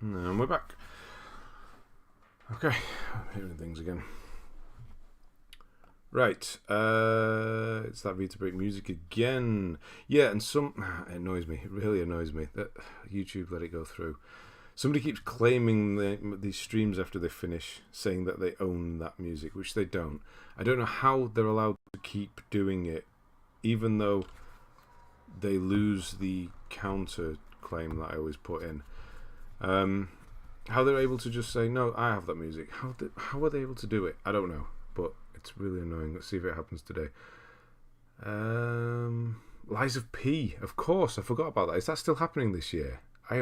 And we're back. Okay, I'm hearing things again. Right, it's that Vita Break music again. Yeah, and it annoys me. It really annoys me that YouTube let it go through. Somebody keeps claiming these streams after they finish, saying that they own that music, which they don't. I don't know how they're allowed to keep doing it, even though they lose the counter claim that I always put in. How they're able to just say, no, I have that music. How are they able to do it? I don't know, but it's really annoying. Let's see if it happens today. Lies of P, of course. I forgot about that. Is that still happening this year? I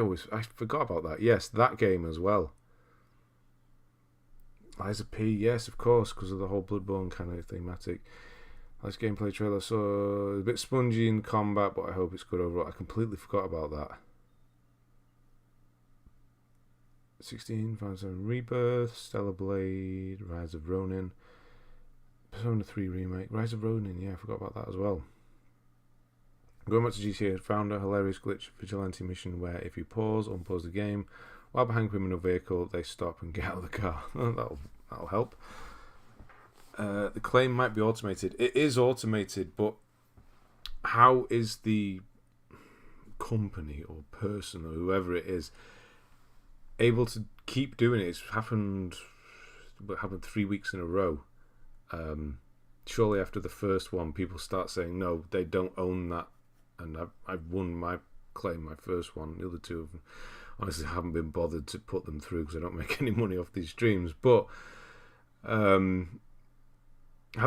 forgot about that. Yes, that game as well. Lies of P, yes, of course, because of the whole Bloodborne kind of thematic. Nice gameplay trailer. So a bit spongy in combat, but I hope it's good overall. I completely forgot about that. 16, Final 7 Rebirth, Stellar Blade, Rise of Ronin, Persona 3 Remake, Rise of Ronin, yeah, I forgot about that as well. Going back to GTA, found a hilarious glitch vigilante mission where if you unpause the game, while behind a criminal vehicle, they stop and get out of the car. that'll help. The claim might be automated. It is automated, but how is the company or person or whoever it is able to keep doing it? It's happened 3 weeks in a row. Surely after the first one, people start saying no, they don't own that, and I've won my claim, my first one. The other two of them, honestly, haven't been bothered to put them through because I don't make any money off these streams. But how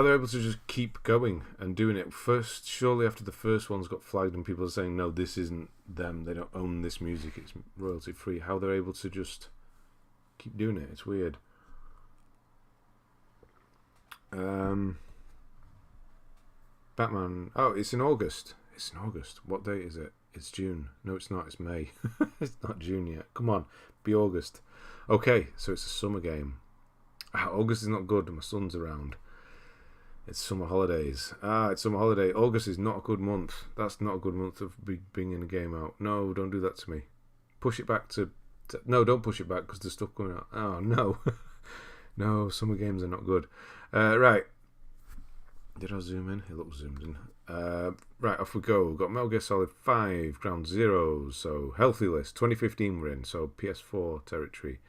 they're able to just keep going and doing it. First, surely after the first one's got flagged and people are saying no, this isn't them, they don't own this music, it's royalty free. How they're able to just keep doing it, it's weird. Batman. Oh, it's in August. It's in August. What date is it? It's June. No, it's not. It's May. It's not June yet. Come on, be August. Okay, so it's a summer game. August is not good. My son's around. It's summer holidays. It's summer holiday. August is not a good month. That's not a good month of bringing a game out. No, don't do that to me. Push it back to no, don't push it back because there's stuff coming out. Oh, no. No, summer games are not good. Right. Did I zoom in? It looks zoomed in. Right, off we go. We've got Metal Gear Solid 5, Ground Zero. So, healthy list. 2015 we're in. So, PS4 territory.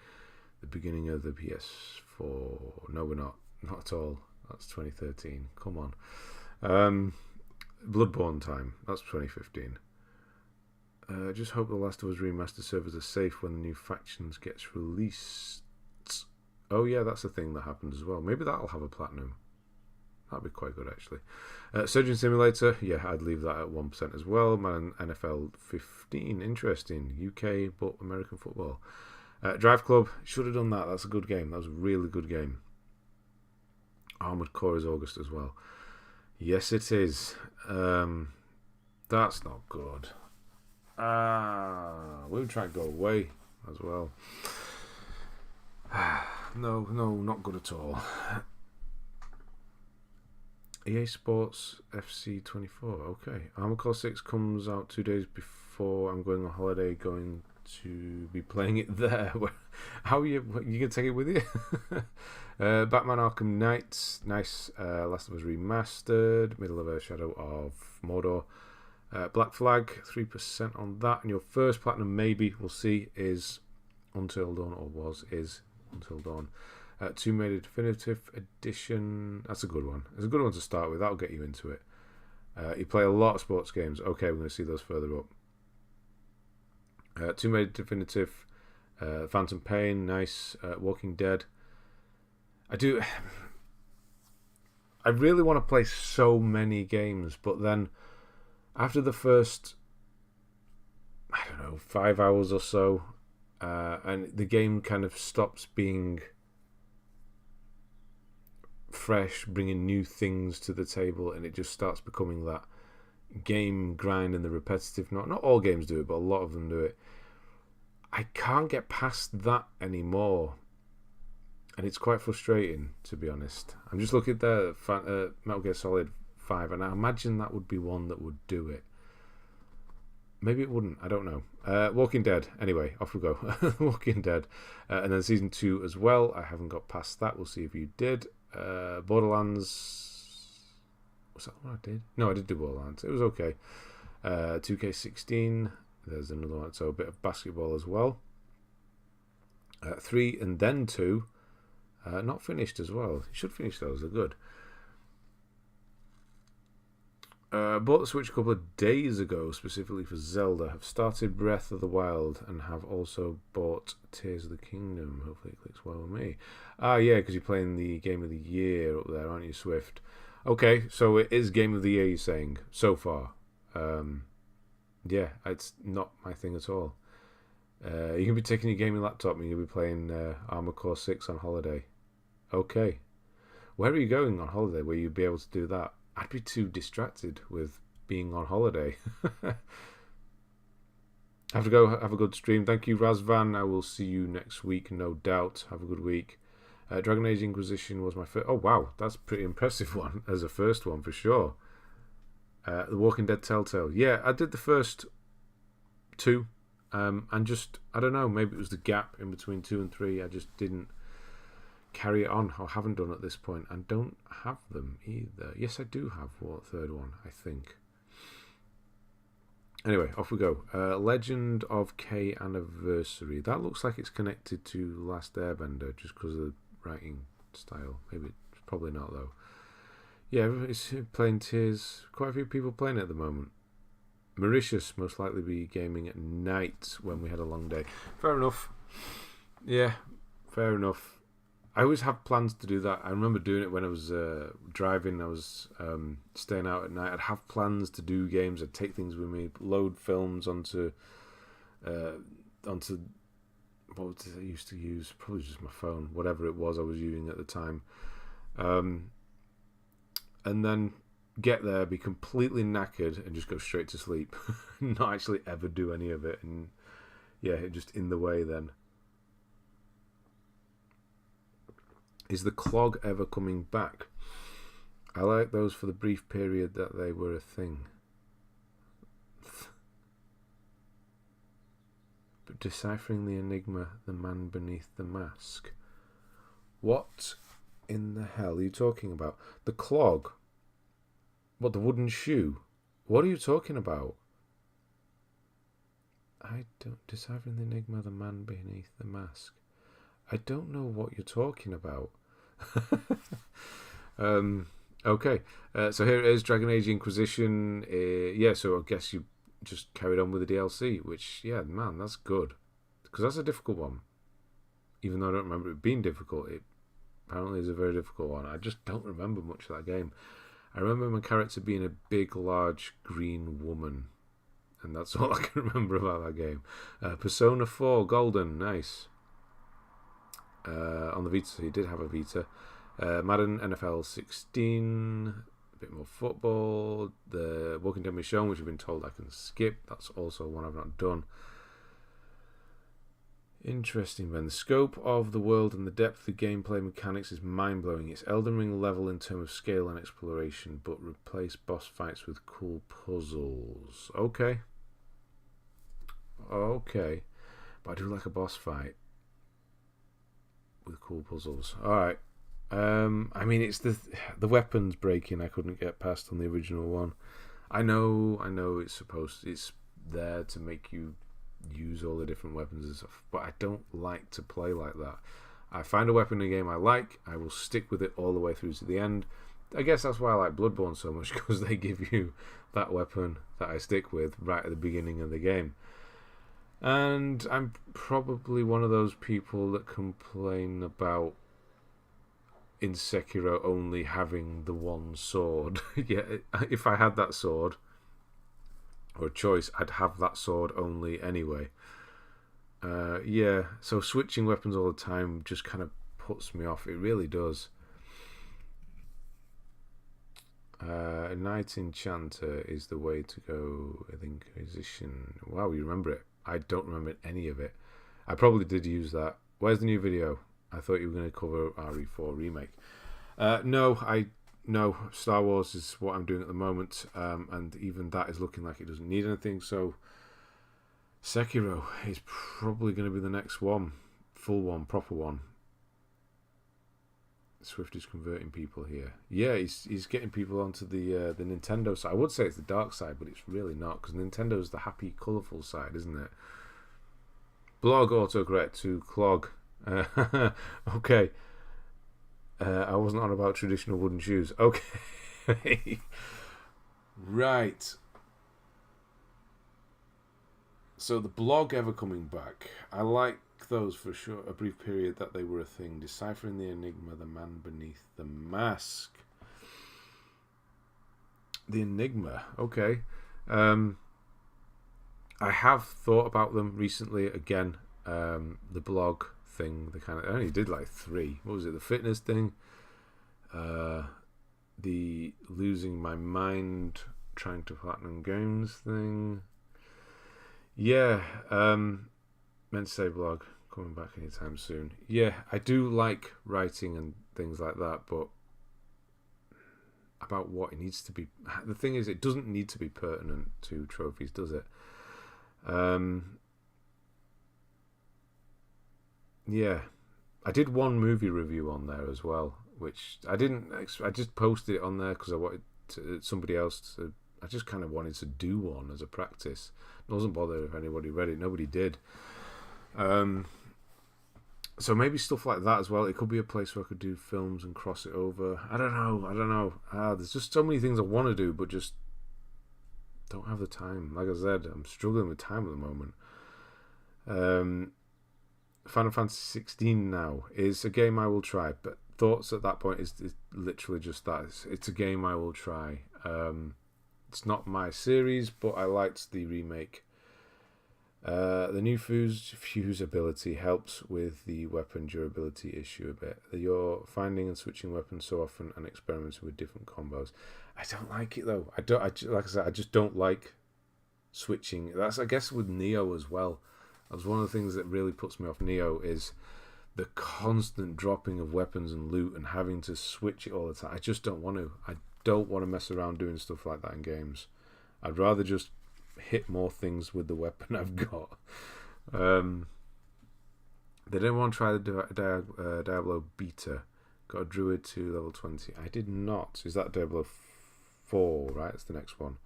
The beginning of the PS4. No, we're not. Not at all. That's 2013. Come on. Bloodborne time. That's 2015. Just hope the Last of Us remastered servers are safe when the new factions gets released. Oh yeah, that's the thing that happened as well. Maybe that'll have a platinum. That'd be quite good actually. Surgeon Simulator. Yeah, I'd leave that at 1% as well. Man, NFL 15. Interesting. UK but American football. Drive Club. Should have done that. That's a good game. That was a really good game. Armored Core is August as well. Yes, it is. That's not good. We'll try and go away as well. No, not good at all. EA Sports FC 24. Okay. Armored Core 6 comes out 2 days before I'm going on holiday. Going to be playing it there. How are you gonna take it with you? Batman Arkham Knight, nice. Last of Us remastered, Middle of Earth, Shadow of Mordor. Black Flag, 3% on that, and your first platinum, maybe we'll see, is Until Dawn, or is Until Dawn. Tomb Raider Definitive Edition. That's a good one. It's a good one to start with. That'll get you into it. You play a lot of sports games. Okay, we're going to see those further up. Tomb Raider Definitive, Phantom Pain, nice. Walking Dead. I really want to play so many games, but then after the first, 5 hours or so, and the game kind of stops being fresh, bringing new things to the table, and it just starts becoming that game grind and the repetitive. Not all games do it, but a lot of them do it. I can't get past that anymore, and it's quite frustrating, to be honest. I'm just looking at the Metal Gear Solid 5, and I imagine that would be one that would do it. Maybe it wouldn't. I don't know. Walking Dead. Anyway, off we go. Walking Dead. And then season 2 as well. I haven't got past that. We'll see if you did. Borderlands. Was that what I did? No, I did do Borderlands. It was okay. 2K16. There's another one. So a bit of basketball as well. 3 and then 2. Not finished as well. You should finish those. They're good. Bought the Switch a couple of days ago, specifically for Zelda. Have started Breath of the Wild and have also bought Tears of the Kingdom. Hopefully it clicks well with me. Yeah, because you're playing the Game of the Year up there, aren't you, Swift? Okay, so it is Game of the Year, you're saying, so far. Yeah, it's not my thing at all. You can be taking your gaming laptop and you'll be playing Armored Core 6 on holiday. Okay. Where are you going on holiday where you'd be able to do that? I'd be too distracted with being on holiday. Have to go have a good stream. Thank you, Razvan. I will see you next week, no doubt. Have a good week. Dragon Age Inquisition was my first. Oh, wow. That's a pretty impressive one as a first one for sure. The Walking Dead Telltale. Yeah, I did the first 2. And just, I don't know, maybe it was the gap in between 2 and 3. I just didn't carry it on, or haven't done at this point, and don't have them either. Yes, I do have one third one, I think. Anyway, off we go. Legend of K Anniversary. That looks like it's connected to Last Airbender just because of the writing style. Maybe it's probably not though. Yeah, it's playing Tears. Quite a few people playing it at the moment. Mauritius most likely be gaming at night when we had a long day. Fair enough. Yeah, fair enough. I always have plans to do that. I remember doing it when I was driving. I was staying out at night. I'd have plans to do games. I'd take things with me, load films onto what was it I used to use? Probably just my phone, whatever it was I was using at the time. And then get there, be completely knackered, and just go straight to sleep. Not actually ever do any of it. And yeah, just in the way then. Is the clog ever coming back? I like those for the brief period that they were a thing. But deciphering the enigma, the man beneath the mask. What in the hell are you talking about? The clog? What, the wooden shoe? What are you talking about? Deciphering the enigma, the man beneath the mask. I don't know what you're talking about. Okay, so here it is, Dragon Age Inquisition. Yeah, so I guess you just carried on with the DLC, which, yeah, man, that's good. Because that's a difficult one. Even though I don't remember it being difficult, it apparently is a very difficult one. I just don't remember much of that game. I remember my character being a big, large, green woman. And that's all I can remember about that game. Persona 4 Golden, nice. On the Vita, so he did have a Vita. Madden NFL 16, a bit more football. The Walking Dead Michonne, which I've been told I can skip. That's also one I've not done. Interesting, Ben. The scope of the world and the depth of the gameplay mechanics is mind-blowing. It's Elden Ring level in terms of scale and exploration, but replace boss fights with cool puzzles. Okay. Okay. But I do like a boss fight with cool puzzles. Alright. I mean, it's the weapons breaking I couldn't get past on the original one. I know it's there to make you use all the different weapons and stuff, but I don't like to play like that. I find a weapon in a game I like, I will stick with it all the way through to the end. I guess that's why I like Bloodborne so much, because they give you that weapon that I stick with right at the beginning of the game. And I'm probably one of those people that complain about in Sekiro only having the one sword. Yeah, if I had that sword or a choice, I'd have that sword only anyway. Yeah, so switching weapons all the time just kind of puts me off. It really does. Knight Enchanter is the way to go. I think Inquisition. Wow, you remember it. I don't remember any of it. I probably did use that. Where's the new video? I thought you were going to cover RE4 Remake. No, Star Wars is what I'm doing at the moment, and even that is looking like it doesn't need anything, so Sekiro is probably going to be the next one. Full one, proper one. Swift is converting people here. Yeah, he's getting people onto the Nintendo side. I would say it's the dark side, but it's really not, because Nintendo's the happy, colourful side, isn't it? Blog autocorrect to clog. Okay. I wasn't on about traditional wooden shoes. Okay. Right. So the blog ever coming back. I like those for a brief period that they were a thing. Deciphering the enigma, the man beneath the mask. The enigma. Okay. I have thought about them recently again. The blog thing, I only did like 3. What was it? The fitness thing, the losing my mind trying to platinum games thing. Yeah, meant to say blog coming back anytime soon. Yeah, I do like writing and things like that, but about what it needs to be. The thing is, it doesn't need to be pertinent to trophies, does it? Yeah, I did one movie review on there as well, which I didn't. I just posted it on there because I wanted somebody else to. I just kind of wanted to do one as a practice. I wasn't bothered if anybody read it. Nobody did. So maybe stuff like that as well. It could be a place where I could do films and cross it over. I don't know. There's just so many things I want to do, but just don't have the time. Like I said, I'm struggling with time at the moment. Final Fantasy 16 now is a game I will try, but thoughts at that point is literally just that. It's a game I will try. It's not my series, but I liked the remake. The new fuse ability helps with the weapon durability issue a bit. You're finding and switching weapons so often and experimenting with different combos. I don't like it though. Like I said, I just don't like switching. That's, I guess, with Neo as well. That's one of the things that really puts me off Neo is the constant dropping of weapons and loot and having to switch it all the time. I just don't want to. I don't want to mess around doing stuff like that in games. I'd rather just hit more things with the weapon I've got. They didn't want to try the Diablo beta. Got a druid to level 20. I did not. Is that Diablo 4, right? It's the next one.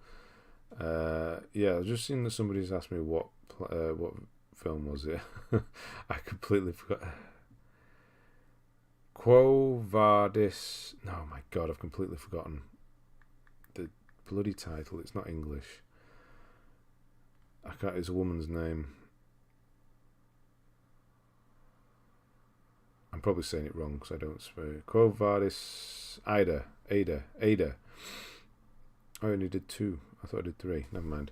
Yeah, I've just seen that somebody's asked me what film was it. I completely forgot. Quo Vadis. Oh my god, I've completely forgotten the bloody title. It's not English. I can't. It's a woman's name. I'm probably saying it wrong because I don't swear. Quo Vadis. Ada. I only did 2. I thought I did 3. Never mind.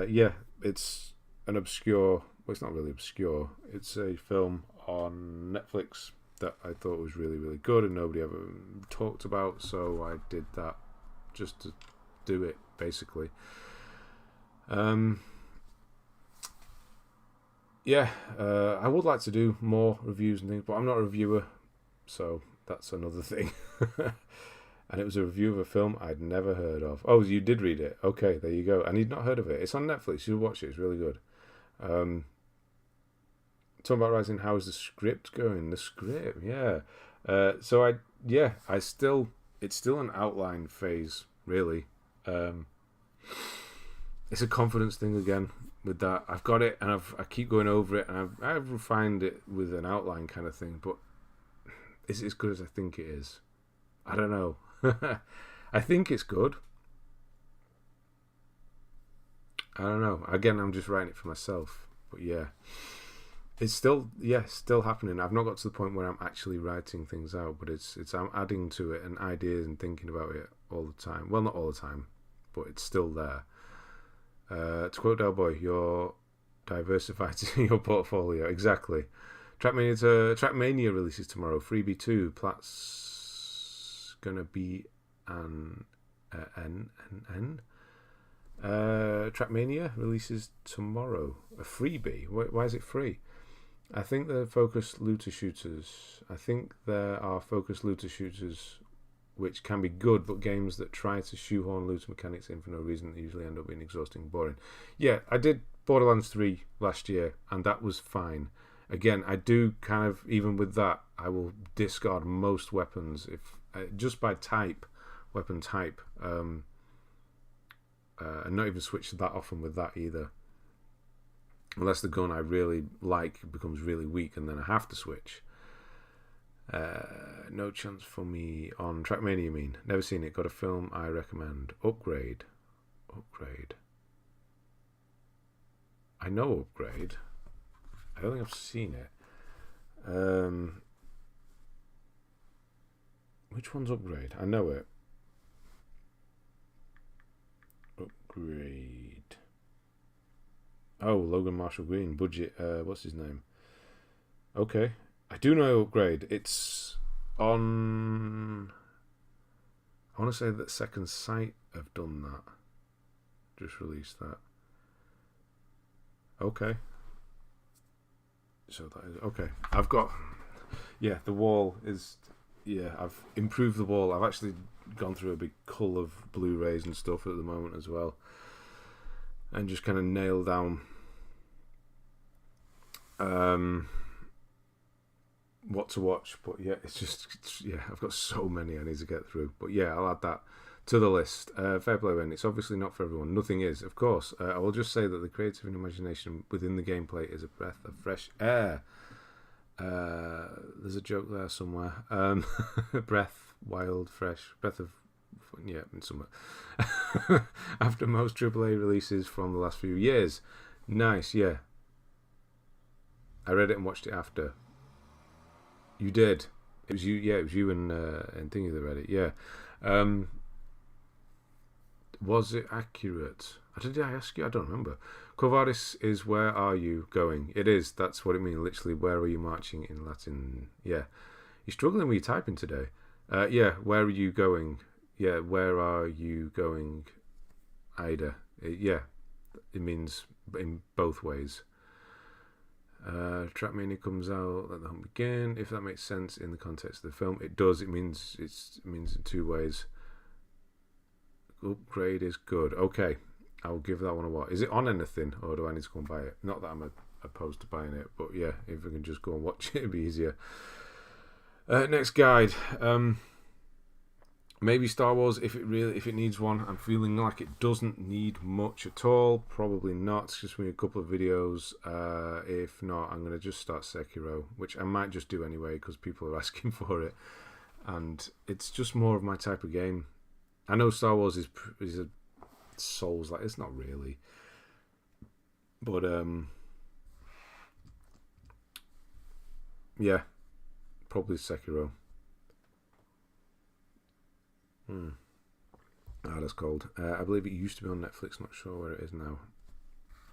Yeah, it's an obscure. Well, it's not really obscure. It's a film on Netflix that I thought was really, really good and nobody ever talked about. So I did that just to do it, basically. Yeah, I would like to do more reviews and things, but I'm not a reviewer, so that's another thing. And it was a review of a film I'd never heard of. Oh, you did read it? Okay, there you go. And you'd not heard of it. It's on Netflix. You should watch it. It's really good. Talking about writing, how is the script going? The script, yeah. It's still an outline phase, really. It's a confidence thing again with that. I've got it, and I keep going over it, and I've refined it with an outline kind of thing. But is it as good as I think it is? I don't know. I think it's good. I don't know. Again, I'm just writing it for myself. But yeah. It's still happening. I've not got to the point where I'm actually writing things out, but I'm adding to it and ideas and thinking about it all the time. Well, not all the time, but it's still there. To quote Delboy, you're diversified in your portfolio. Exactly. Trackmania releases tomorrow. Freebie 2. Plat's gonna be an N. Trackmania releases tomorrow. A freebie. Why is it free? I think they're focused looter shooters. I think there are focused looter shooters which can be good, but games that try to shoehorn looter mechanics in for no reason usually end up being exhausting and boring. Yeah, I did Borderlands 3 last year, and that was fine. Again, I do kind of, even with that, I will discard most weapons if just by type, weapon type, and not even switch that often with that either. Unless the gun I really like becomes really weak, and then I have to switch. No chance for me on Trackmania, you mean? Never seen it. Got a film I recommend. Upgrade. I know Upgrade. I don't think I've seen it. Which one's Upgrade? I know it. Upgrade. Oh, Logan Marshall Green. Budget. What's his name? Okay. I do know Upgrade. It's on... I want to say that Second Sight have done that. Just released that. Okay. So that is... Okay. I've got... Yeah, the wall is... Yeah, I've improved the wall. I've actually gone through a big cull of Blu-rays and stuff at the moment as well. And just kind of nailed down... what to watch, but yeah, I've got so many I need to get through, but yeah, I'll add that to the list. Fair play, when it's obviously not for everyone. Nothing is, of course. I will just say that the creative and imagination within the gameplay is a breath of fresh air. There's a joke there somewhere. Breath, wild, fresh, breath of, yeah, somewhere. After most AAA releases from the last few years. Nice, yeah. I read it and watched it after. You did. It was you. Yeah, it was you and Thingy that read it. Yeah. Was it accurate? Did I ask you? I don't remember. Covardis is where are you going? It is. That's what it means. Literally, where are you marching in Latin? Yeah. You're struggling with your typing today. Yeah. Where are you going? Yeah. Where are you going? Ida. Yeah. It means in both ways. Trackmania comes out, let the hunt begin. If that makes sense in the context of the film, it does. It means in two ways. Upgrade is good. Okay, I'll give that one a what. Is it on anything, or do I need to go and buy it? Not that I'm opposed to buying it, but yeah, if I can just go and watch it, it'd be easier. Next guide. Maybe Star Wars if it needs one. I'm feeling like it doesn't need much at all. Probably not. It's just me a couple of videos. If not, I'm going to just start Sekiro, which I might just do anyway because people are asking for it, and it's just more of my type of game. I know Star Wars is a Souls like, it's not really, but yeah, probably Sekiro. That's cold. I believe it used to be on Netflix. Not sure where it is now.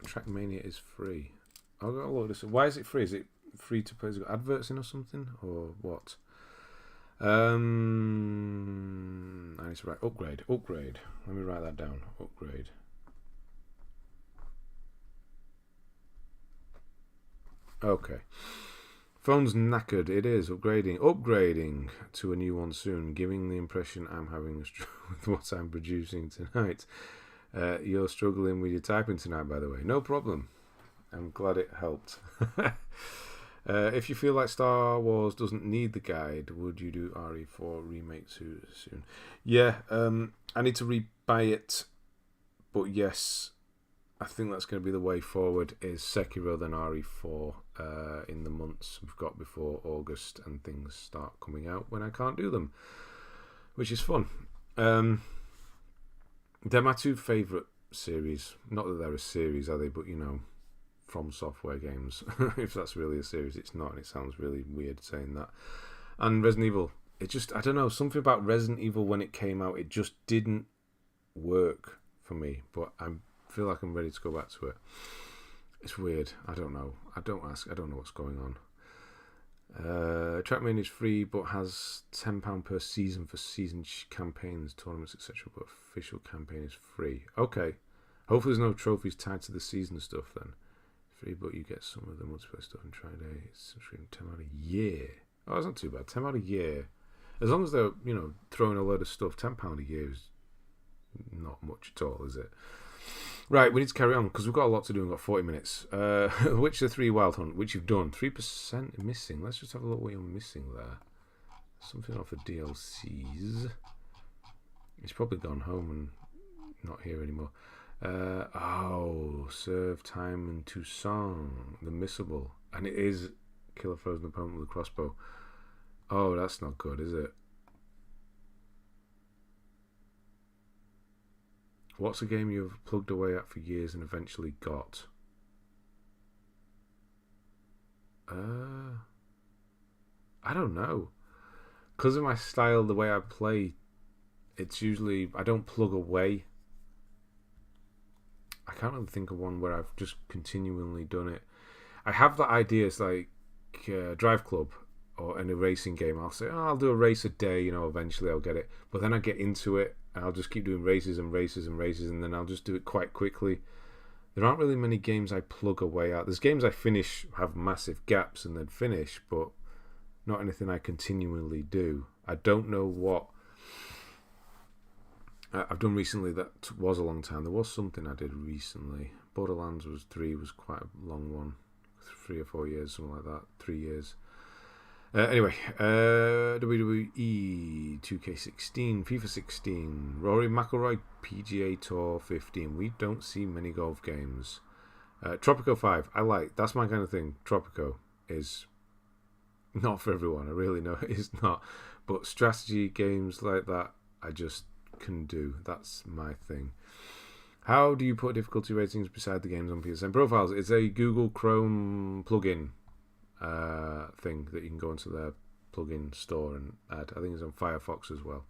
Trackmania is free. I'll go look this up. Why is it free? Is it free to play? Is it got adverts in or something, or what? I need to write upgrade. Let me write that down. Upgrade. Okay. Phone's knackered. It is upgrading to a new one soon, giving the impression I'm having a struggle with what I'm producing tonight. You're struggling with your typing tonight, by the way. No problem. I'm glad it helped. If you feel like Star Wars doesn't need the guide, would you do RE4 remake too soon? Yeah, I need to rebuy it, but yes, I think that's going to be the way forward, is Sekiro then RE4 in the months we've got before August and things start coming out when I can't do them, which is fun. They're my two favourite series. Not that they're a series, are they? But, you know, From Software games. If that's really a series, it's not, and it sounds really weird saying that. And Resident Evil. It just, I don't know, something about Resident Evil when it came out, it just didn't work for me. But I feel like I'm ready to go back to it. It's weird. I don't know. I don't know what's going on. Trackmania is free but has £10 per season for season campaigns, tournaments, etc. But official campaign is free. Okay. Hopefully there's no trophies tied to the season stuff then. Free, but you get some of the multiplayer stuff on Friday. Subscription 10 out a year. Oh, that's not too bad. 10 out a year. As long as they're, you know, throwing a load of stuff, £10 a year is not much at all, is it? Right, we need to carry on because we've got a lot to do. We've got 40 minutes. Witcher 3 Wild Hunt, which you've done. 3% missing. Let's just have a look what you're missing there. Something off the DLCs. He's probably gone home and not here anymore. Serve time in Tucson. The missable. And it is kill a frozen opponent with a crossbow. Oh, that's not good, is it? What's a game you've plugged away at for years and eventually got? I don't know. Because of my style, the way I play, it's usually... I don't plug away. I can't really think of one where I've just continually done it. I have that idea, it's like Drive Club or in a racing game. I'll say, I'll do a race a day, eventually I'll get it. But then I get into it, and I'll just keep doing races and races and races, and then I'll just do it quite quickly. There aren't really many games I plug away at. There's games I finish, have massive gaps and then finish, but not anything I continually do. I don't know what I've done recently that was a long time. There was something I did recently. Borderlands 3 was quite a long one. 3 or 4 years, something like that. 3 years. Anyway, WWE 2K16, FIFA 16, Rory McIlroy PGA Tour 15. We don't see many golf games. Tropico 5, I like. That's my kind of thing. Tropico is not for everyone. I really know it's not. But strategy games like that, I just can do. That's my thing. How do you put difficulty ratings beside the games on PSN profiles? It's a Google Chrome plugin thing that you can go into their plugin store and add. I think it's on Firefox as well.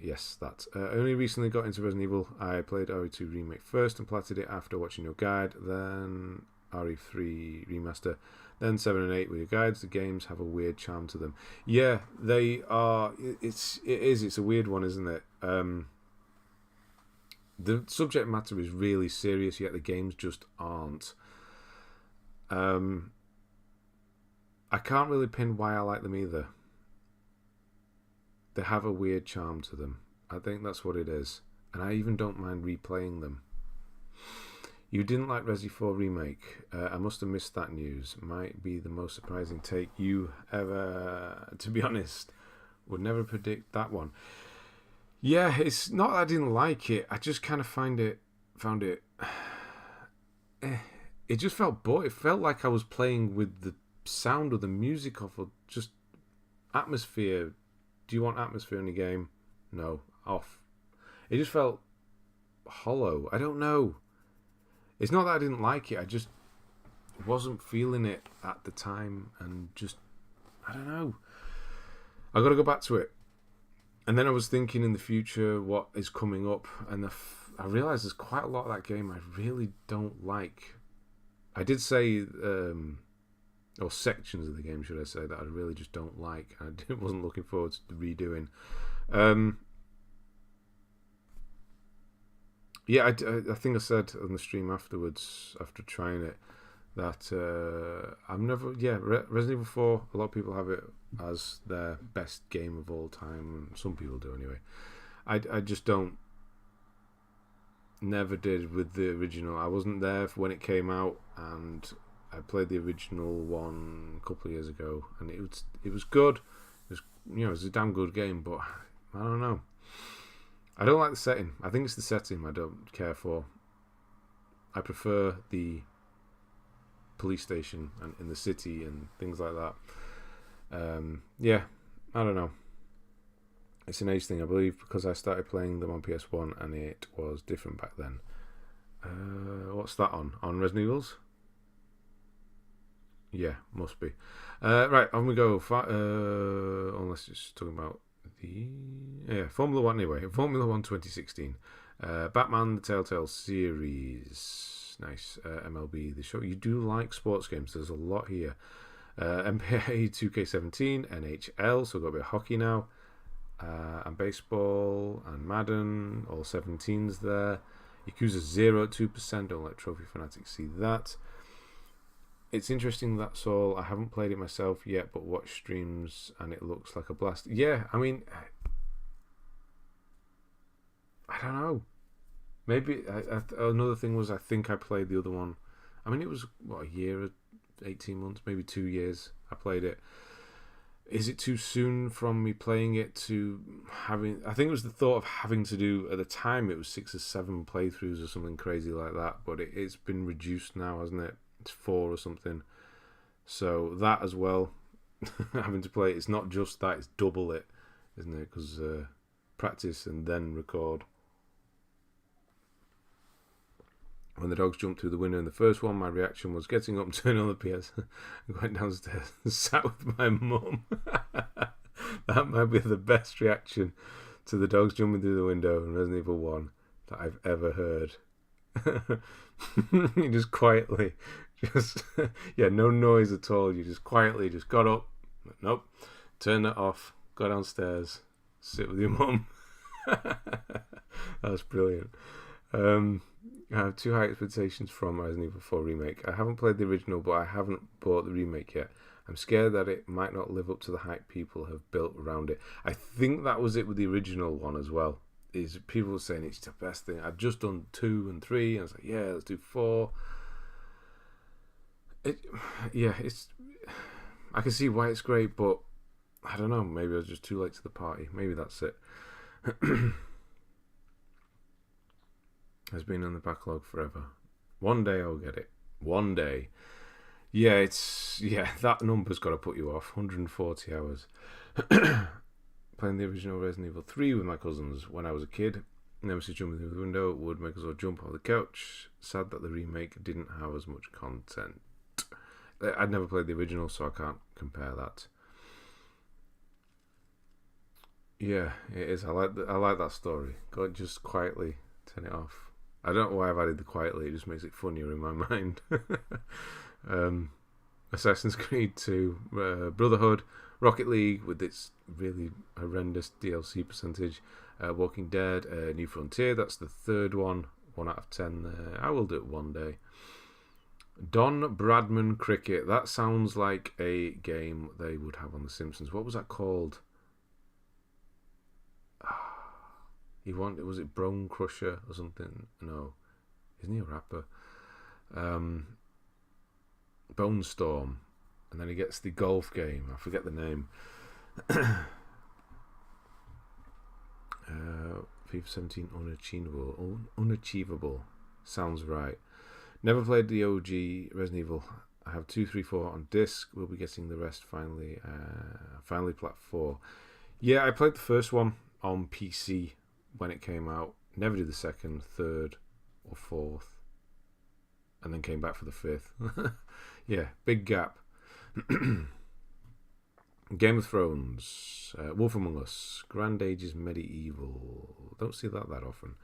Yes, that. Only recently got into Resident Evil. I played RE2 Remake first and platted it after watching your guide, then RE3 Remaster, then 7 and 8 with your guides. The games have a weird charm to them. Yeah, they are. It's a weird one, isn't it? The subject matter is really serious, yet the games just aren't. I can't really pin why I like them either. They have a weird charm to them. I think that's what it is. And I even don't mind replaying them. You didn't like Resi 4 Remake. I must have missed that news. Might be the most surprising take you ever... To be honest, would never predict that one. Yeah, it's not that I didn't like it. I just kind of found it... It just felt bored. It felt like I was playing with the sound of the music of just atmosphere. Do you want atmosphere in the game? No. Off. It just felt hollow. I don't know. It's not that I didn't like it. I just wasn't feeling it at the time, and just, I don't know. I got to go back to it. And then I was thinking in the future what is coming up, and I realised there's quite a lot of that game I really don't like. I did say, or sections of the game, should I say, that I really just don't like. I wasn't looking forward to redoing. Yeah, I think I said on the stream afterwards, after trying it, that I'm never... Yeah, Resident Evil 4, a lot of people have it as their best game of all time. Some people do anyway. I just don't... Never did with the original. I wasn't there for when it came out, and I played the original one a couple of years ago, and it was good. It was, it was a damn good game, but I don't know. I don't like the setting. I think it's the setting I don't care for. I prefer the police station and in the city and things like that. Yeah, I don't know. It's an age thing, I believe, because I started playing them on PS1 and it was different back then. What's that on? On Resident Evils? Yeah, must be. Right, on we go. Unless it's talking about Formula 1 anyway. Formula 1 2016. Batman, the Telltale series. Nice. MLB, the show. You do like sports games. There's a lot here. NBA 2K17, NHL, so we've got a bit of hockey now. And baseball and Madden, all 17s there. Yakuza 0 at 2%. Don't let Trophy Fanatics see that. It's interesting, that's all. I haven't played it myself yet, but watched streams and it looks like a blast. Yeah, I mean, I don't know. Maybe another thing was I think I played the other one. I mean, it was what, a year, 18 months, maybe 2 years. I played it. Is it too soon from me playing it to having... I think it was the thought of having to do... At the time, it was 6 or 7 playthroughs or something crazy like that. But it's been reduced now, hasn't it? It's 4 or something. So that as well, having to play it, it's not just that, it's double it, isn't it? Because practice and then record. When the dogs jumped through the window in the first one, my reaction was getting up and turning on the PS and going downstairs and sat with my mum. That might be the best reaction to the dogs jumping through the window in Resident Evil 1 that I've ever heard. You just quietly, no noise at all. You just quietly just got up, nope, turn it off, go downstairs, sit with your mum. That's brilliant. I have 2 high expectations from Resident Evil 4 Remake. I haven't played the original, but I haven't bought the remake yet. I'm scared that it might not live up to the hype people have built around it. I think that was it with the original one as well. Is people were saying it's the best thing. I'd just done 2 and 3, and I was like, yeah, let's do 4. It's. I can see why it's great, but I don't know. Maybe I was just too late to the party. Maybe that's it. Has been on the backlog forever. One day I'll get it. One day. Yeah, that number's got to put you off. 140 hours. Playing the original Resident Evil 3 with my cousins when I was a kid. Nemesis jumping through the window would make us all jump off the couch. Sad that the remake didn't have as much content. I'd never played the original, so I can't compare that. Yeah, it is. I like that story. Go just quietly turn it off. I don't know why I've added the quietly. It just makes it funnier in my mind. Assassin's Creed 2, Brotherhood, Rocket League with its really horrendous DLC percentage, Walking Dead, New Frontier. That's the 3rd one. 1 out of 10 there. I will do it one day. Don Bradman Cricket. That sounds like a game they would have on The Simpsons. What was that called? Was it Bone Crusher or something? No. Isn't he a rapper? Bone Storm. And then he gets the golf game. I forget the name. FIFA 17 Unachievable. Sounds right. Never played the OG Resident Evil. I have 2, 3, 4 on disc. We'll be getting the rest finally. Finally, Plat 4. Yeah, I played the first one on PC when it came out. Never did the 2nd, 3rd, or 4th. And then came back for the 5th. Yeah, big gap. Game of Thrones, Wolf Among Us, Grand Ages Medieval. Don't see that often.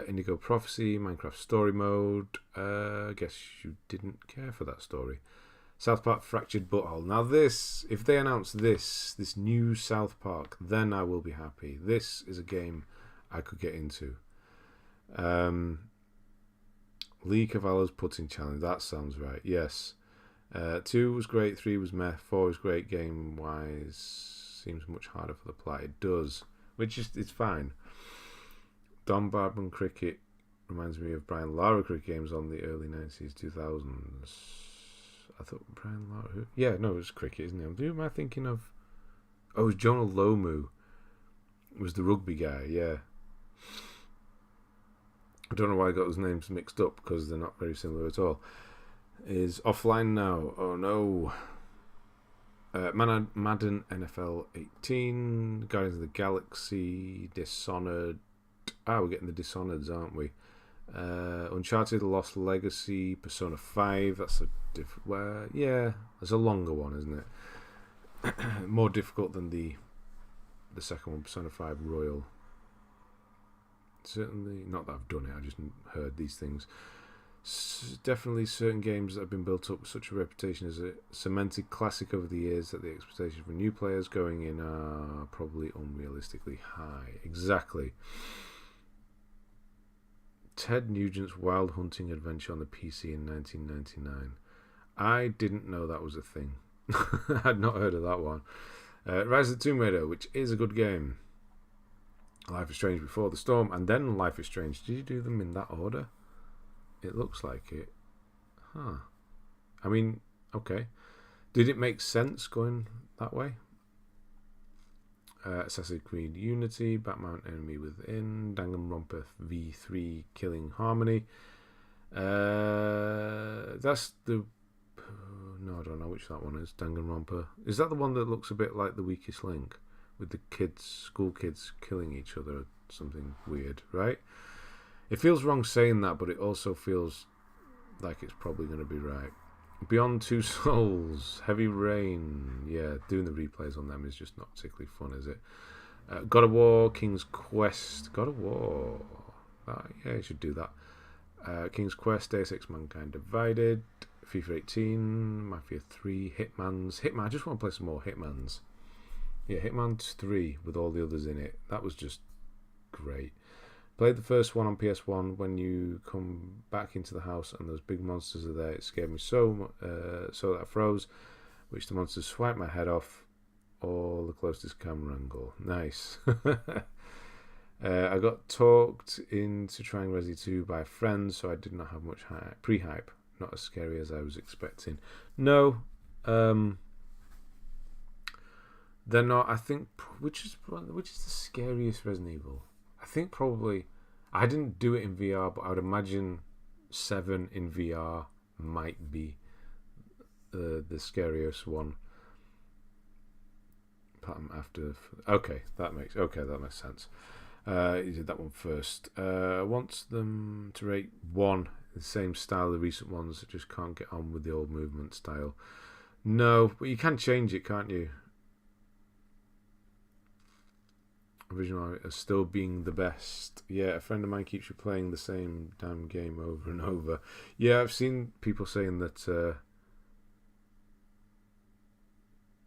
Indigo Prophecy, Minecraft Story Mode. I guess you didn't care for that story. South Park Fractured Butthole. Now this, if they announce this new South Park, then I will be happy. This is a game I could get into. Lee Cavallo's Putting Challenge. That sounds right. Yes. 2 was great. 3 was meh. 4 was great game wise. Seems much harder for the plot. It does, which is it's fine. Don Bradman Cricket reminds me of Brian Lara cricket games on the early 90s, 2000s. I thought Brian Lara... Who? Yeah, no, it was cricket, isn't it? Who am I thinking of? Oh, it was Jonah Lomu. It was the rugby guy, yeah. I don't know why I got those names mixed up, because they're not very similar at all. Is offline now. Oh, no. Madden NFL 18, Guardians of the Galaxy, Dishonored. We're getting the Dishonored, aren't we? Uncharted Lost Legacy, Persona 5. That's a different... yeah, it's a longer one, isn't it? More difficult than the second one, Persona 5 Royal. Certainly, not that I've done it, I just heard these things. Definitely certain games that have been built up with such a reputation as a cemented classic over the years that the expectations for new players going in are probably unrealistically high. Exactly. Ted Nugent's Wild Hunting Adventure on the PC in 1999. I didn't know that was a thing. I'd not heard of that one. Rise of the Tomb Raider, which is a good game. Life is Strange Before the Storm, and then Life is Strange. Did you do them in that order? It looks like it. Huh. I mean, okay. Did it make sense going that way? Assassin's Creed Unity, Batman Enemy Within, Danganronpa V3 Killing Harmony. That's the... No, I don't know which that one is. Danganronpa. Is that the one that looks a bit like The Weakest Link? With the kids, school kids killing each other or something weird, right? It feels wrong saying that, but it also feels like it's probably going to be right. Beyond Two Souls, Heavy Rain. Yeah, doing the replays on them is just not particularly fun, is it? God of War, King's Quest. God of War. Yeah, you should do that. King's Quest, Deus Ex Mankind Divided, FIFA 18, Mafia 3, Hitman. I just want to play some more Hitmans. Yeah, Hitman 3 with all the others in it. That was just great. Played the first one on PS1 when you come back into the house and those big monsters are there. It scared me so that I froze, which the monsters swiped my head off. All the closest camera angle. Nice. I got talked into trying Resi 2 by a friend, so I did not have much pre-hype. Not as scary as I was expecting. No. They're not. I think which is the scariest Resident Evil? I think probably I didn't do it in VR, but I would imagine 7 in VR might be the scariest one. After that makes sense. You did that one first. Wants them to rate 1 the same style the recent ones that just can't get on with the old movement style. No, but you can change it, can't you? Original as still being the best. Yeah, a friend of mine keeps replaying the same damn game over and over. Yeah, I've seen people saying that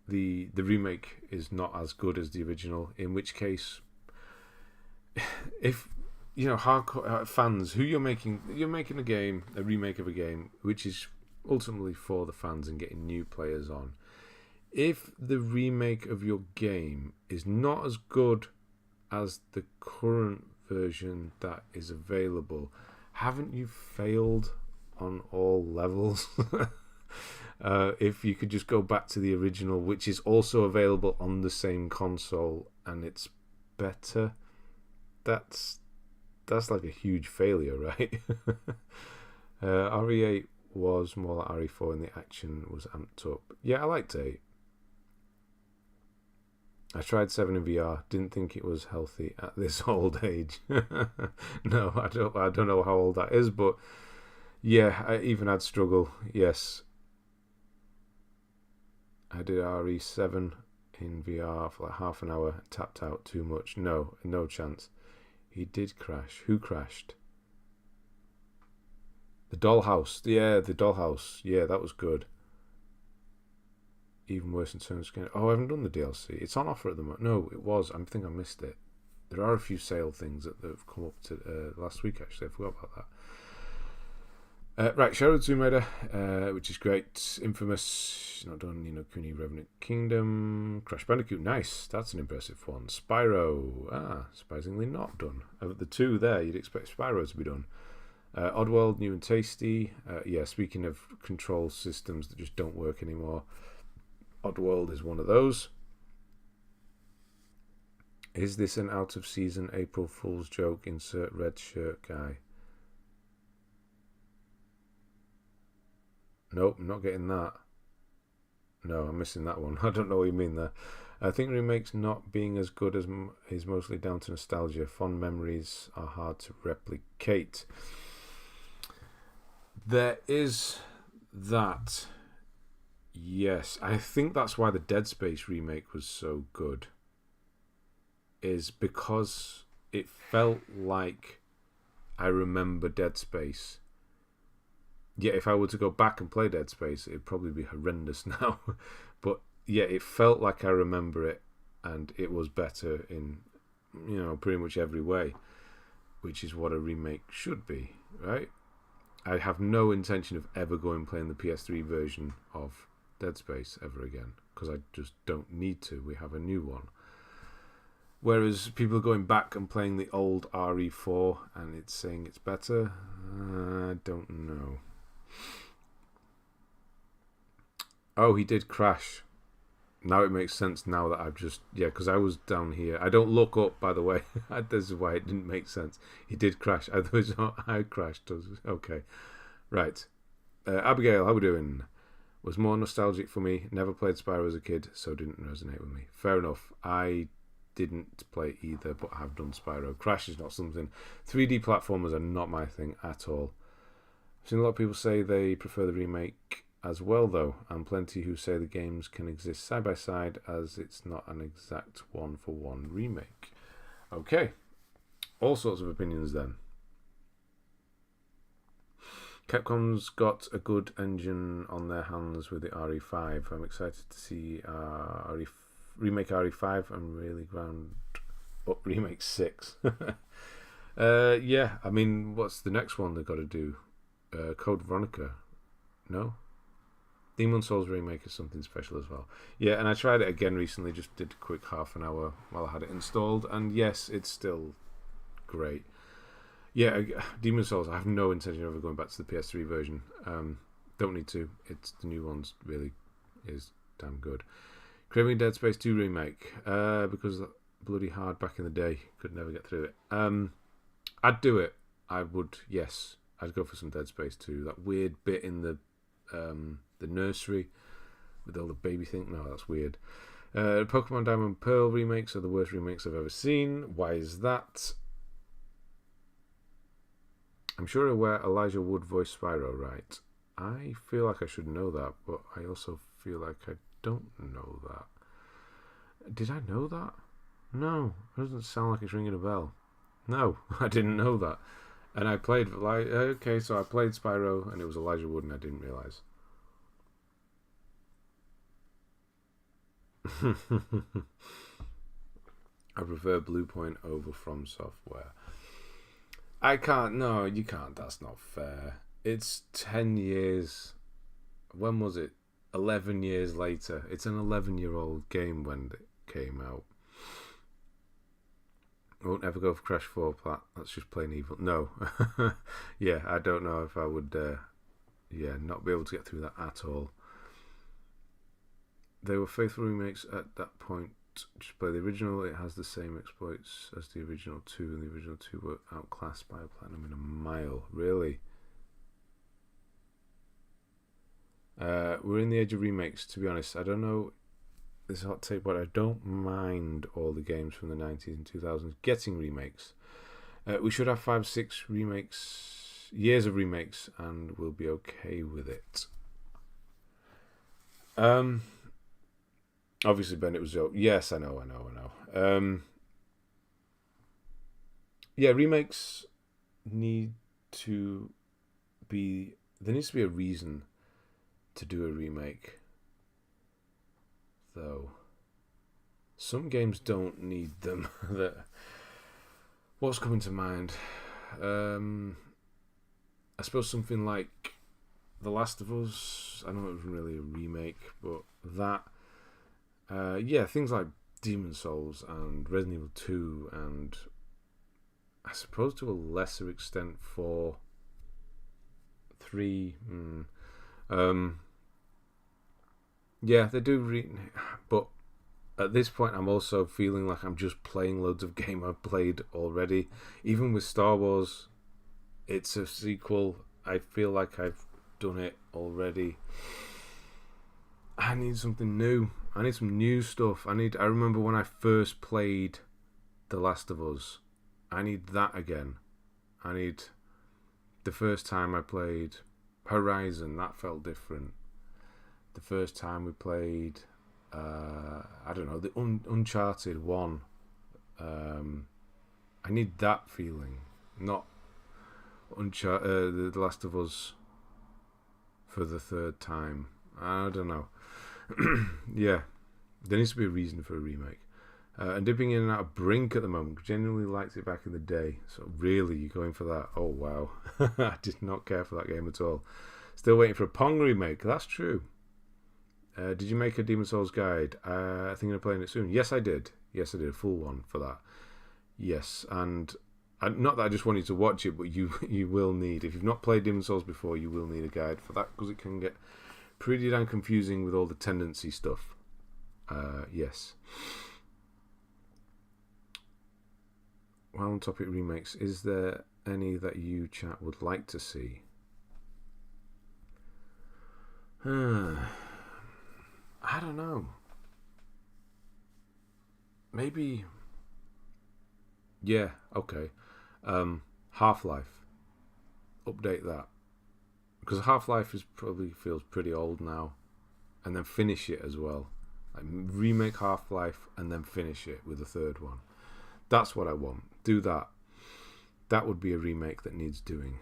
the remake is not as good as the original. In which case, if you know hardcore fans, you're making a remake of a game which is ultimately for the fans and getting new players on. If the remake of your game is not as good as the current version that is available, haven't you failed on all levels? If you could just go back to the original, which is also available on the same console, and it's better, that's like a huge failure, right? RE8 was more like RE4 and the action was amped up. Yeah, I liked 8. I tried 7 in VR. Didn't think it was healthy at this old age. No, I don't know how old that is, but yeah, I'd struggle. Yes, I did RE7 in VR for like half an hour. Tapped out too much. No chance. He did crash. Who crashed? The Dollhouse. Yeah, the Dollhouse. Yeah, that was good. Even worse in terms of... Oh, I haven't done the DLC. It's on offer at the moment. No, it was. I think I missed it. There are a few sale things that have come up to last week, actually. I forgot about that. Right, Shadow of the Tomb Raider, which is great. Infamous, not done. Ni no Kuni, Revenant Kingdom. Crash Bandicoot, nice. That's an impressive one. Spyro, surprisingly not done. Of the 2 there, you'd expect Spyro to be done. Oddworld, new and tasty. Yeah, speaking of control systems that just don't work anymore, Oddworld is one of those. Is this an out-of-season April Fool's joke? Insert red shirt guy. Nope, I'm not getting that. No, I'm missing that one. I don't know what you mean there. I think remakes not being as good as is mostly down to nostalgia. Fond memories are hard to replicate. There is that. Yes, I think that's why the Dead Space remake was so good. Is because it felt like I remember Dead Space. Yeah, if I were to go back and play Dead Space, it'd probably be horrendous now. But yeah, it felt like I remember it, and it was better in, pretty much every way, which is what a remake should be, right? I have no intention of ever going and playing the PS3 version of Dead Space ever again, because I just don't need to. We have a new one. Whereas people are going back and playing the old RE4 and it's saying it's better. I don't know. Oh, he did crash. Now it makes sense now that I've just... Yeah, because I was down here. I don't look up, by the way. This is why it didn't make sense. He did crash. I crashed. Okay. Right. Abigail, how we doing? Was more nostalgic for me. Never played Spyro as a kid, so didn't resonate with me. Fair enough. I didn't play either, but have done Spyro. Crash is not something. 3D platformers are not my thing at all. I've seen a lot of people say they prefer the remake as well, though, and plenty who say the games can exist side by side as it's not an exact one-for-one remake. Okay. All sorts of opinions then. Capcom's got a good engine on their hands with the RE5. I'm excited to see remake RE5 and really ground up remake 6. Yeah, I mean, what's the next one they've got to do? Code Veronica? No? Demon Souls remake is something special as well. Yeah, and I tried it again recently, just did a quick half an hour while I had it installed, and yes, it's still great. Yeah, Demon Souls, I have no intention of ever going back to the PS3 version. Don't need to. It's the new one's really is damn good. Craving Dead Space 2 remake, because bloody hard back in the day. Could never get through it. I'd do it. I would, yes. I'd go for some Dead Space 2. That weird bit in the nursery with all the baby thing. No, that's weird. Pokemon Diamond and Pearl remakes are the worst remakes I've ever seen. Why is that? I'm sure where Elijah Wood voiced Spyro, right? I feel like I should know that, but I also feel like I don't know that. Did I know that? No, it doesn't sound like it's ringing a bell. No, I didn't know that. And I played, okay, so I played Spyro and it was Elijah Wood and I didn't realise. I prefer Bluepoint over From Software. I can't, no, you can't, that's not fair. It's 10 years, when was it? 11 years later. It's an 11-year-old game when it came out. I won't ever go for Crash 4, Plat. That's just plain evil. No. Yeah, I don't know if I would, not be able to get through that at all. They were faithful remakes at that point. Just play the original. It has the same exploits as the original 2, and the original 2 were outclassed by a platinum in a mile. Really? We're in the age of remakes, to be honest. I don't know this hot take, but I don't mind all the games from the 90s and 2000s getting remakes. We should have 5-6 years of remakes, and we'll be okay with it. Obviously, Bennett was joking. Yes, I know. Yeah, remakes need to be... There needs to be a reason to do a remake, though. Some games don't need them. What's coming to mind? I suppose something like The Last of Us. I know it wasn't really a remake, but that... things like Demon Souls and Resident Evil 2, and I suppose to a lesser extent 4, 3. They do. But at this point, I'm also feeling like I'm just playing loads of game I've played already. Even with Star Wars, it's a sequel. I feel like I've done it already. I need something new. I need some new stuff. I remember when I first played The Last of Us. I need that again. I need the first time I played Horizon. That felt different. The first time we played, I don't know, the Uncharted 1. I need that feeling, not The Last of Us for the third time. I don't know. Yeah, there needs to be a reason for a remake. And dipping in and out of Brink at the moment. Genuinely liked it back in the day. So really, you're going for that? Oh wow, I did not care for that game at all. Still waiting for a Pong remake. That's true. Did you make a Demon Souls guide? Thinking of playing it soon. Yes, I did. Yes, I did. A full one for that. Yes, and not that I just want you to watch it, but you will need, if you've not played Demon Souls before, you will need a guide for that, because it can get pretty damn confusing with all the tendency stuff. Yes. While on topic remakes, is there any that you chat would like to see? I don't know. Maybe. Yeah, okay. Half-Life. Update that. Because Half-Life probably feels pretty old now. And then finish it as well. Like, remake Half-Life and then finish it with a third one. That's what I want. Do that. That would be a remake that needs doing.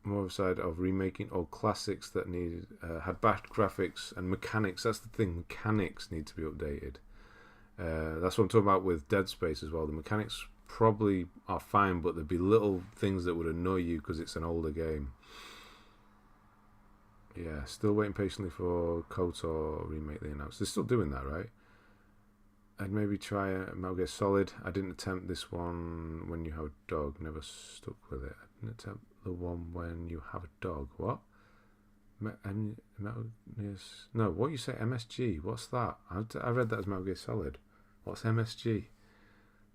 More of a side of remaking old classics that needed had bad graphics and mechanics. That's the thing. Mechanics need to be updated. That's what I'm talking about with Dead Space as well. The mechanics probably are fine, but there'd be little things that would annoy you because it's an older game. Yeah, still waiting patiently for KOTOR remake they announced. They're still doing that, right? I'd maybe try a Metal Gear Solid. I didn't attempt this one when you have a dog. Never stuck with it. I didn't attempt the one when you have a dog. What? No, what you say? MSG? What's that? I read that as Metal Gear Solid. What's MSG?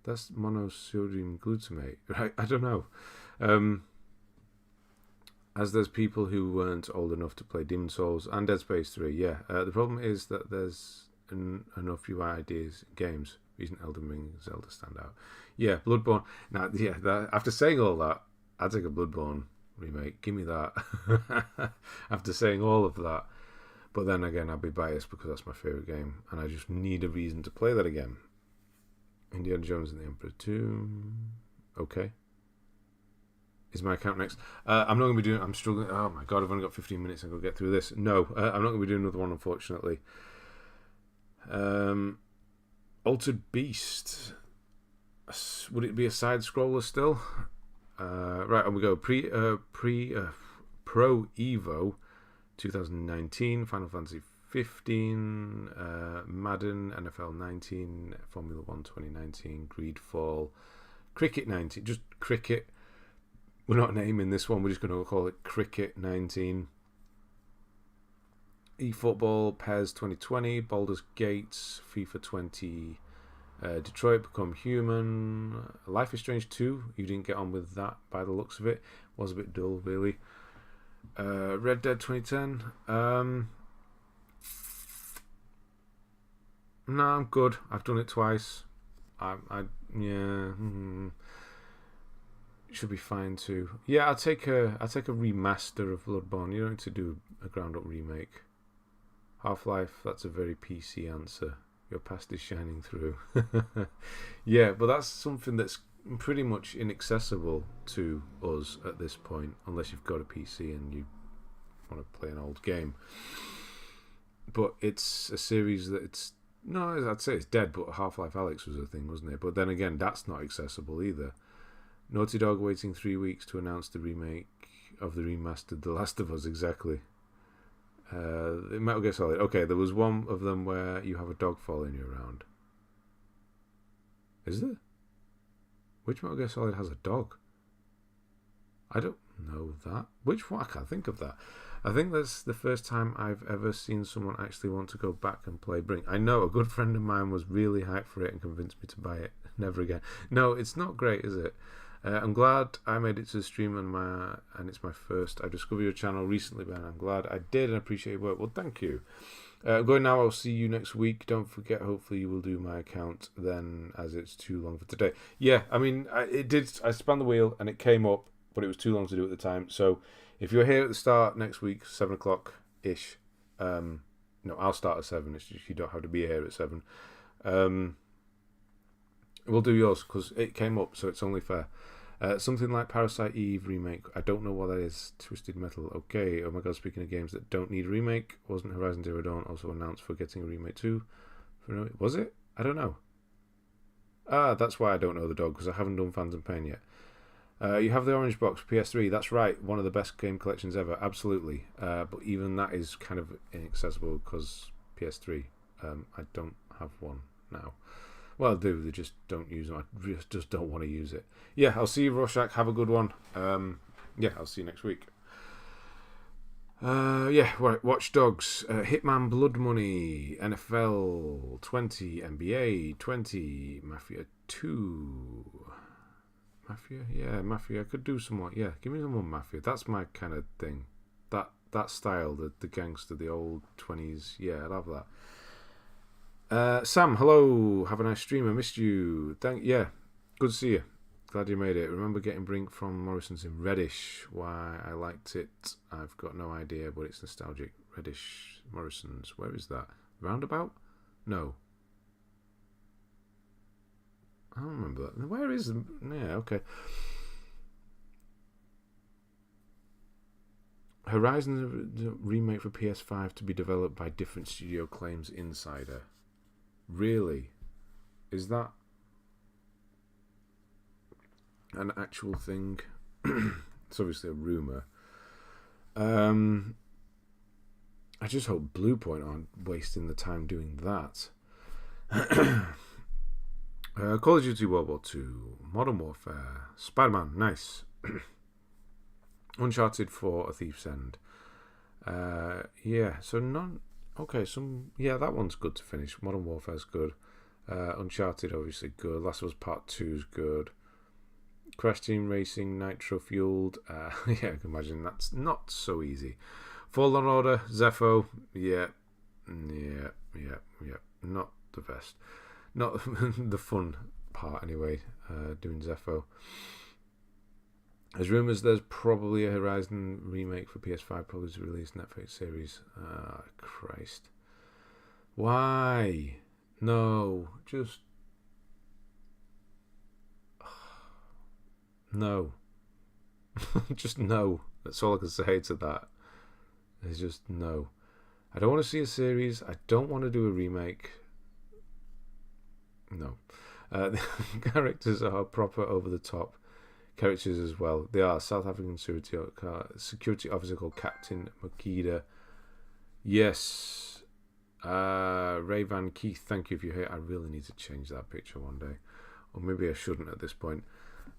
That's monosodium glutamate, right? I don't know. As there's people who weren't old enough to play Demon Souls and Dead Space 3, yeah. The problem is that there's enough UI ideas in games. Reason Elden Ring and Zelda stand out. Yeah, Bloodborne. Now, yeah, after saying all that, I'd take a Bloodborne remake. Give me that. After saying all of that. But then again, I'll be biased because that's my favourite game. And I just need a reason to play that again. Indiana Jones and the Emperor Tomb. Okay. Is my account next? I'm not going to be doing... I'm struggling. Oh my god, I've only got 15 minutes. I'm going to get through this. No, I'm not going to be doing another one, unfortunately. Altered Beast. Would it be a side scroller still? Right, on we go. Pro Evo 2019, Final Fantasy 15, Madden, NFL 19, Formula 1 2019, Greedfall, Cricket 19. Just Cricket. We're not naming this one. We're just going to call it Cricket 19. eFootball, PES 2020, Baldur's Gate, FIFA 20, Detroit Become Human, Life is Strange 2. You didn't get on with that by the looks of it. Was a bit dull, really. Red Dead 2010. No, I'm good. I've done it twice. Should be fine too. Yeah, I'll take a remaster of Bloodborne. You don't need to do a ground up remake. Half-Life, that's a very PC answer. Your past is shining through. Yeah, but that's something that's pretty much inaccessible to us at this point, unless you've got a PC and you want to play an old game. But it's a series that I'd say it's dead, but Half-Life Alyx was a thing, wasn't it? But then again, that's not accessible either. Naughty Dog waiting 3 weeks to announce the remake of the remastered The Last of Us, exactly. Metal Gear Solid. Okay, there was one of them where you have a dog following you around. Is there? Which Metal Gear Solid has a dog? I don't know that. Which one? I can't think of that. I think that's the first time I've ever seen someone actually want to go back and play Brink. I know a good friend of mine was really hyped for it and convinced me to buy it. Never again. No, it's not great, is it? I'm glad I made it to the stream and it's my first. I discovered your channel recently, Ben. I'm glad I did and appreciate your work. Well, thank you. I'm going now. I'll see you next week. Don't forget, hopefully you will do my account then, as it's too long for today. Yeah, I mean, I spun the wheel and it came up, but it was too long to do at the time. So if you're here at the start next week, 7 o'clock-ish, no, I'll start at 7. It's just you don't have to be here at 7. We'll do yours because it came up, so it's only fair. Something like Parasite Eve remake. I don't know what that is. Twisted Metal. Okay. Oh my god, speaking of games that don't need a remake, wasn't Horizon Zero Dawn also announced for getting a remake too? Was it? I don't know. That's why I don't know the dog, because I haven't done Phantom Pain yet. You have the orange box PS3. That's right. One of the best game collections ever. Absolutely. But even that is kind of inaccessible because PS3. I don't have one now. Well, I do. They just don't use them. I just don't want to use it. Yeah, I'll see you, Rorschach. Have a good one. Yeah, I'll see you next week. Yeah, right. Watch Dogs, Hitman Blood Money, NFL 20, NBA 20, Mafia 2. Mafia? Yeah, Mafia. I could do some more. Yeah, give me some more Mafia. That's my kind of thing. That style, the gangster, the old 20s. Yeah, I love that. Sam, hello. Have a nice stream. I missed you. Yeah, good to see you. Glad you made it. Remember getting Brink from Morrison's in Reddish. Why I liked it, I've got no idea, but it's nostalgic. Reddish, Morrison's. Where is that? Roundabout? No. I don't remember that. Where is the... Yeah, okay. Horizon remake for PS5 to be developed by different studio, claims Insider. Really? Is that an actual thing? It's obviously a rumour. I just hope Bluepoint aren't wasting the time doing that. Call of Duty World War 2, Modern Warfare, Spider-Man, nice. Uncharted 4, A Thief's End. Yeah, so none... Okay, yeah, that one's good to finish. Modern Warfare's good. Uncharted, obviously, good. Last of Us Part 2's good. Crash Team Racing, Nitro Fueled. Yeah, I can imagine that's not so easy. Fallen Order, Zepho. Yeah. Not the best. Not the fun part, anyway, doing Zepho. There's rumours there's probably a Horizon remake for PS5, probably to release Netflix series. Christ. Why? No. Just... No. Just no. That's all I can say to that. It's just no. I don't want to see a series. I don't want to do a remake. No. The characters are proper over the top characters as well. They are South African security officer called Captain Makeda. Yes. Ray Van Keith, thank you for your hate. I really need to change that picture one day. Or maybe I shouldn't at this point.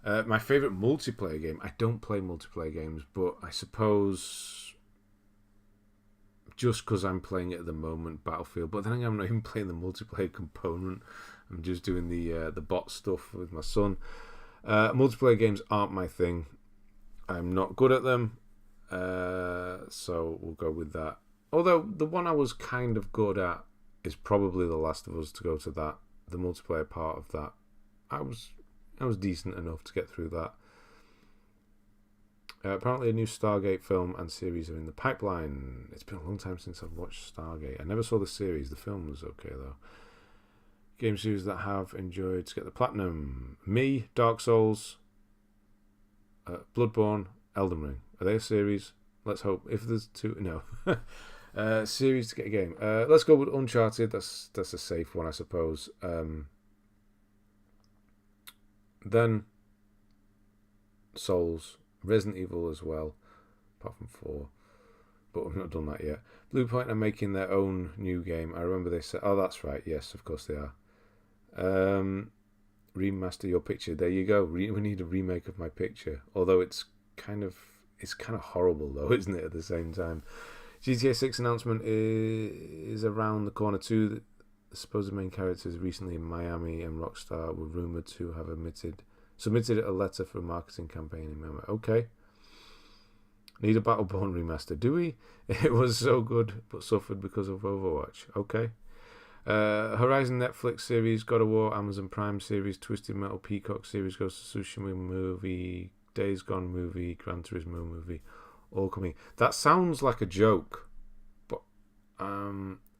My favourite multiplayer game. I don't play multiplayer games, but I suppose just because I'm playing it at the moment, Battlefield. But then I'm not even playing the multiplayer component. I'm just doing the bot stuff with my son. Multiplayer games aren't my thing. I'm not good at them. So we'll go with that. Although the one I was kind of good at is probably The Last of Us, to go to that. The multiplayer part of that. I was decent enough to get through that. Apparently a new Stargate film and series are in the pipeline. It's been a long time since I've watched Stargate. I never saw the series. The film was okay, though. Game series that have enjoyed to get the platinum. Me, Dark Souls, Bloodborne, Elden Ring. Are they a series? Let's hope. If there's two... No. Series to get a game. Let's go with Uncharted. That's a safe one, I suppose. Then Souls, Resident Evil as well, apart from 4, but we've not done that yet. Bluepoint are making their own new game. I remember they said, oh, that's right, yes, of course they are. Remaster your picture. There you go. We need a remake of my picture. Although it's kind of horrible though, isn't it? At the same time, GTA 6 announcement is around the corner too. The supposed main characters recently in Miami and Rockstar were rumoured to have submitted a letter for a marketing campaign in Miami. Okay. Need a Battleborn remaster. Do we? It was so good, but suffered because of Overwatch. Okay. Horizon Netflix series, God of War, Amazon Prime series, Twisted Metal, Peacock series, Ghost of Tsushima movie, Days Gone movie, Gran Turismo movie, all coming. That sounds like a joke, but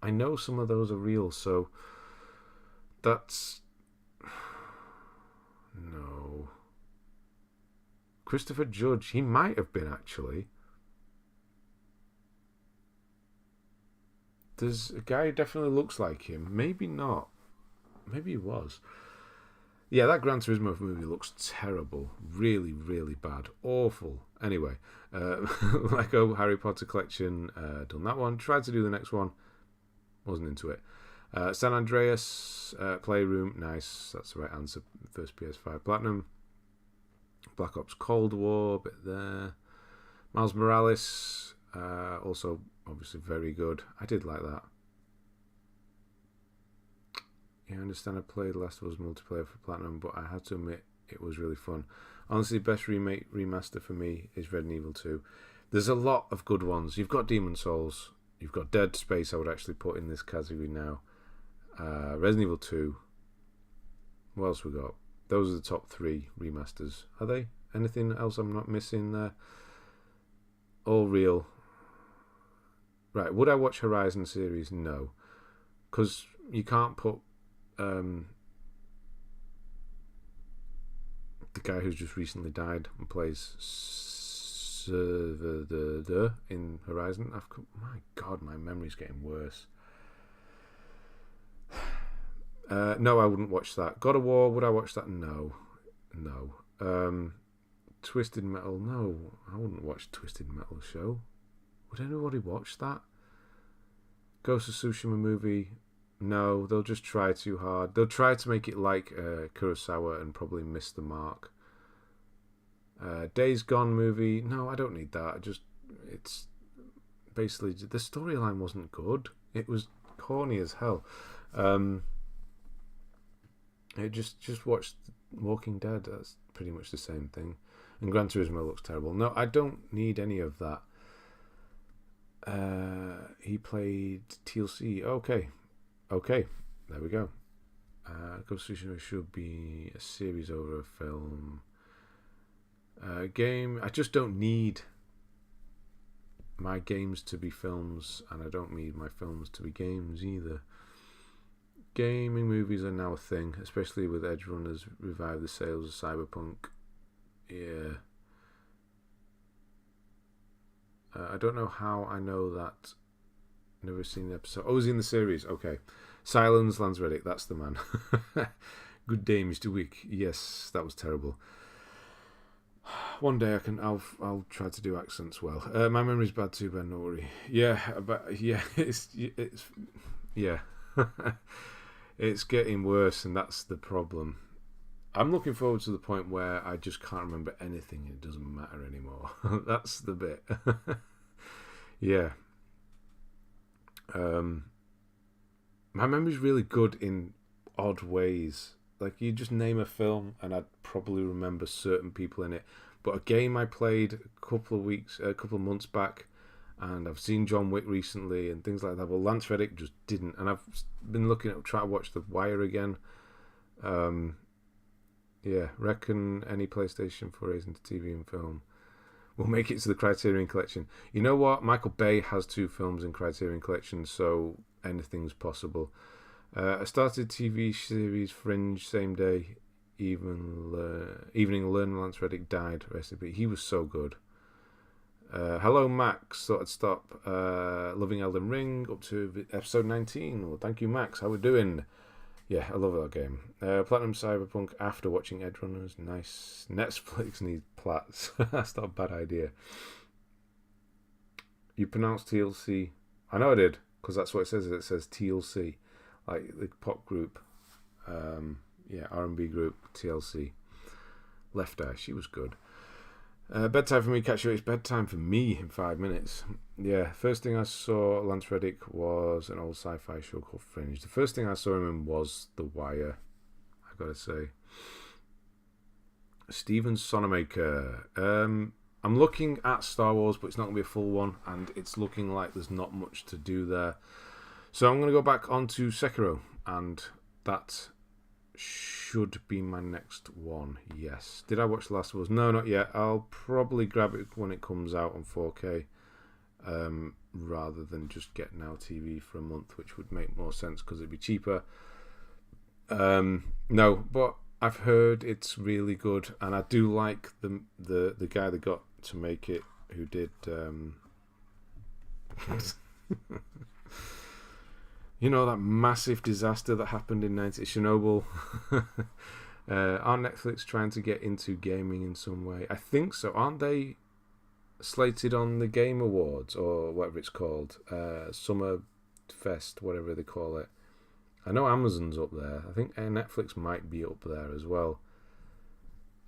I know some of those are real, so that's... No. Christopher Judge, he might have been, actually. There's a guy who definitely looks like him. Maybe not. Maybe he was. Yeah, that Gran Turismo movie looks terrible. Really, really bad. Awful. Anyway, Lego Harry Potter collection, done that one. Tried to do the next one. Wasn't into it. San Andreas Playroom, nice. That's the right answer. First PS5 Platinum. Black Ops Cold War, bit there. Miles Morales, also obviously very good. I did like that. Yeah, I understand I played Last of Us multiplayer for Platinum, but I had to admit it was really fun. Honestly, the best remake remaster for me is Resident Evil 2. There's a lot of good ones. You've got Demon Souls. You've got Dead Space, I would actually put in this category now. Resident Evil 2. What else we got? Those are the top 3 remasters. Are they? Anything else I'm not missing there? All real. Right, would I watch Horizon series? No. Because you can't put the guy who's just recently died and plays in Horizon. My God, my memory's getting worse. No, I wouldn't watch that. God of War, would I watch that? No. Twisted Metal, no. I wouldn't watch Twisted Metal show. Would anybody watch that? Ghost of Tsushima movie, no. They'll just try too hard. They'll try to make it like Kurosawa and probably miss the mark. Days Gone movie, no, I don't need that. It's basically, the storyline wasn't good. It was corny as hell. Just watch Walking Dead. That's pretty much the same thing. And Gran Turismo looks terrible. No, I don't need any of that. He played TLC. Okay, there we go. Ghost of Tsushima should be a series over a film. Game. I just don't need my games to be films, and I don't need my films to be games either. Gaming movies are now a thing, especially with Edge Runners revive the sales of Cyberpunk. Yeah. I don't know how I know that. Never seen the episode. Oh, he's in the series. Okay. Silence, Lance Reddick. That's the man. Good day, Mr. Wick. Yes, that was terrible. One day I'll try to do accents well. My memory's bad too, Ben. Don't worry. Yeah, but yeah, it's yeah. It's getting worse, and that's the problem. I'm looking forward to the point where I just can't remember anything. It doesn't matter anymore. That's the bit. Yeah. My memory's really good in odd ways. Like, you just name a film and I'd probably remember certain people in it. But a game I played a couple of months back, and I've seen John Wick recently and things like that. Well, Lance Reddick just didn't. And I've been trying to watch The Wire again. Yeah, reckon any PlayStation 4 A's into TV and film will make it to the Criterion Collection. You know what? Michael Bay has 2 films in Criterion Collection, so anything's possible. I started TV series Fringe same day. Evening Alone. Lance Reddick died. Rest in peace. He was so good. Hello Max. Thought I'd stop. Loving Elden Ring up to episode 19. Well, thank you Max. How we doing? Yeah, I love that game. Platinum Cyberpunk after watching Edge Runners. Nice. Netflix needs plats. That's not a bad idea. You pronounce TLC. I know I did, because that's what it says. It says TLC. Like the pop group. Yeah, R&B group, TLC. Left Eye, she was good. Bedtime for me, catch you. It's bedtime for me in 5 minutes. Yeah, first thing I saw Lance Reddick was an old sci-fi show called Fringe. The first thing I saw him in was The Wire, I gotta say. Steven Sonamaker. I'm looking at Star Wars, but it's not gonna be a full one, and it's looking like there's not much to do there. So I'm gonna go back onto Sekiro, and that should be my next one. Yes. Did I watch The Last of Us? No, not yet. I'll probably grab it when it comes out on 4K, rather than just get Now TV for a month, which would make more sense because it'd be cheaper. No, but I've heard it's really good, and I do like the guy that got to make it, who did you know, that massive disaster that happened in Chernobyl. Are Netflix trying to get into gaming in some way? I think so. Aren't they slated on the Game Awards or whatever it's called? Summer Fest, whatever they call it. I know Amazon's up there. I think Netflix might be up there as well.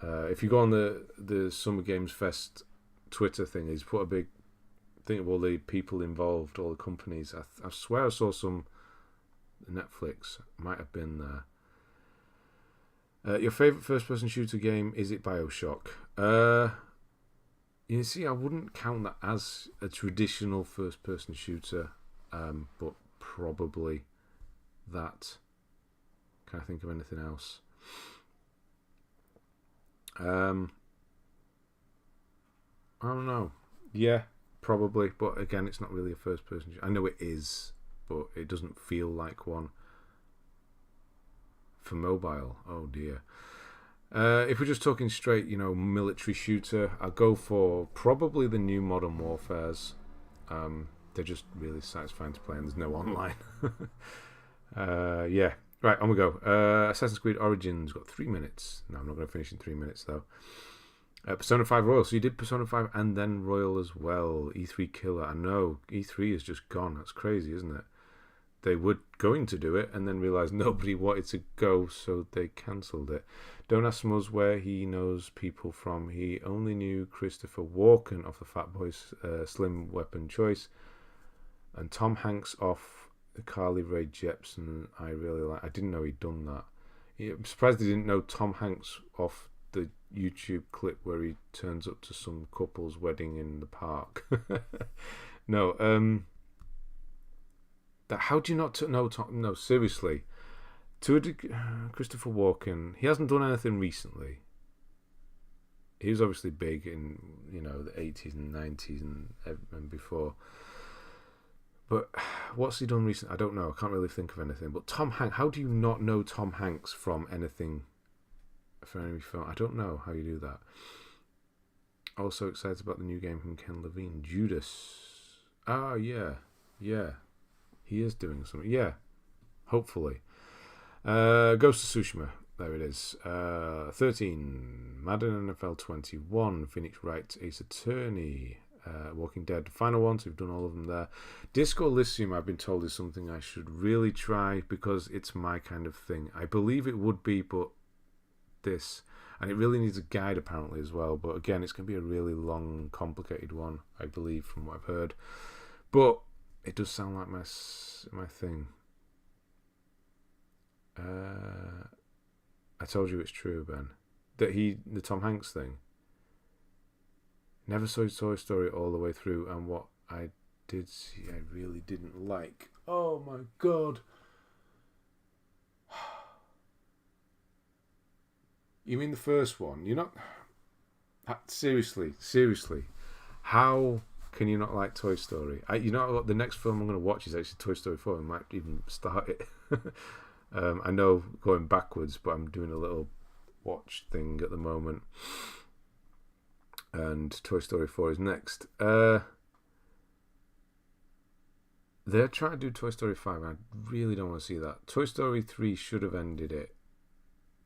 If you go on the Summer Games Fest Twitter thing, he's put a big thing of all the people involved, all the companies. I swear I saw some Netflix. Might have been there. Your favourite first-person shooter game, is it BioShock? You see, I wouldn't count that as a traditional first-person shooter, but probably that. Can I think of anything else? I don't know. Yeah, probably, but again, it's not really a first-person shooter. I know it is, but it doesn't feel like one. For mobile, oh dear. If we're just talking straight, military shooter, I'll go for probably the new Modern Warfares. They're just really satisfying to play, and there's no online. Yeah, right, on we go. Assassin's Creed Origins got 3 minutes. No, I'm not going to finish in 3 minutes though. Persona 5 Royal. So you did Persona 5 and then Royal as well. E3 killer. I know E3 is just gone. That's crazy, isn't it? They were going to do it and then realised nobody wanted to go, so they cancelled it. Don't ask Muzz where he knows people from. He only knew Christopher Walken off the Fat Boys Slim Weapon Choice, and Tom Hanks off Carly Rae Jepsen. I really like. I didn't know he'd done that. I'm surprised he didn't know Tom Hanks off the YouTube clip where he turns up to some couple's wedding in the park. No, how do you not know Tom? No, seriously. Christopher Walken, he hasn't done anything recently. He was obviously big in the 80s and 90s and before. But what's he done recently? I don't know. I can't really think of anything. But Tom Hanks, how do you not know Tom Hanks from anything? From any film? I don't know how you do that. Also excited about the new game from Ken Levine, Judas. Ah, yeah. He is doing something. Yeah, hopefully. Ghost of Tsushima. There it is. 13. Madden NFL 21. Phoenix Wright Ace Attorney. Walking Dead. Final ones. We've done all of them there. Disco Elysium, I've been told, is something I should really try because it's my kind of thing. I believe it would be, but this. And it really needs a guide apparently as well. But again, it's going to be a really long, complicated one, I believe, from what I've heard. But it does sound like my thing. I told you it's true, Ben. That the Tom Hanks thing. Never saw Toy Story all the way through, and what I did see, I really didn't like. Oh my god! You mean the first one? You're not. Seriously. How can you not like Toy Story? You know what? The next film I'm going to watch is actually Toy Story 4. I might even start it. I know going backwards, but I'm doing a little watch thing at the moment. And Toy Story 4 is next. They're trying to do Toy Story 5. I really don't want to see that. Toy Story 3 should have ended it.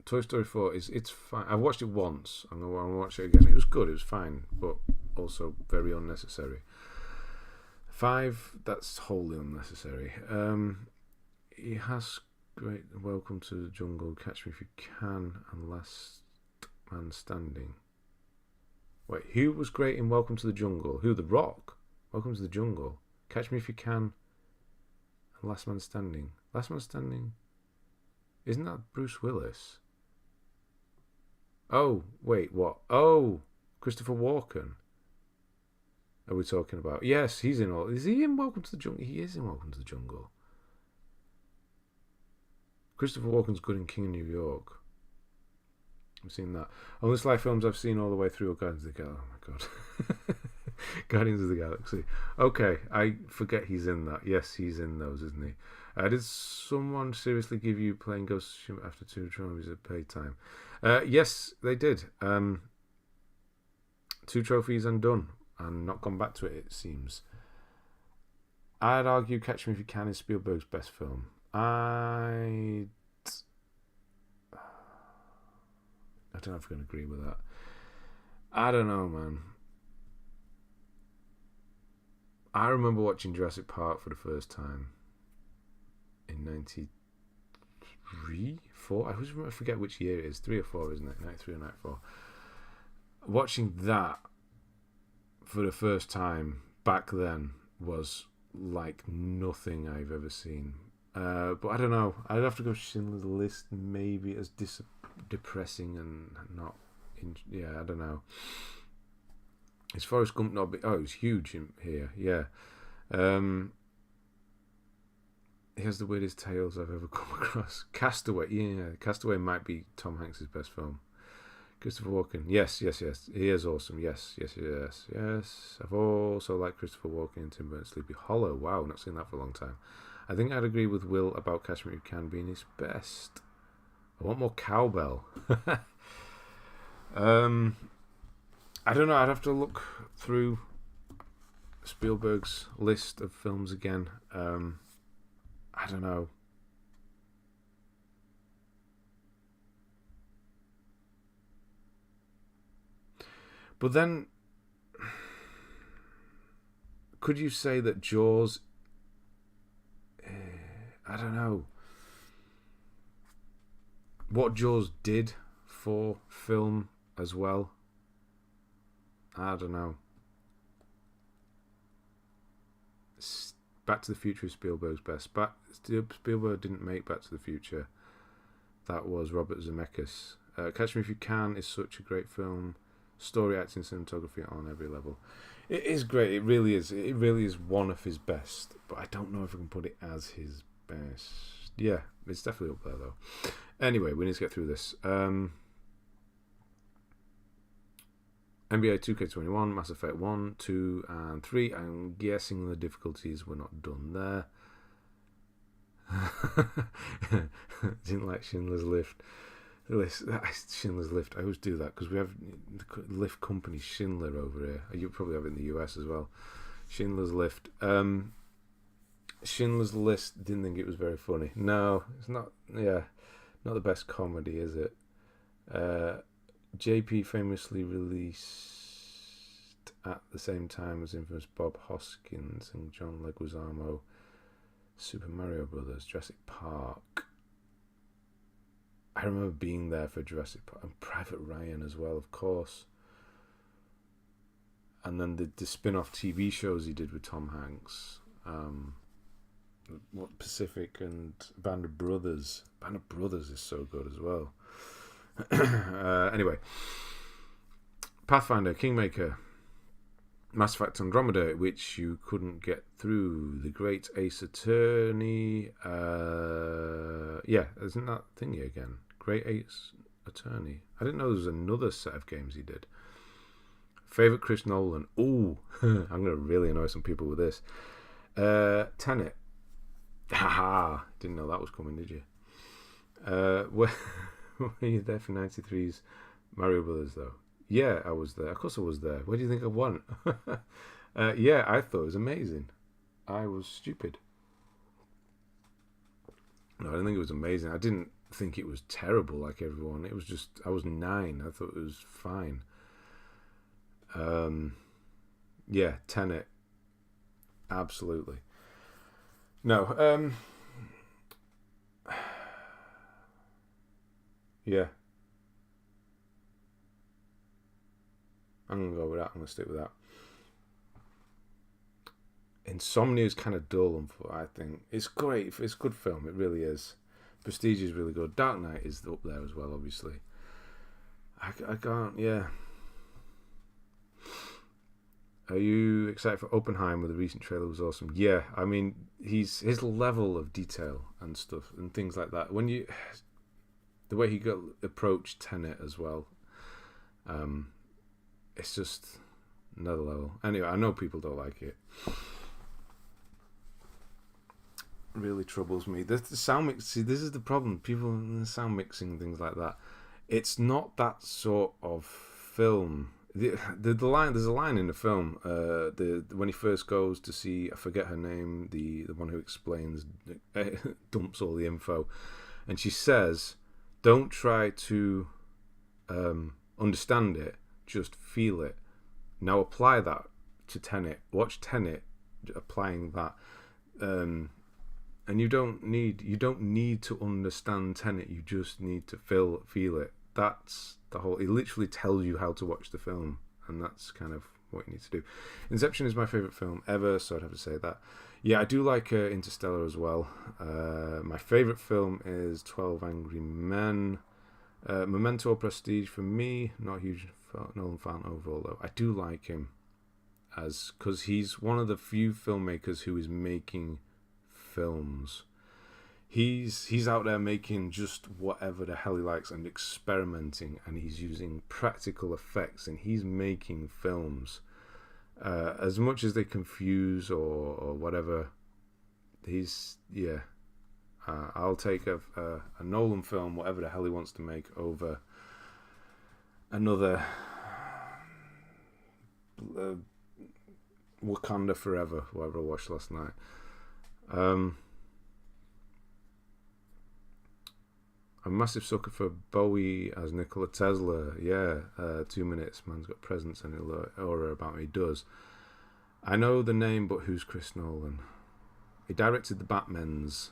Toy Story 4 it's fine. I've watched it once. I'm going to watch it again. It was good. It was fine, but also very unnecessary. 5, that's wholly unnecessary. He has great Welcome to the Jungle, Catch Me If You Can, and Last Man Standing. Wait, who was great in Welcome to the Jungle? Who? The Rock? Welcome to the Jungle. Catch Me If You Can, and Last Man Standing. Last Man Standing? Isn't that Bruce Willis? Oh, wait, what? Oh, Christopher Walken. Are we talking about? Yes, he's in all. Is he in Welcome to the Jungle? He is in Welcome to the Jungle. Christopher Walken's good in King of New York. I've seen that. On the Sly films I've seen all the way through Guardians of the Galaxy. Oh my god. Guardians of the Galaxy. Okay, I forget he's in that. Yes, he's in those, isn't he? Did someone seriously give you playing Ghost of Tsushima after 2 trophies at playtime? Yes, they did. 2 trophies and done. And not gone back to it seems. I'd argue Catch Me If You Can is Spielberg's best film. I don't know if I can agree with that. I don't know, man. I remember watching Jurassic Park for the first time in 93, 4. I forget which year it is. 3 or 4, isn't it? 93 or 94. Watching that for the first time back then was like nothing I've ever seen. But I don't know. I'd have to go Schindler's List, maybe, as depressing and not. I don't know. Is Forrest Gump not? It was huge in here. Yeah. He has the weirdest tales I've ever come across. Castaway. Yeah, Castaway might be Tom Hanks' best film. Christopher Walken. Yes. He is awesome. Yes. I've also liked Christopher Walken and Tim Burton's Sleepy Hollow. Wow, not seen that for a long time. I think I'd agree with Will about Catch Me If You Can being his best. I want more cowbell. I don't know. I'd have to look through Spielberg's list of films again. I don't know. But then, could you say that Jaws? I don't know. What Jaws did for film as well. I don't know. Back to the Future is Spielberg's best. Spielberg didn't make Back to the Future. That was Robert Zemeckis. Catch Me If You Can is such a great film. Story, acting, cinematography on every level. It is great. It really is. It really is one of his best. But I don't know if I can put it as his best. Yeah, it's definitely up there though. Anyway, we need to get through this. NBA 2K21, Mass Effect 1, 2, and 3. I'm guessing the difficulties were not done there. Didn't like Schindler's List. Schindler's List. I always do that because we have the lift company Schindler over here. You probably have it in the US as well. Schindler's List. Schindler's List. Didn't think it was very funny. No, it's not. Yeah, not the best comedy, is it? JP famously released at the same time as infamous Bob Hoskins and John Leguizamo Super Mario Brothers, Jurassic Park. I remember being there for Jurassic Park and Private Ryan as well, of course. And then the spin-off TV shows he did with Tom Hanks. Pacific and Band of Brothers. Band of Brothers is so good as well. Anyway, Pathfinder, Kingmaker, Mass Effect Andromeda, which you couldn't get through, The Great Ace Attorney. Isn't that thingy again? Great Ace Attorney. I didn't know there was another set of games he did. Favorite Chris Nolan. Ooh, I'm gonna really annoy some people with this. Tenet. Haha, didn't know that was coming, did you? Were you there for 93's Mario Brothers though? Yeah, I was there. Of course I was there. Where do you think I went? Yeah, I thought it was amazing. I was stupid. No, I didn't think it was amazing. I didn't think it was terrible like everyone. It was just, I was 9. I thought it was fine. Yeah, Tenet. Absolutely. No, yeah. I'm going to go with that. I'm going to stick with that. Insomnia is kind of dull, I think. It's great. It's a good film. It really is. Prestige is really good. Dark Knight is up there as well, obviously. I can't, yeah. Are you excited for Oppenheimer? The recent trailer was awesome. Yeah, I mean, his level of detail and stuff and things like that. When you, the way he got approached Tenet as well, it's just another level. Anyway, I know people don't like it. Really troubles me. The sound mix. See, this is the problem. People in the sound mixing things like that. It's not that sort of film. The line. There's a line in the film. When he first goes to see, I forget her name. The one who explains, dumps all the info, and she says, "Don't try to understand it, just feel it. Now apply that to Tenet. Watch Tenet, applying that. And you don't need to understand Tenet. You just need to feel it. That's the whole. It literally tells you how to watch the film, and that's kind of what you need to do. Inception is my favorite film ever, so I'd have to say that. Yeah, I do like Interstellar as well. My favorite film is 12 Angry Men. Memento or Prestige for me. Not a huge Nolan fan overall, though. I do like him because he's one of the few filmmakers who is making films. He's out there making just whatever the hell he likes and experimenting, and he's using practical effects, and he's making films. As much as they confuse or whatever, I'll take a Nolan film, whatever the hell he wants to make, over another Wakanda Forever, whatever I watched last night. I'm a massive sucker for Bowie as Nikola Tesla. Yeah, 2 minutes. Man's got presence and aura about me. He does. I know the name, but who's Chris Nolan? He directed the Batmans,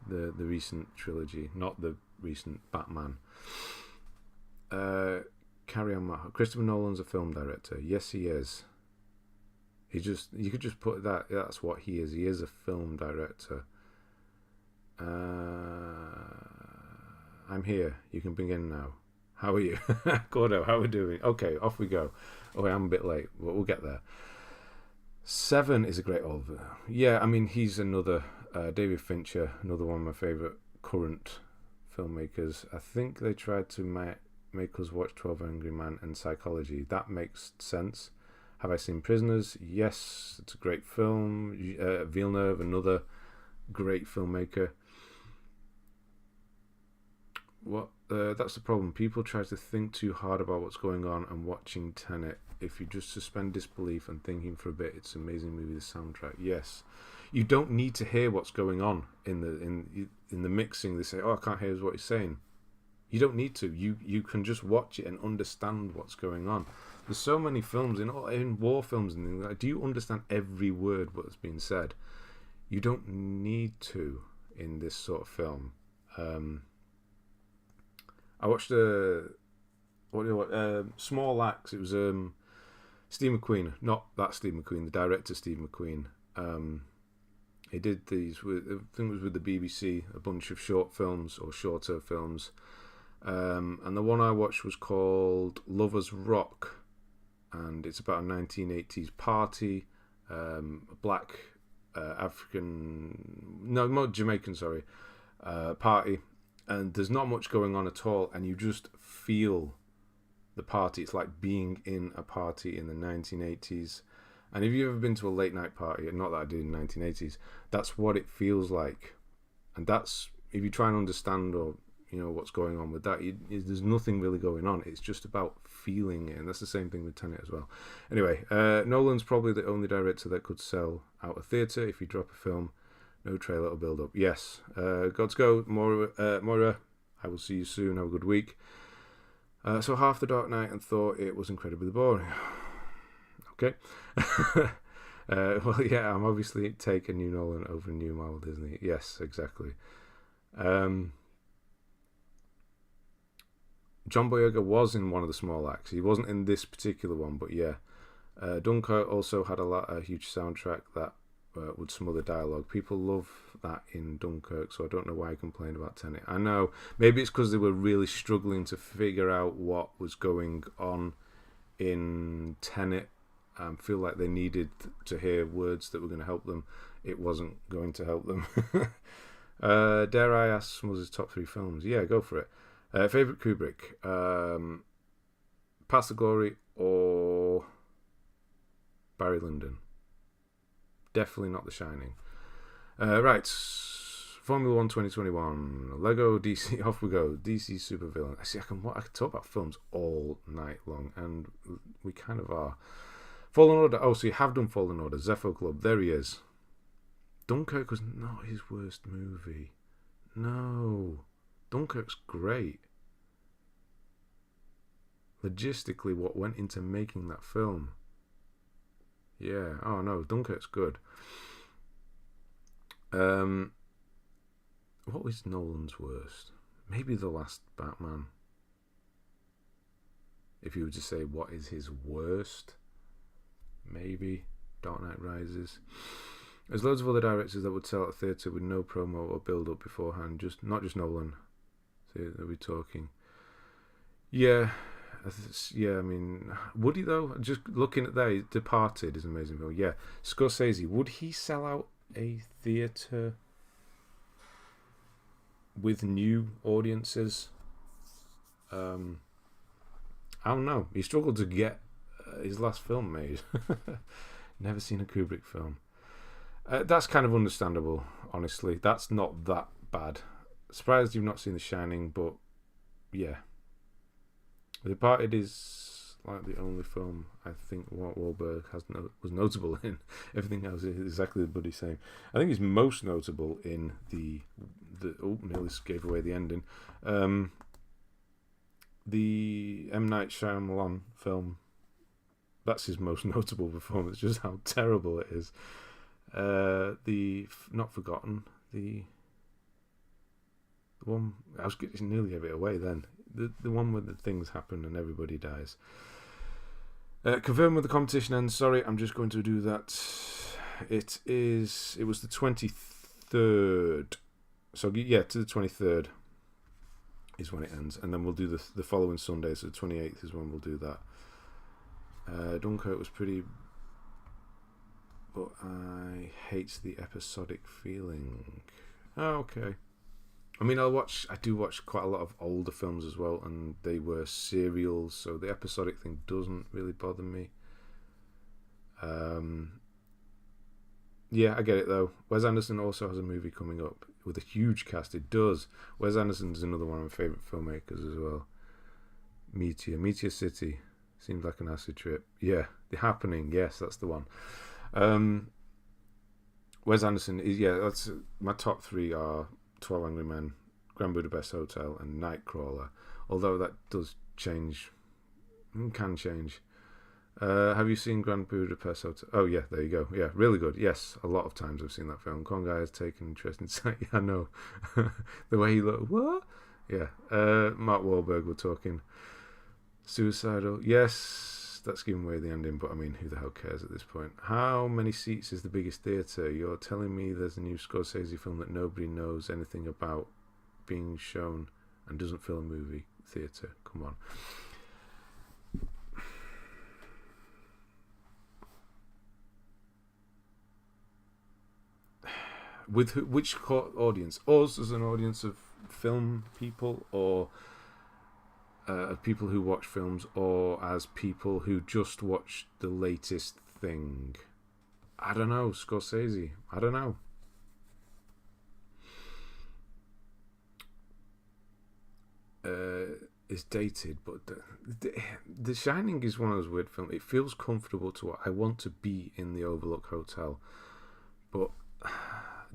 the recent trilogy, not the recent Batman. Carry on, Matt. Christopher Nolan's a film director. Yes, he is. You could just put that. That's what he is. He is a film director. I'm here. You can begin now. How are you? Gordo, how are we doing? Okay, off we go. Oh, I'm a bit late, but we'll get there. 7 is a great old. Yeah, I mean, he's another David Fincher, another one of my favourite current filmmakers. I think they tried to make us watch 12 Angry Men and Psychology. That makes sense. Have I seen Prisoners? Yes, it's a great film. Villeneuve, another great filmmaker. That's the problem. People try to think too hard about what's going on and watching Tenet. If you just suspend disbelief and thinking for a bit, it's an amazing movie. The soundtrack, yes. You don't need to hear what's going on in the mixing. They say, "Oh, I can't hear what he's saying." You don't need to. You can just watch it and understand what's going on. There's so many films in war films and things like, do you understand every word what's being said? You don't need to in this sort of film. I watched Small Axe. It was Steve McQueen, not that Steve McQueen, the director Steve McQueen. He did these I think it was with the BBC, a bunch of short films or shorter films. And the one I watched was called Lovers Rock, and it's about a 1980s party, a black Jamaican, party, and there's not much going on at all, and you just feel the party. It's like being in a party in the 1980s. And if you've ever been to a late night party, not that I did in the 1980s, that's what it feels like. And that's, if you try and understand or what's going on with that, there's nothing really going on. It's just about feeling it, and that's the same thing with Tenet as well. Anyway, Nolan's probably the only director that could sell out a theatre. If you drop a film, no trailer or build up. Yes. Gods go, Moira. I will see you soon. Have a good week. So half The Dark Knight and thought it was incredibly boring. Okay. Well, yeah, I'm obviously taking new Nolan over new Marvel Disney. Yes, exactly. John Boyega was in one of the Small Acts. He wasn't in this particular one, but yeah. Dunkirk also had a huge soundtrack that with some other dialogue. People love that in Dunkirk, so I don't know why I complained about Tenet. I know, maybe it's because they were really struggling to figure out what was going on in Tenet. I feel like they needed to hear words that were going to help them. It wasn't going to help them. Dare I ask what was his top 3 films? Yeah, go for it. Favourite Kubrick? Past the Glory or Barry Lyndon? Definitely not The Shining. Right, Formula 1 2021, Lego DC, off we go. DC supervillain. See, I can talk about films all night long, and we kind of are. Fallen Order. Oh, so you have done Fallen Order. Zepho Club. There he is. Dunkirk was not his worst movie. No. Dunkirk's great. logistically what went into making that film. Yeah. Oh no, Dunkirk's good. What was Nolan's worst? Maybe The Last Batman. If you were to say what is his worst, maybe Dark Knight Rises. There's loads of other directors that would sell at a theatre with no promo or build up beforehand. Not just Nolan. So they'll be talking. Yeah. Yeah, I mean, would he though? Just looking at that, Departed is an amazing film. Yeah, Scorsese, would he sell out a theatre with new audiences? I don't know. He struggled to get his last film made. Never seen a Kubrick film. That's kind of understandable, honestly. That's not that bad. Surprised you've not seen The Shining, but yeah. The Departed is like the only film I think Wahlberg was notable in. Everything else is exactly the buddy same. I think he's most notable in the nearly gave away the ending. The M. Night Shyamalan film. That's his most notable performance. Just how terrible it is. The Not Forgotten. The one I was nearly gave it away then. The one where the things happen and everybody dies. Confirm when the competition ends. Sorry, I'm just going to do that. It was the 23rd. So yeah, to the 23rd is when it ends, and then we'll do the following Sunday. So the 28th is when we'll do that. Dunkirk was pretty, but I hate the episodic feeling. Oh, okay. I mean, I do watch quite a lot of older films as well, and they were serials, so the episodic thing doesn't really bother me. Yeah, I get it though. Wes Anderson also has a movie coming up with a huge cast. It does. Wes Anderson's another one of my favourite filmmakers as well. Meteor City seems like an acid trip. Yeah, The Happening. Yes, that's the one. Wes Anderson is that's my top three are 12 Angry Men, Grand Budapest Hotel, and Nightcrawler. Although that does change, can change. Have you seen Grand Budapest Hotel? Oh yeah, there you go. Yeah, really good. Yes, a lot of times I've seen that film. Guy has taken interest in sight. Yeah, I know. The way he looked. What? Yeah. Mark Wahlberg, we're talking. Suicidal. Yes, that's giving away the ending, but I mean, who the hell cares at this point? How many seats is the biggest theatre? You're telling me there's a new Scorsese film that nobody knows anything about being shown and doesn't fill a movie theatre? Come on. With which audience? Us as an audience of film people, or people who watch films, or as people who just watch the latest thing? I don't know. Scorsese. I don't know. It's dated, but the Shining is one of those weird films. It feels comfortable to what I want to be in the Overlook Hotel, but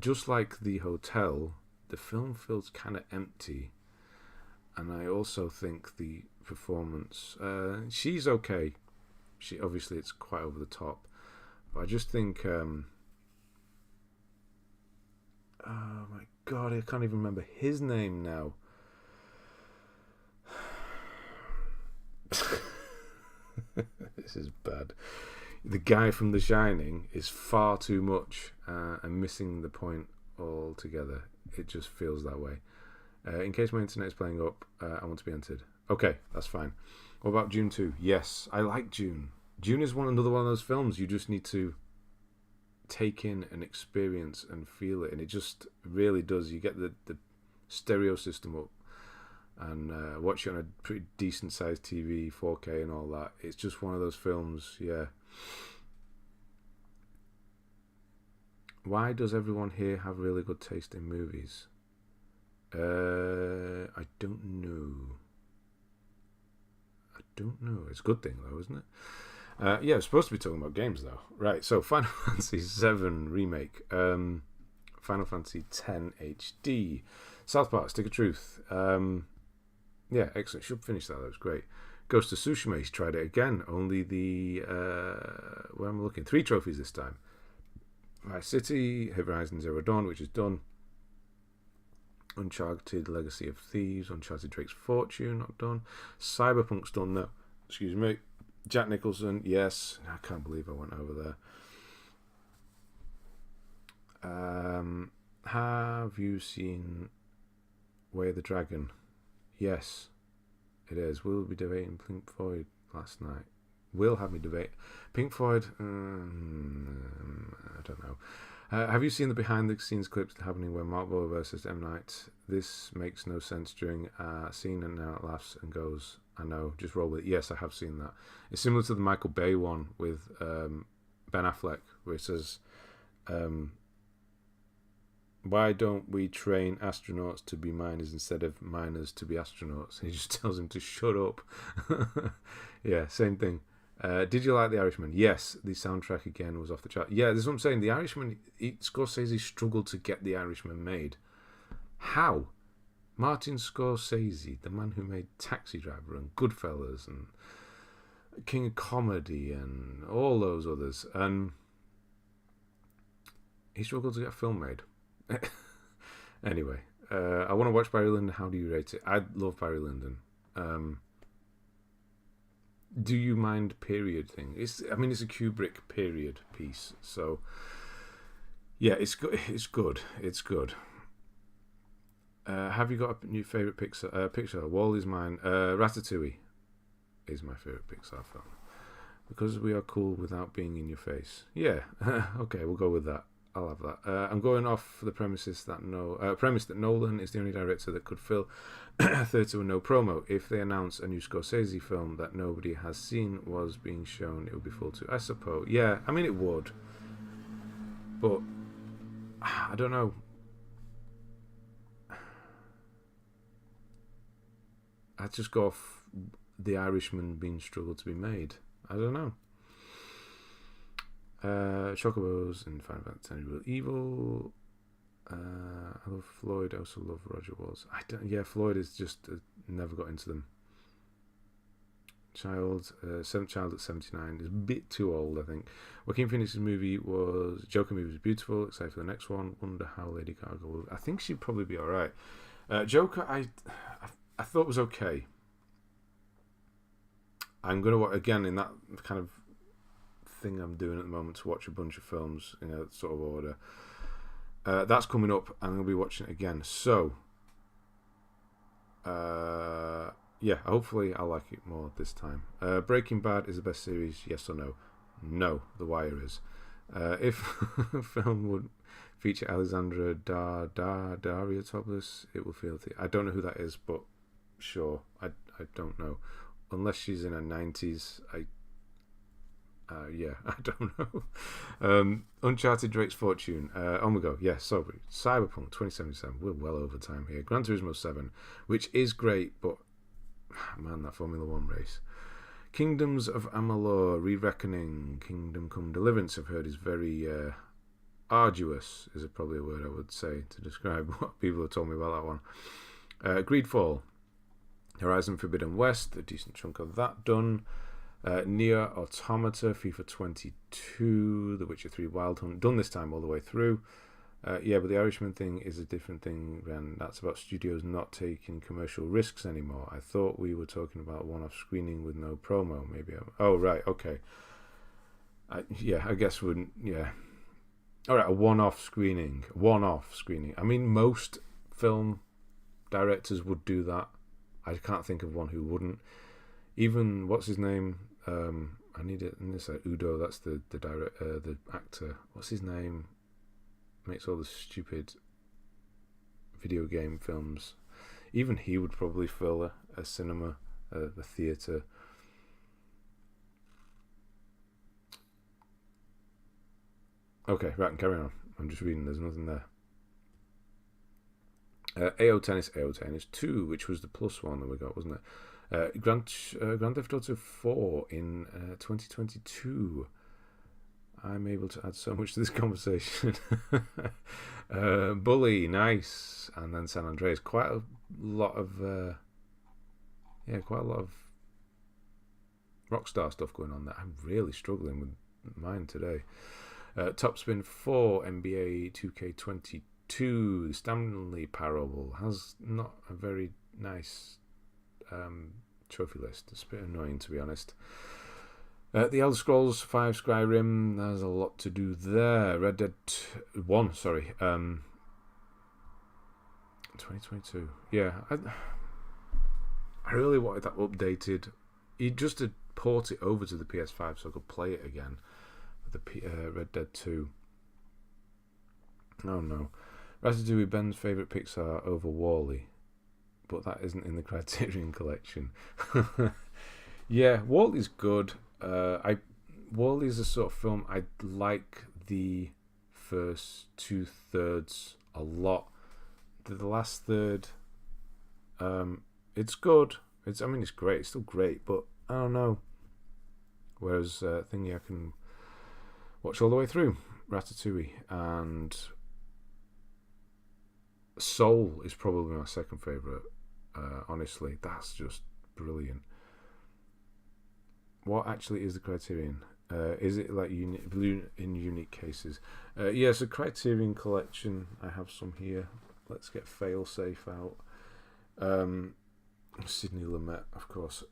just like the hotel, the film feels kind of empty. And I also think the performance, she's okay. She obviously it's quite over the top, but I just think, oh my god, I can't even remember his name now. This is bad. The guy from The Shining is far too much and missing the point altogether. It just feels that way. In case my internet is playing up, I want to be entered. Okay, that's fine. What about Dune 2? Yes, I like Dune. Dune is another one of those films you just need to take in and experience and feel it, and it just really does. You get the stereo system up and watch it on a pretty decent sized TV, 4K and all that. It's just one of those films, yeah. Why does everyone here have really good taste in movies? I don't know. It's a good thing though, isn't it? Yeah, we're supposed to be talking about games though. Right, so Final Fantasy VII Remake, Final Fantasy X HD, South Park, Stick of Truth. Yeah, excellent. Should finish that. That was great. Ghost of Tsushima, he's tried it again. Only the where am I looking? 3 trophies this time. Vice City, Horizon Zero Dawn, which is done. Uncharted Legacy of Thieves, Uncharted Drake's Fortune, not done. Cyberpunk's done now. Excuse me. Jack Nicholson, yes. I can't believe I went over there. Have you seen Way of the Dragon? Yes, it is. We'll be debating Pink Floyd last night. Will have me debate Pink Floyd. I don't know. Have you seen the behind-the-scenes clips happening where Mark Wahlberg versus M. Night? This makes no sense during a scene, and now it laughs and goes, I know, just roll with it. Yes, I have seen that. It's similar to the Michael Bay one with Ben Affleck, where it says, why don't we train astronauts to be miners instead of miners to be astronauts? He just tells him to shut up. Yeah, same thing. Did you like The Irishman? Yes, the soundtrack again was off the chart. Yeah, this is what I'm saying. The Irishman, Scorsese struggled to get The Irishman made. How? Martin Scorsese, the man who made Taxi Driver and Goodfellas and King of Comedy and all those others, and he struggled to get a film made. Anyway, I want to watch Barry Lyndon. How do you rate it? I love Barry Lyndon. Do you mind period thing? It's a Kubrick period piece, so yeah, it's good. It's good. Have you got a new favorite Pixar? Wall is mine. Ratatouille is my favorite Pixar film because we are cool without being in your face. Yeah, okay, we'll go with that. I'll have that. I'm going off the premise that Nolan is the only director that could fill a theatre with no promo. If they announce a new Scorsese film that nobody has seen was being shown, it would be full too, I suppose. Yeah, I mean it would, but I don't know. I'd just go off The Irishman being struggled to be made. I don't know. Chocobos and Final Fantasy Real Evil. I love Floyd. I also love Roger Waters. Floyd is just never got into them. Seventh Child at 79 is a bit too old, I think. Joaquin Phoenix's Joker movie was beautiful. Excited for the next one. Wonder how Lady Gaga will. I think she'd probably be all right. Joker, I thought was okay. I'm gonna watch again in that kind of thing I'm doing at the moment to watch a bunch of films in a sort of order. That's coming up. I'm going to be watching it again. So, yeah, hopefully I'll like it more this time. Breaking Bad is the best series, yes or no? No, The Wire is. If a film would feature Alexandra Daria-Topless, it will feel... I don't know who that is, but sure, I don't know. Unless she's in her 90s, yeah, I don't know. Uncharted Drake's Fortune. On we go. Yeah, sorry. Cyberpunk 2077. We're well over time here. Gran Turismo 7, which is great, but man, that Formula 1 race. Kingdoms of Amalur, Re-Reckoning, Kingdom Come Deliverance, I've heard is very arduous, is probably a word I would say to describe what people have told me about that one. Greedfall, Horizon Forbidden West, a decent chunk of that done. Nier Automata, FIFA 22, The Witcher 3 Wild Hunt, done this time all the way through. Yeah, but the Irishman thing is a different thing, and that's about studios not taking commercial risks anymore. I thought we were talking about one-off screening with no promo. Maybe. Oh, right, okay. I guess wouldn't. Yeah. All right, a one-off screening. I mean, most film directors would do that. I can't think of one who wouldn't. Even what's his name? I need it in this. Udo. That's the actor. What's his name? Makes all the stupid video game films. Even he would probably fill a cinema, a theatre. Okay, right, and carry on. I'm just reading. There's nothing there. AO Tennis 2, which was the plus one that we got, wasn't it? Grand Theft Auto 4 in 2022. I'm able to add so much to this conversation. Bully, nice, and then San Andreas. Quite a lot of Rockstar stuff going on there. I'm really struggling with mine today. Topspin 4, NBA 2K22, the Stanley Parable has not a very nice trophy list. It's a bit annoying, to be honest. The Elder Scrolls 5 Skyrim, there's a lot to do there. Red Dead 1, sorry. 2022. Yeah, I really wanted that updated. He just to port it over to the PS5 so I could play it again. The Red Dead 2. Oh no. Ratatouille, Ben's favourite Pixar over Wall-E. But that isn't in the Criterion collection. Yeah, Wall-E's good. Wall-E's a sort of film I like the first 2/3 a lot. The last third, it's good. It's great. It's still great, but I don't know. Whereas Thingy I can watch all the way through. Ratatouille and Soul is probably my second favourite. Honestly, that's just brilliant. What actually is the Criterion? Is it like blue in unique cases? Yes, a Criterion collection. I have some here. Let's get Failsafe out. Sidney Lumet, of course.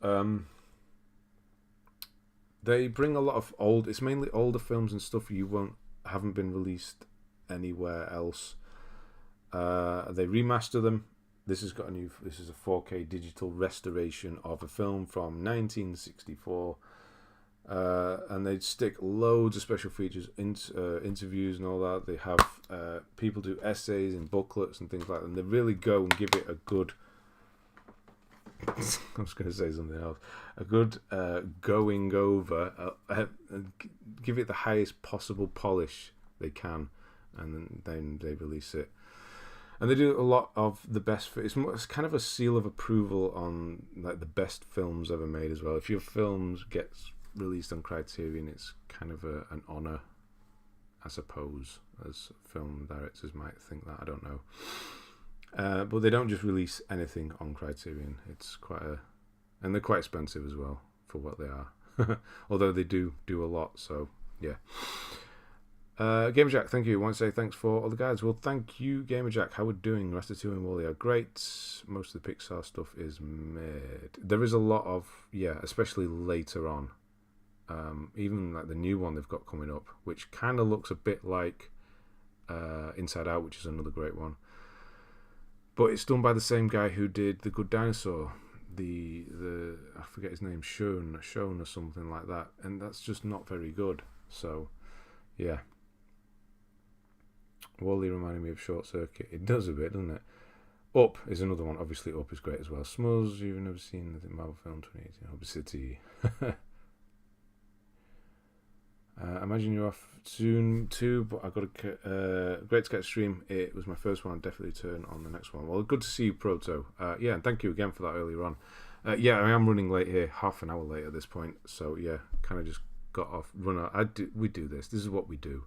They bring a lot of it's mainly older films and stuff haven't been released anywhere else. They remaster them. This is a 4K digital restoration of a film from 1964. And they stick loads of special features, interviews and all that. They have people do essays and booklets and things like that. And they really go and give it a good... I was going to say something else. A good going over. Give it the highest possible polish they can. And then they release it. And they do a lot of the best. It's kind of a seal of approval on like the best films ever made as well. If your film gets released on Criterion, it's kind of an honour, I suppose, as film directors might think that. I don't know. But they don't just release anything on Criterion. It's and they're quite expensive as well for what they are. Although they do a lot. So yeah. Gamerjack, thank you. I want to say thanks for all the guides. Well, thank you, Gamerjack. How we're doing? Ratatouille and Wall-E are great. Most of the Pixar stuff is made. There is a lot of, especially later on. Even like the new one they've got coming up, which kind of looks a bit like Inside Out, which is another great one. But it's done by the same guy who did The Good Dinosaur. The I forget his name, Sean or something like that. And that's just not very good. So, yeah. Wall-E reminded me of Short Circuit. It does a bit, doesn't it? Up is another one. Obviously, Up is great as well. Smuzz, you've never seen the Marvel film 2018. Obesity. Imagine you're off soon too, but I've got great to get a stream. It was my first one. I'll definitely turn on the next one. Well, good to see you, Proto. And thank you again for that earlier on. I am running late here, half an hour late at this point. So kind of just got off. We do this. This is what we do.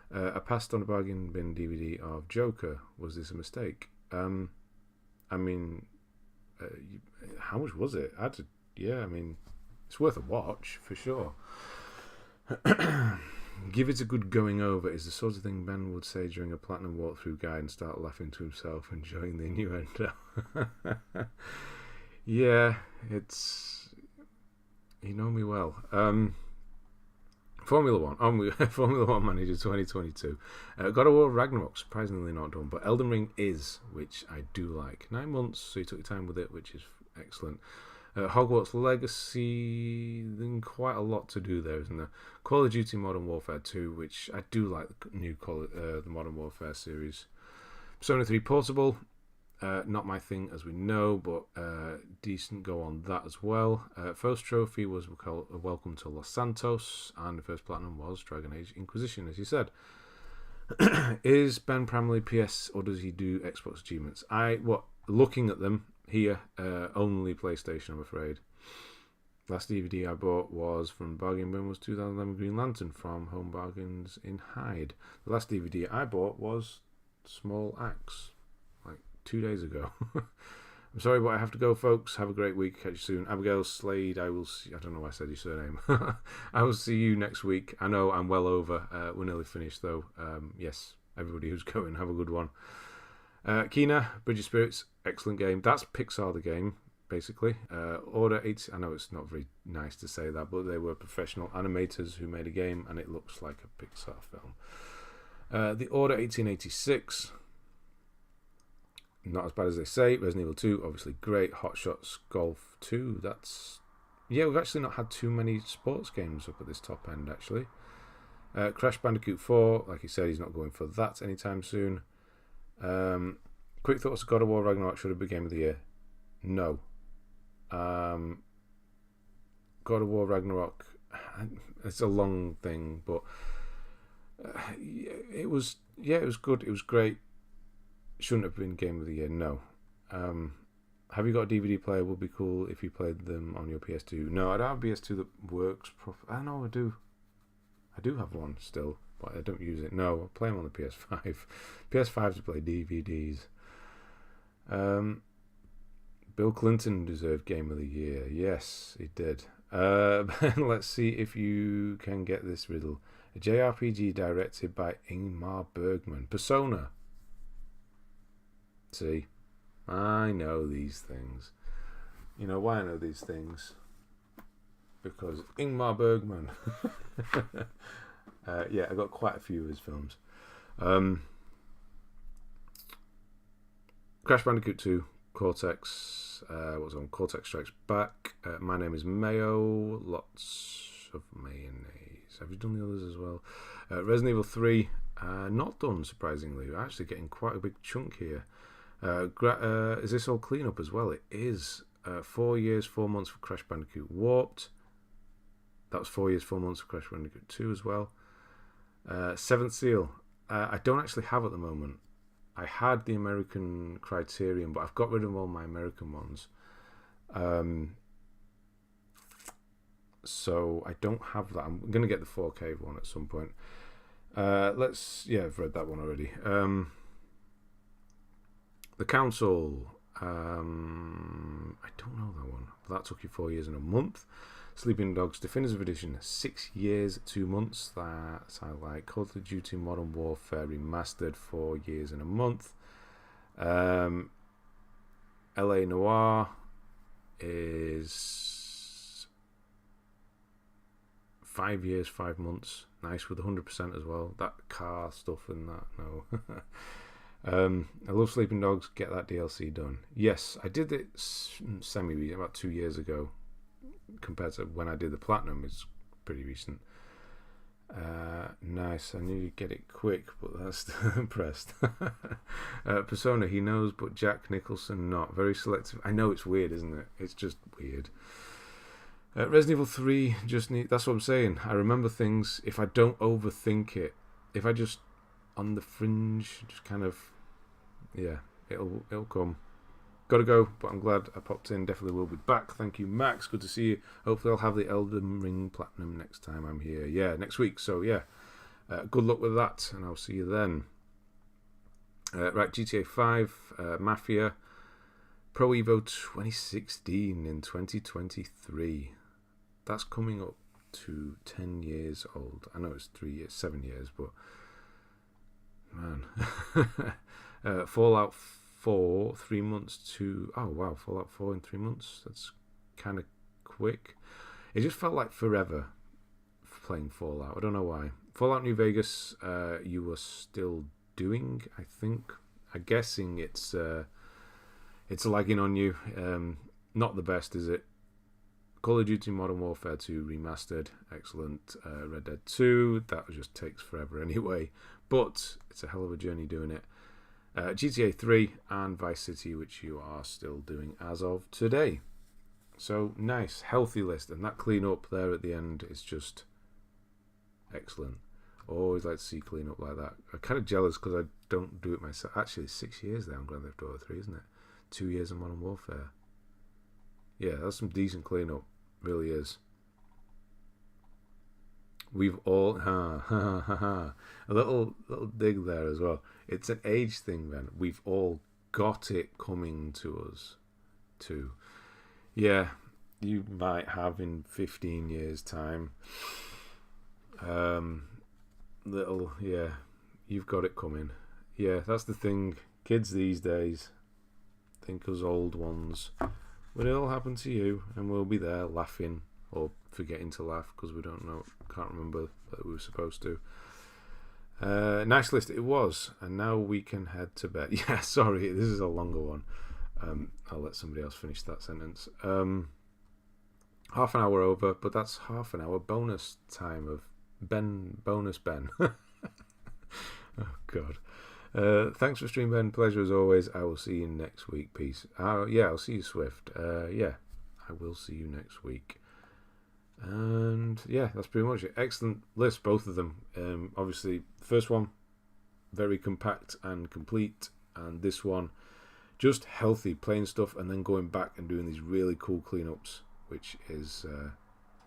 I passed on a bargain bin DVD of Joker. Was this a mistake? How much was it? It's worth a watch for sure. Give it a good going over is the sort of thing Ben would say during a platinum walkthrough guide and start laughing to himself, enjoying the innuendo. It's... You know me well. Formula 1. Formula 1 Manager 2022. God of War Ragnarok, surprisingly not done, but Elden Ring is, which I do like. 9 months, so you took your time with it, which is excellent. Hogwarts Legacy, then quite a lot to do there, isn't there? Call of Duty Modern Warfare 2, which I do like the new the Modern Warfare series. Persona 3 Portable, not my thing as we know, but decent go on that as well. First trophy was Welcome to Los Santos, and the first platinum was Dragon Age Inquisition, as you said. Is Ben primarily PS, or does he do Xbox achievements? Looking at them here, only PlayStation, I'm afraid. Last DVD I bought was from Bargain Bin was 2011 Green Lantern from Home Bargains in Hyde. The last DVD I bought was Small Axe, like 2 days ago. I'm sorry, but I have to go, folks. Have a great week. Catch you soon. Abigail Slade, I will see. I don't know why I said your surname. I will see you next week. I know I'm well over. We're nearly finished, though. Yes, everybody who's going, have a good one. Kina, Bridge of Spirits, excellent game. That's Pixar, the game, basically. Order 80, I know it's not very nice to say that, but they were professional animators who made a game, and it looks like a Pixar film. The Order 1886, not as bad as they say. Resident Evil 2, obviously great. Hot Shots Golf 2, that's... Yeah, we've actually not had too many sports games up at this top end, actually. Crash Bandicoot 4, like he said, he's not going for that anytime soon. Quick thoughts: God of War Ragnarok should have been Game of the Year. No. God of War Ragnarok, it's a long thing, but it was good. It was great. Shouldn't have been Game of the Year. No. Have you got a DVD player? Would be cool if you played them on your PS2. No, I don't have a PS2 that works properly. I know I do. I do have one still, but I don't use it. No, I play them on the PS5. PS5 to play DVDs. Bill Clinton deserved Game of the Year. Yes, he did. Let's see if you can get this riddle. A JRPG directed by Ingmar Bergman. Persona. See, I know these things. You know why I know these things? Because Ingmar Bergman. Yeah, I got quite a few of his films. Crash Bandicoot 2, Cortex. What's on? Cortex Strikes Back. My Name is Mayo. Lots of mayonnaise. Have you done the others as well? Resident Evil 3. Not done, surprisingly. We're actually getting quite a big chunk here. Is this all cleanup as well? It is. 4 years, 4 months for Crash Bandicoot Warped. That was 4 years, 4 months for Crash Bandicoot 2 as well. Seventh Seal. I don't actually have at the moment. I had the American Criterion, but I've got rid of all my American ones. So I don't have that. I'm going to get the 4K one at some point. I've read that one already. The Council. I don't know that one. That took you 4 years and a month. Sleeping Dogs Definitive Edition, 6 years, 2 months. That's I like. Call of Duty Modern Warfare Remastered, 4 years and a month. LA Noire is 5 years, 5 months. Nice with 100% as well. That car stuff and that, no. I love Sleeping Dogs. Get that DLC done. Yes, I did it semi about 2 years ago. Compared to when I did the Platinum, it's pretty recent. Nice. I knew you'd get it quick, but that's still impressed. Persona, he knows, but Jack Nicholson not. Very selective. I know it's weird, isn't it? It's just weird. Resident Evil 3, that's what I'm saying. I remember things. If I don't overthink it, if I just on the fringe, just kind of, yeah, it'll come. Gotta go, but I'm glad I popped in. Definitely will be back. Thank you, Max. Good to see you. Hopefully I'll have the Elden Ring Platinum next time I'm here. Yeah, next week. So, yeah. Good luck with that, and I'll see you then. Right, GTA 5, Mafia, Pro Evo 2016 in 2023. That's coming up to 10 years old. I know it's 7 years, but... Man. Fallout 4, 3 months to... Oh, wow, Fallout 4 in 3 months. That's kind of quick. It just felt like forever playing Fallout. I don't know why. Fallout New Vegas, you were still doing, I think. I'm guessing it's lagging on you. Not the best, is it? Call of Duty Modern Warfare 2 Remastered. Excellent. Red Dead 2. That just takes forever anyway. But it's a hell of a journey doing it. GTA 3 and Vice City, which you are still doing as of today. So, nice, healthy list. And that clean up there at the end is just excellent. Always like to see clean up like that. I'm kind of jealous because I don't do it myself. Actually, it's 6 years there on Grand Theft Auto 3, isn't it? 2 years on Modern Warfare. Yeah, that's some decent clean up. Really is. We've all a little dig there as well. It's an age thing, then. We've all got it coming to us. too. Yeah, you might have in 15 years' time. You've got it coming. Yeah, that's the thing. Kids these days think us old ones. But it'll happen to you, and we'll be there laughing or forgetting to laugh because we can't remember that we were supposed to. Nice list it was, and now we can head to bed. Yeah, sorry, this is a longer one. I'll let somebody else finish that sentence. Half an hour over, but that's half an hour bonus time of bonus Ben. Oh God. Thanks for streaming, Ben. Pleasure as always. I will see you next week. Peace. I'll see you, Swift. I will see you next week. And yeah, that's pretty much it. Excellent list, both of them. Obviously, first one, very compact and complete. And this one, just healthy, plain stuff, and then going back and doing these really cool cleanups, which is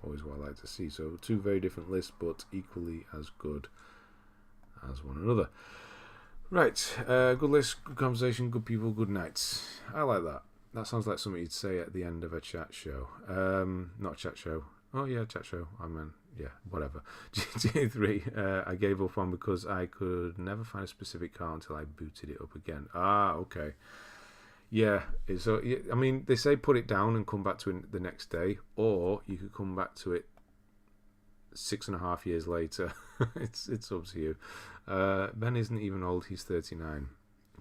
always what I like to see. So two very different lists, but equally as good as one another. Right, good list, good conversation, good people, good nights. I like that. That sounds like something you'd say at the end of a chat show. Not a chat show. Oh yeah, chat show. I mean, yeah, whatever. GTA 3, I gave up on because I could never find a specific car until I booted it up again. Ah, okay. Yeah, so I mean, they say put it down and come back to it the next day, or you could come back to it 6.5 years later. it's up to you. Ben isn't even old, he's 39.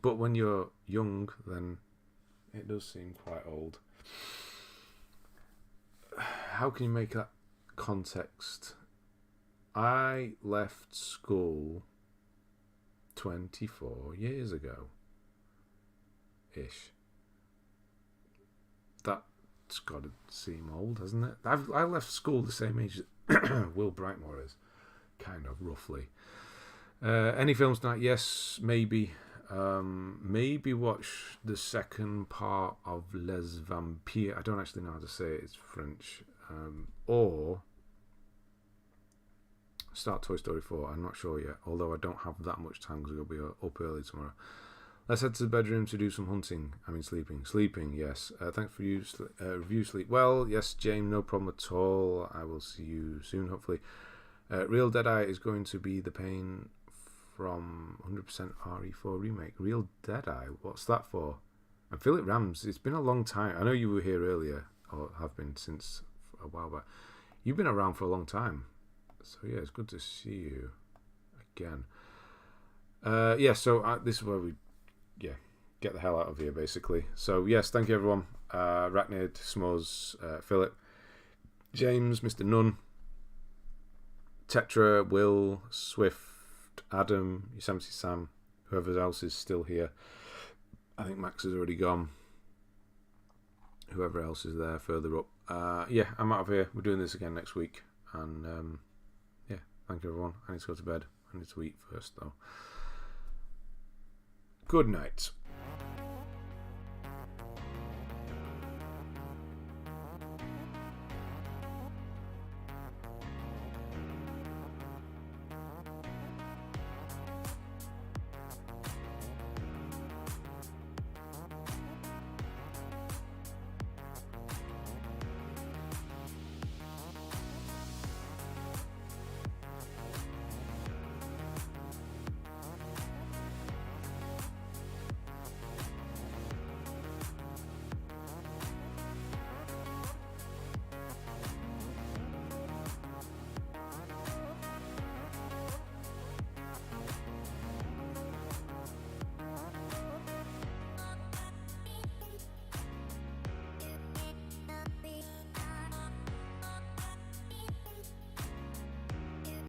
But when you're young, then it does seem quite old. How can you make that context? I left school 24 years ago. Ish. That's got to seem old, hasn't it? I left school the same age that Will Brightmore is. Kind of, roughly. Any films tonight? Yes, maybe. Maybe watch the second part of Les Vampires. I don't actually know how to say it. It's French. Or start Toy Story 4. I'm not sure yet. Although I don't have that much time because I'll be up early tomorrow. Let's head to the bedroom to do some hunting. I mean sleeping. Sleeping, yes. Thanks for you. Review sleep. Well, yes, James, no problem at all. I will see you soon, hopefully. Real Deadeye is going to be the pain from 100% RE4 remake. Real Deadeye, what's that for? And Philip Rams, it's been a long time. I know you were here earlier, or have been since a while back. You've been around for a long time. So yeah, it's good to see you again. So this is where we get the hell out of here, basically. So yes, thank you everyone. Rachnid, Smuz, Philip, James, Mr. Nunn, Tetra, Will, Swift, Adam, Yosemite Sam, whoever else is still here. I think Max has already gone. Whoever else is there further up. I'm out of here. We're doing this again next week. And thank you everyone. I need to go to bed. I need to eat first though. Good night.